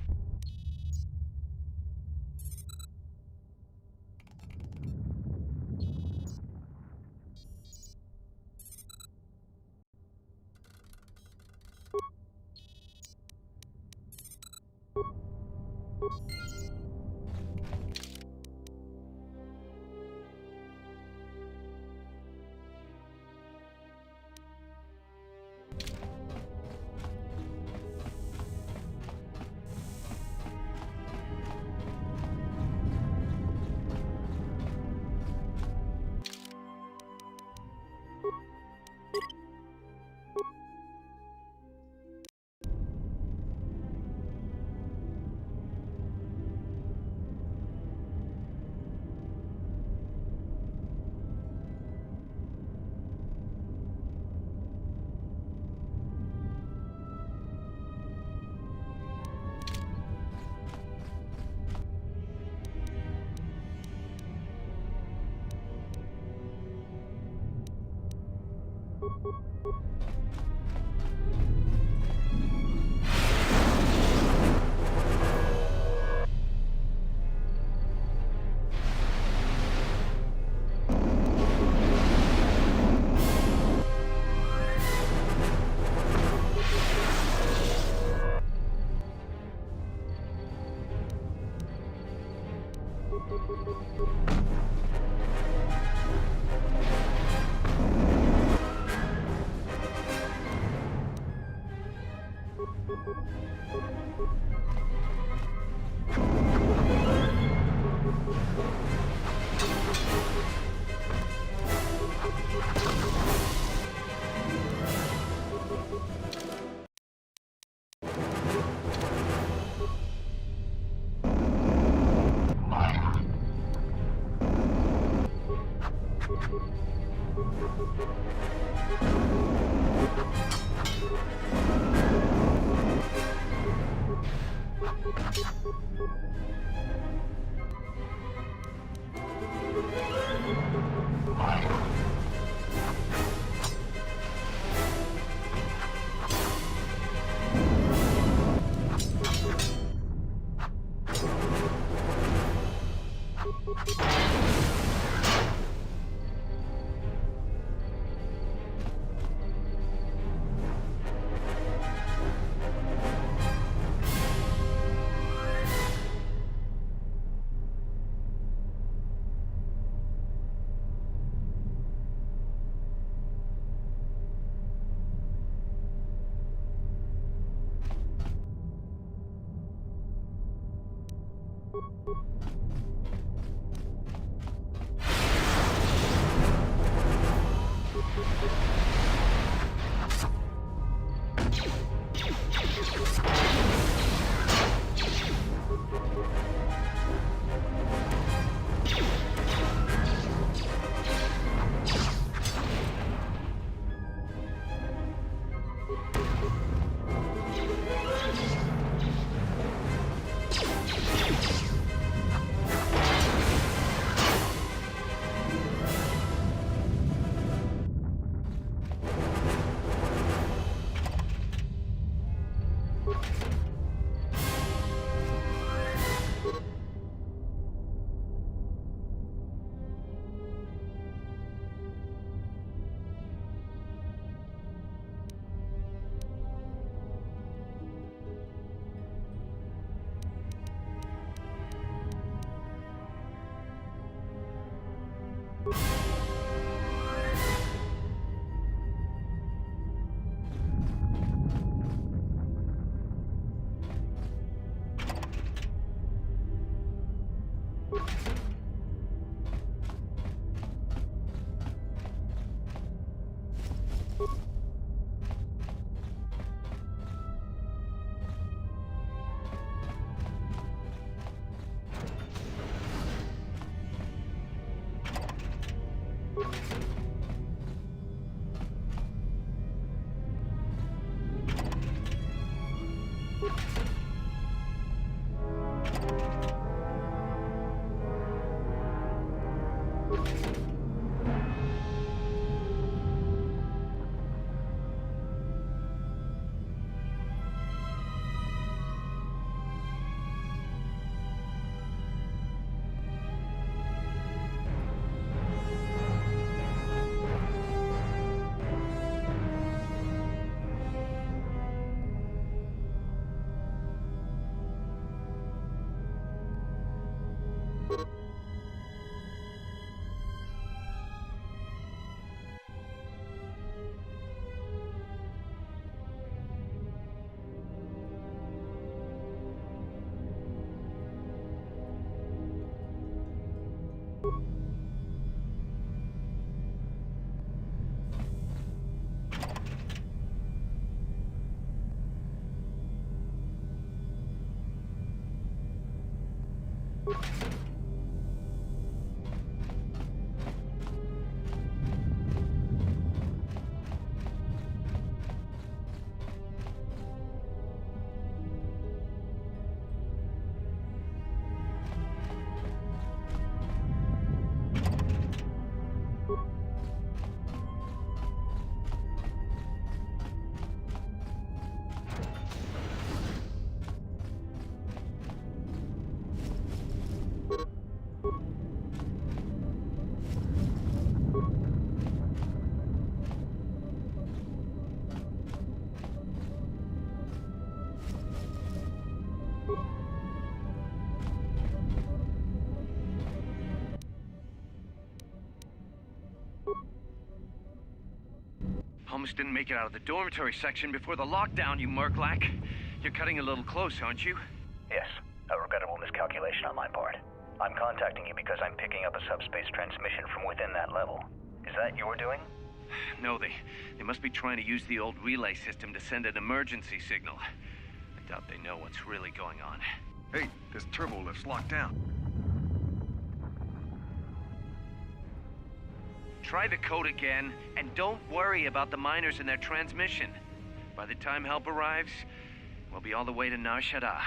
Almost didn't make it out of the dormitory section before the lockdown, you Murklack. You're cutting a little close, aren't you? Yes, a regrettable miscalculation on my part. I'm contacting you because I'm picking up a subspace transmission from within that level. Is that your doing? No, they must be trying to use the old relay system to send an emergency signal. I doubt they know what's really going on. Hey, this turbo lift's locked down. Try the code again, and don't worry about the miners and their transmission. By the time help arrives, we'll be all the way to Nar Shaddaa.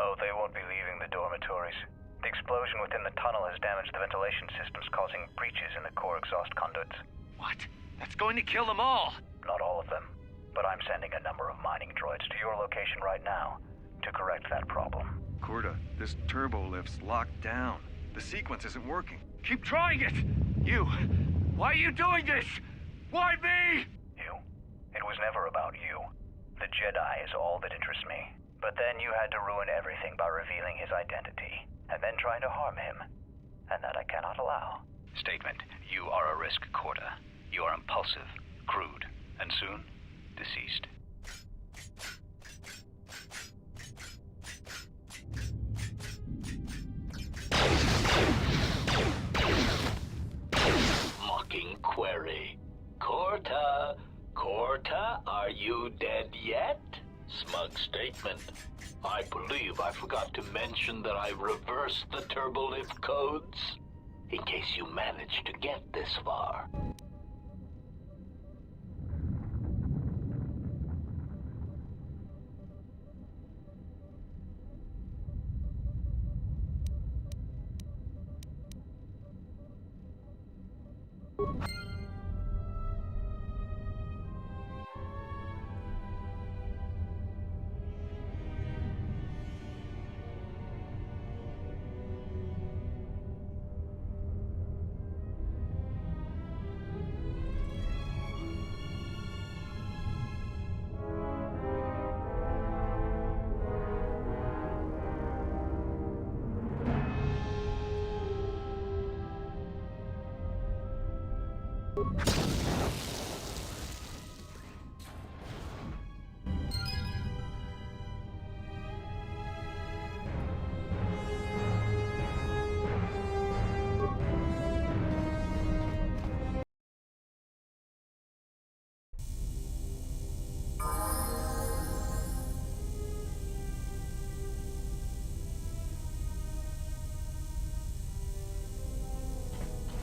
Oh, they won't be leaving the dormitories. The explosion within the tunnel has damaged the ventilation systems, causing breaches in the core exhaust conduits. What? That's going to kill them all! Not all of them, but I'm sending a number of mining droids to your location right now to correct that problem. Corda, this turbo lift's locked down. The sequence isn't working. Keep trying it! You! Why are you doing this? Why me? You? It was never about you. The Jedi is all that interests me. But then you had to ruin everything by revealing his identity, and then trying to harm him. And that I cannot allow. Statement: you are a risk, Corda. You are impulsive, crude, and soon, deceased. Mocking query. Corta, are you dead yet? Smug statement. I believe I forgot to mention that I reversed the turbolift codes, in case you managed to get this far.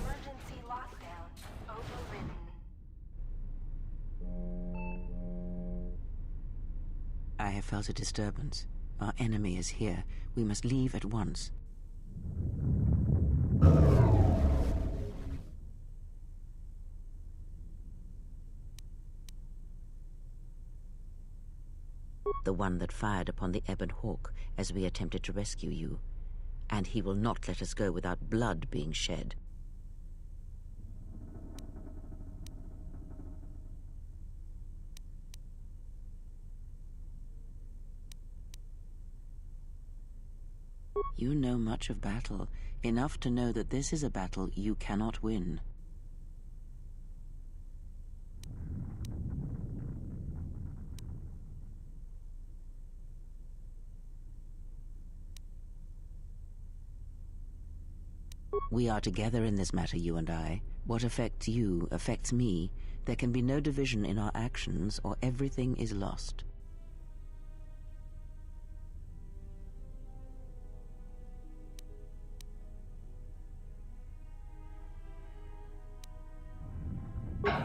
Emergency lockdown overridden. I have felt a disturbance. Our enemy is here. We must leave at once. The one that fired upon the Ebon Hawk as we attempted to rescue you. And he will not let us go without blood being shed. You know much of battle, enough to know that this is a battle you cannot win. We are together in this matter, you and I. What affects you affects me. There can be no division in our actions, or everything is lost.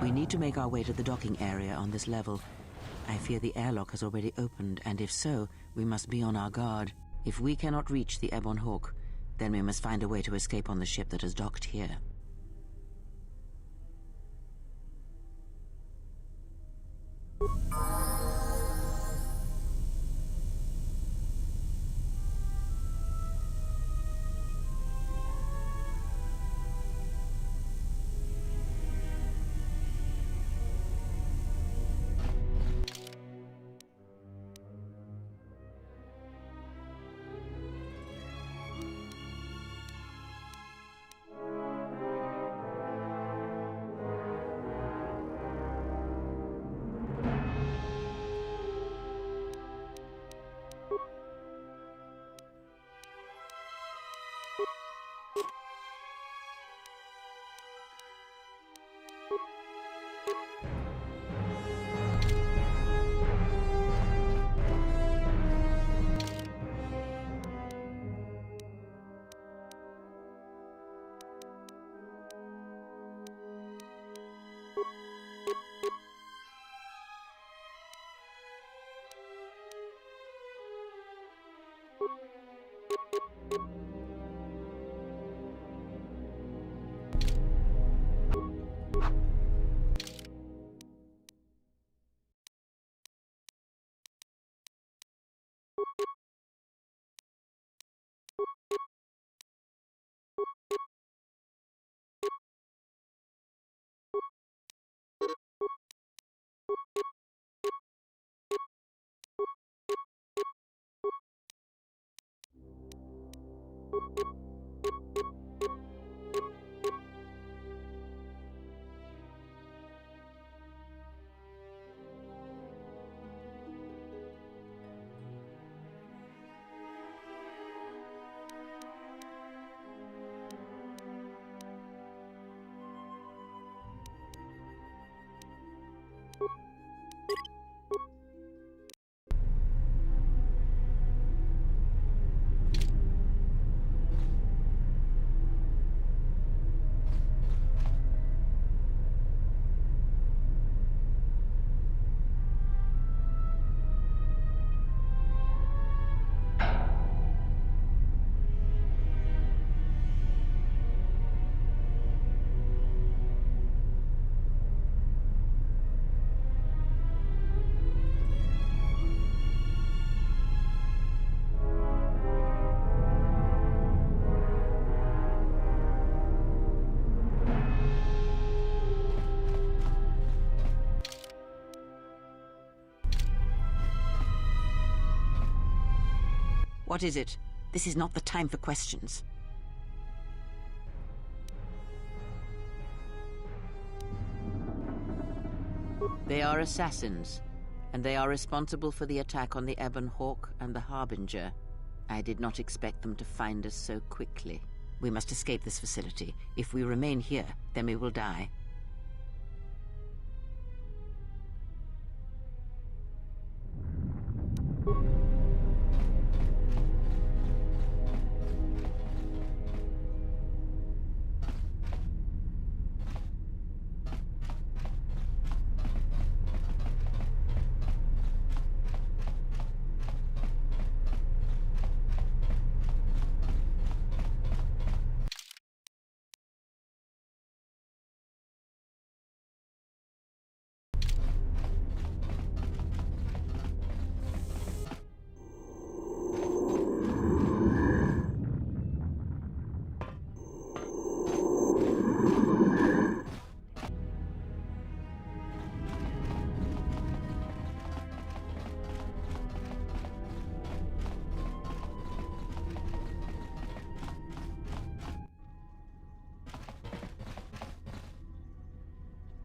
We need to make our way to the docking area on this level. I fear the airlock has already opened, and if so, we must be on our guard. If we cannot reach the Ebon Hawk, then we must find a way to escape on the ship that has docked here. What is it? This is not the time for questions. They are assassins, and they are responsible for the attack on the Ebon Hawk and the Harbinger. I did not expect them to find us so quickly. We must escape this facility. If we remain here, then we will die.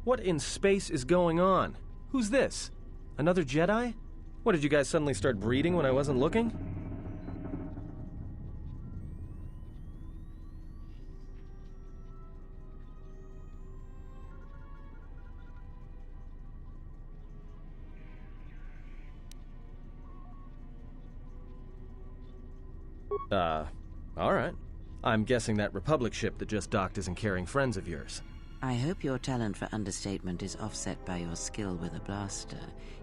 What in space is going on? Who's this? Another Jedi? What, did you guys suddenly start breeding when I wasn't looking? Alright. I'm guessing that Republic ship that just docked isn't carrying friends of yours. I hope your talent for understatement is offset by your skill with a blaster.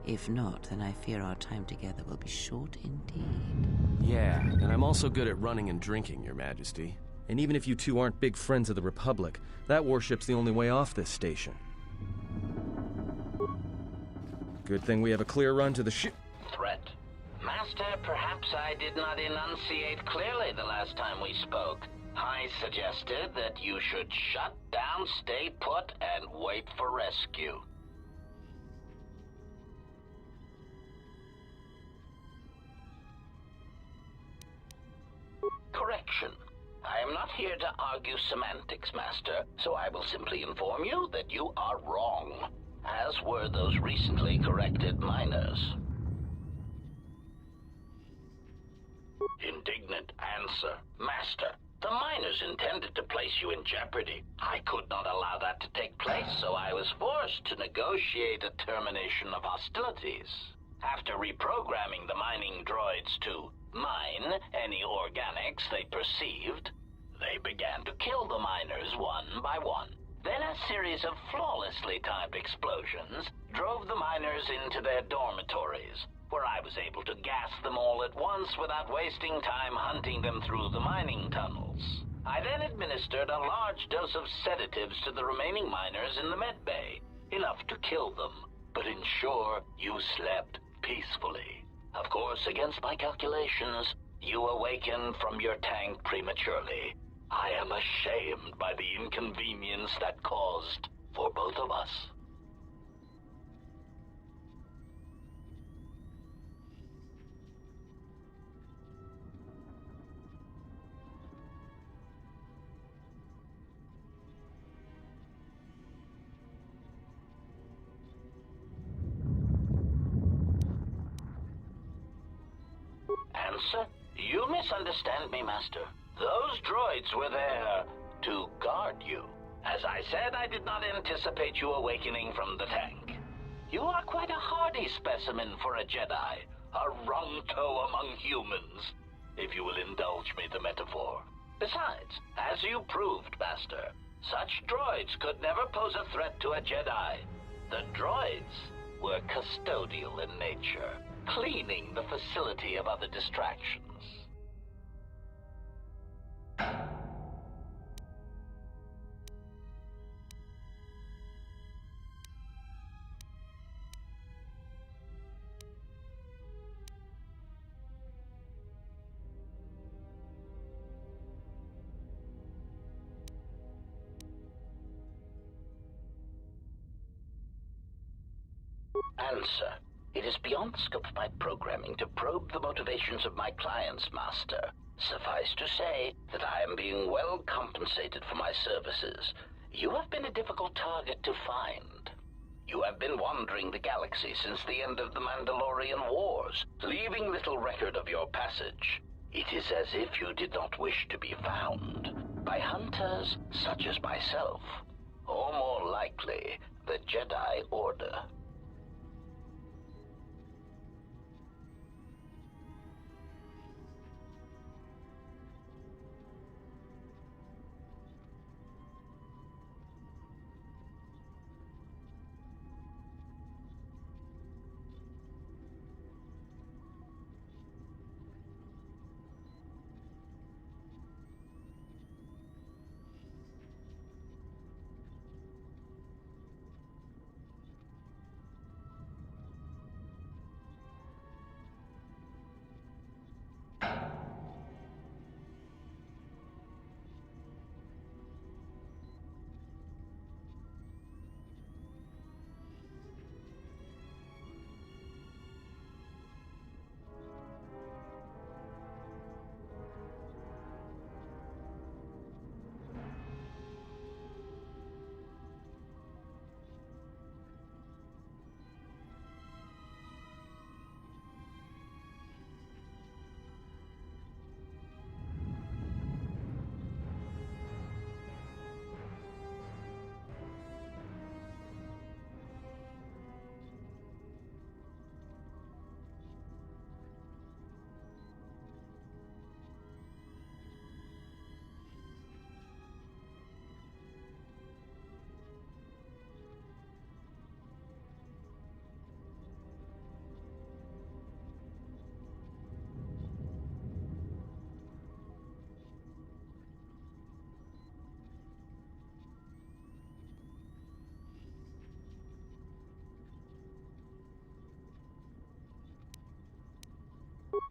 If not, then I fear our time together will be short indeed. Yeah, and I'm also good at running and drinking, Your Majesty. And even if you two aren't big friends of the Republic, that warship's the only way off this station. Good thing we have a clear run to the ship. Threat. Master, perhaps I did not enunciate clearly the last time we spoke. I suggested that you should shut down, stay put, and wait for rescue. Correction. I am not here to argue semantics, Master, so I will simply inform you that you are wrong, as were those recently corrected miners. Indignant answer. Master, the miners intended to place you in jeopardy. I could not allow that to take place, so I was forced to negotiate a termination of hostilities. After reprogramming the mining droids to mine any organics they perceived, they began to kill the miners one by one. Then a series of flawlessly timed explosions drove the miners into their dormitories, where I was able to gas them all at once without wasting time hunting them through the mining tunnels. I then administered a large dose of sedatives to the remaining miners in the med bay, enough to kill them, but ensure you slept peacefully. Of course, against my calculations, you awakened from your tank prematurely. I am ashamed by the inconvenience that caused for both of us. Answer? You misunderstand me, Master. Those droids were there to guard you. As I said, I did not anticipate you awakening from the tank. You are quite a hardy specimen for a Jedi, a ronto among humans, if you will indulge me the metaphor. Besides, as you proved, Master, such droids could never pose a threat to a Jedi. The droids were custodial in nature, cleaning the facility of other distractions. Answer. It is beyond the scope of my programming to probe the motivations of my clients, Master. Suffice to say that I am being well compensated for my services. You have been a difficult target to find. You have been wandering the galaxy since the end of the Mandalorian Wars, leaving little record of your passage. It is as if you did not wish to be found by hunters such as myself, or more likely, the Jedi Order.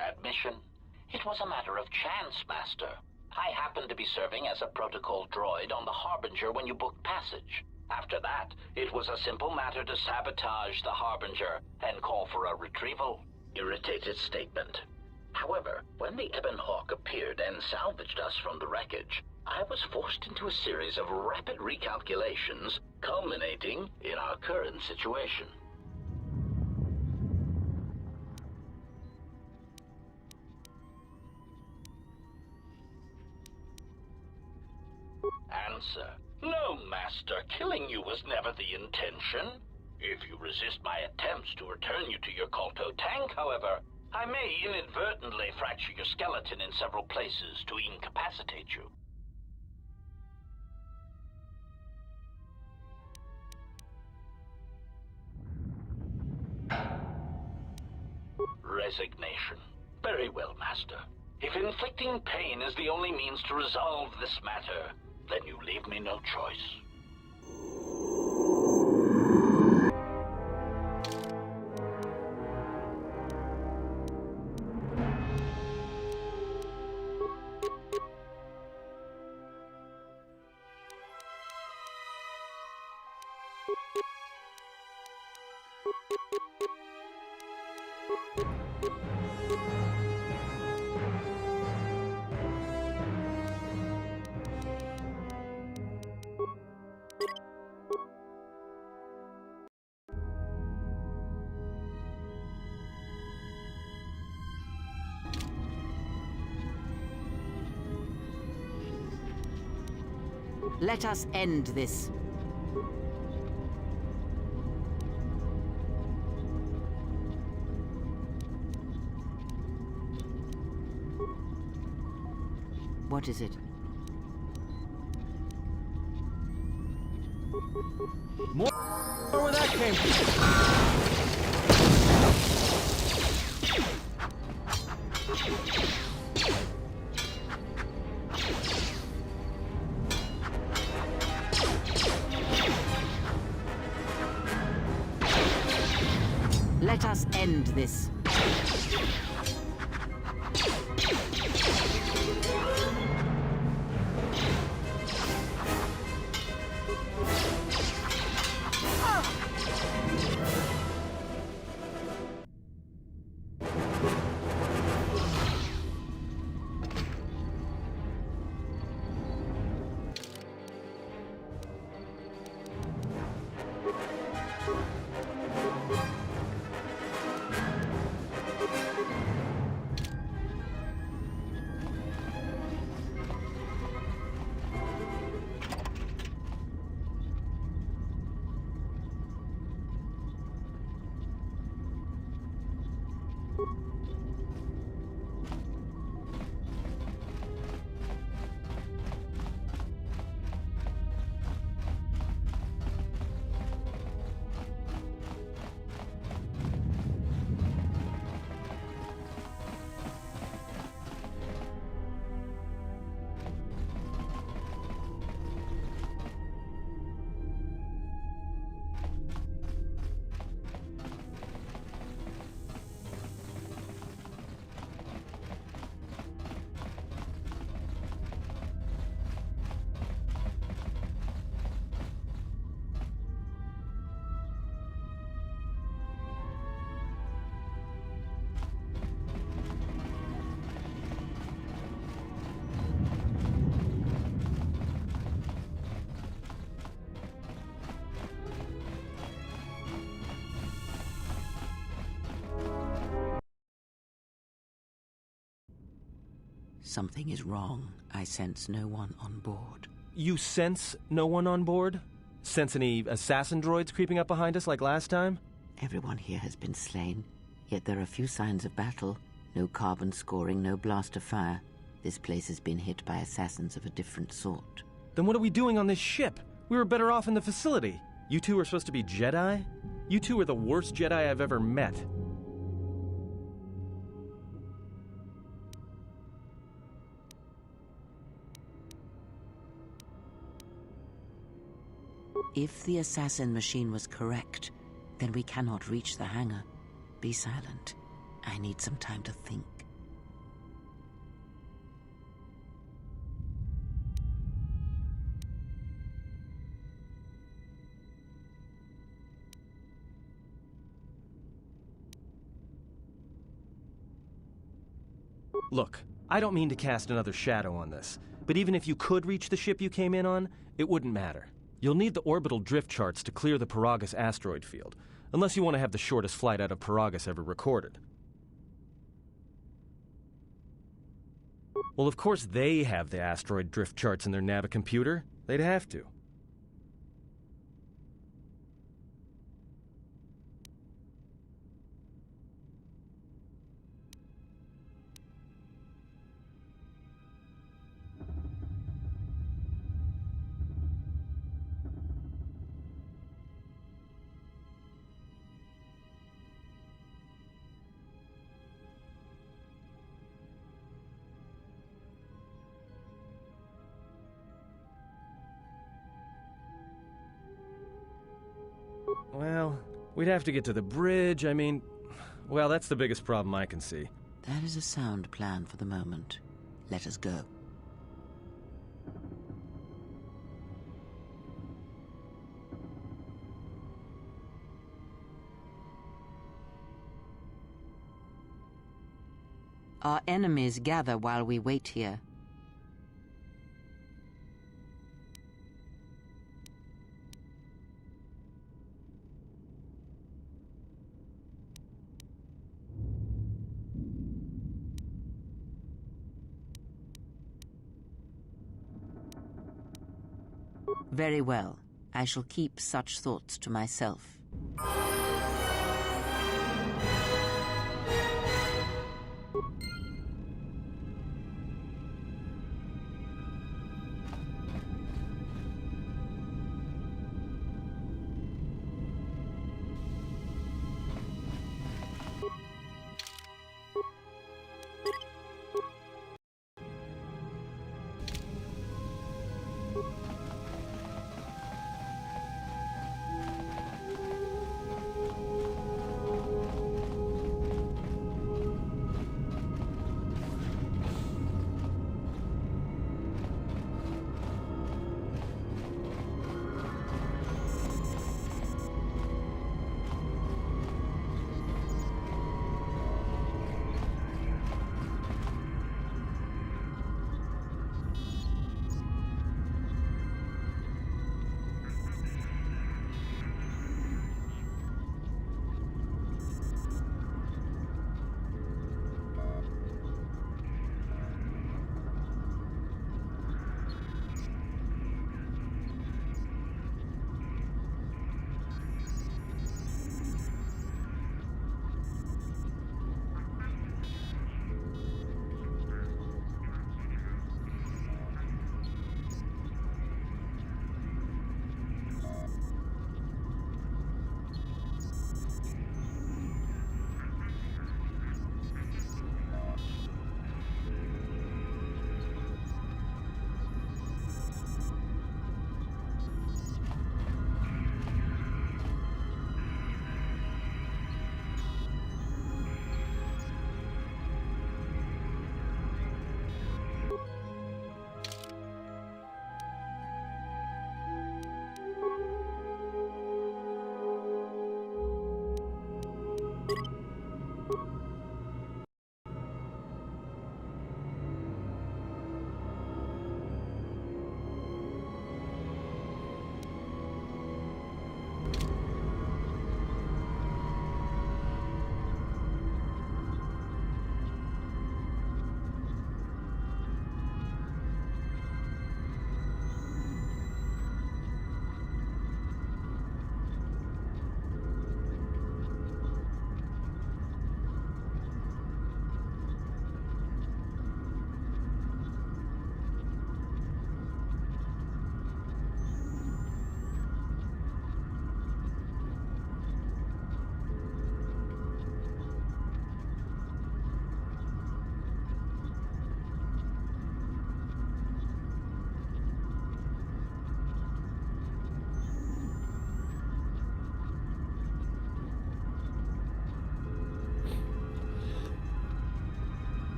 Admission. It was a matter of chance, Master. I happened to be serving as a protocol droid on the Harbinger when you booked passage. After that, it was a simple matter to sabotage the Harbinger and call for a retrieval. Irritated statement. However, when the Ebon Hawk appeared and salvaged us from the wreckage, I was forced into a series of rapid recalculations, culminating in our current situation. Answer. No, Master. Killing you was never the intention. If you resist my attempts to return you to your Colto tank, however, I may inadvertently fracture your skeleton in several places to incapacitate you. resignation. Very well, Master. If inflicting pain is the only means to resolve this matter, then you leave me no choice. Let us end this. What is it? More where that came from. Let us end this. Something is wrong. I sense no one on board. You sense no one on board? Sense any assassin droids creeping up behind us like last time? Everyone here has been slain, yet there are few signs of battle. No carbon scoring, no blaster fire. This place has been hit by assassins of a different sort. Then what are we doing on this ship? We were better off in the facility. You two are supposed to be Jedi? You two are the worst Jedi I've ever met. If the assassin machine was correct, then we cannot reach the hangar. Be silent. I need some time to think. Look, I don't mean to cast another shadow on this, but even if you could reach the ship you came in on, it wouldn't matter. You'll need the orbital drift charts to clear the Paragus asteroid field, unless you want to have the shortest flight out of Paragus ever recorded. Well, of course they have the asteroid drift charts in their navicomputer. They'd have to. Well, we'd have to get to the bridge, I mean... Well, that's the biggest problem I can see. That is a sound plan for the moment. Let us go. Our enemies gather while we wait here. Very well. I shall keep such thoughts to myself.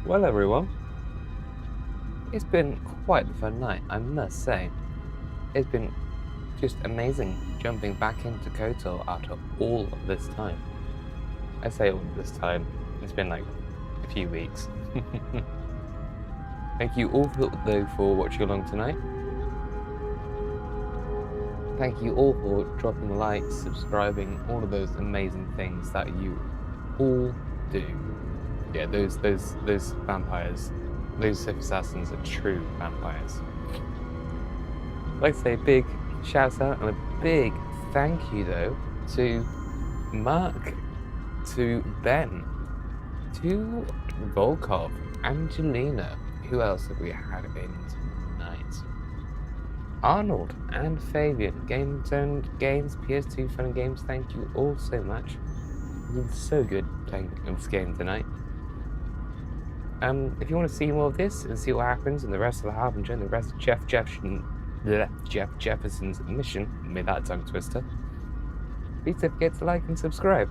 Well, everyone, it's been quite a fun night, I must say. It's been just amazing jumping back into KOTOR after all of this time. I say all of this time, it's been like a few weeks. Thank you all for watching along tonight. Thank you all for dropping likes, subscribing, all of those amazing things that you all do. Yeah, those vampires, those Sith assassins are true vampires. I'd like to say a big shout out and a big thank you though to Mark, to Ben, to Volkov, Angelina. Who else have we had in tonight? Arnold and Fabian. Game Turned Games, PS2 Fun and Games. Thank you all so much. It's been so good playing this game tonight. If you want to see more of this and see what happens in the rest of the Harbinger and the rest of Jeff Jeff Jefferson's mission, made that tongue twister, please don't forget to like and subscribe.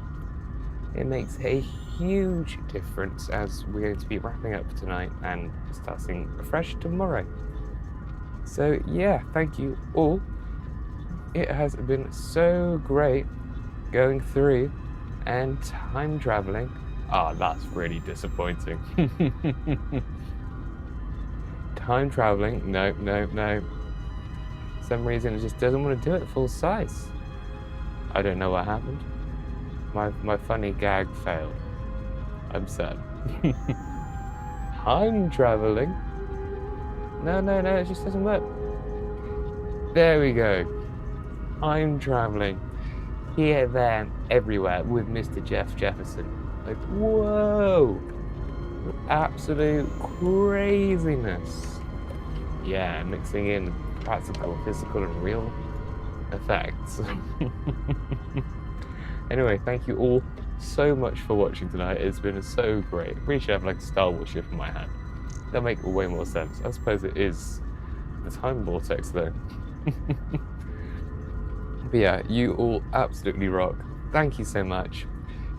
It makes a huge difference as we're going to be wrapping up tonight and starting fresh tomorrow. So yeah, thank you all. It has been so great going through and time traveling. Ah, that's really disappointing. Time traveling, no. For some reason it just doesn't want to do it full size. I don't know what happened. My funny gag failed. I'm sad. Time traveling? No, it just doesn't work. There we go. Time traveling. Here, there, and everywhere with Mr. Jeff Jefferson. Like, whoa! Absolute craziness. Yeah, mixing in practical, physical, and real effects. Anyway, thank you all so much for watching tonight. It's been so great. I really should have like a Star Wars ship in my hand. That'll make way more sense. I suppose it is the time vortex though. But yeah, you all absolutely rock. Thank you so much.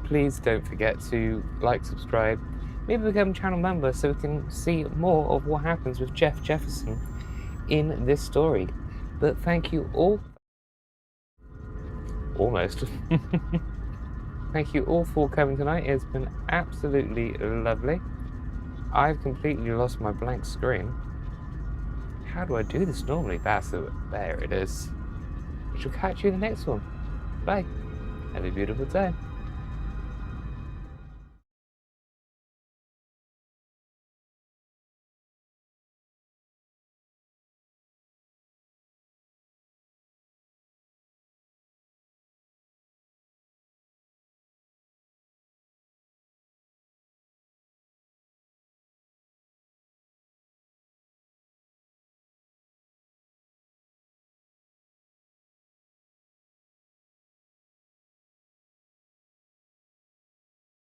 Please don't forget to like, subscribe, maybe become a channel member so we can see more of what happens with Jeff Jefferson in this story. But thank you all. Almost. Thank you all for coming tonight. It's been absolutely lovely. I've completely lost my blank screen. How do I do this normally? There it is. I shall catch you in the next one. Bye. Have a beautiful day.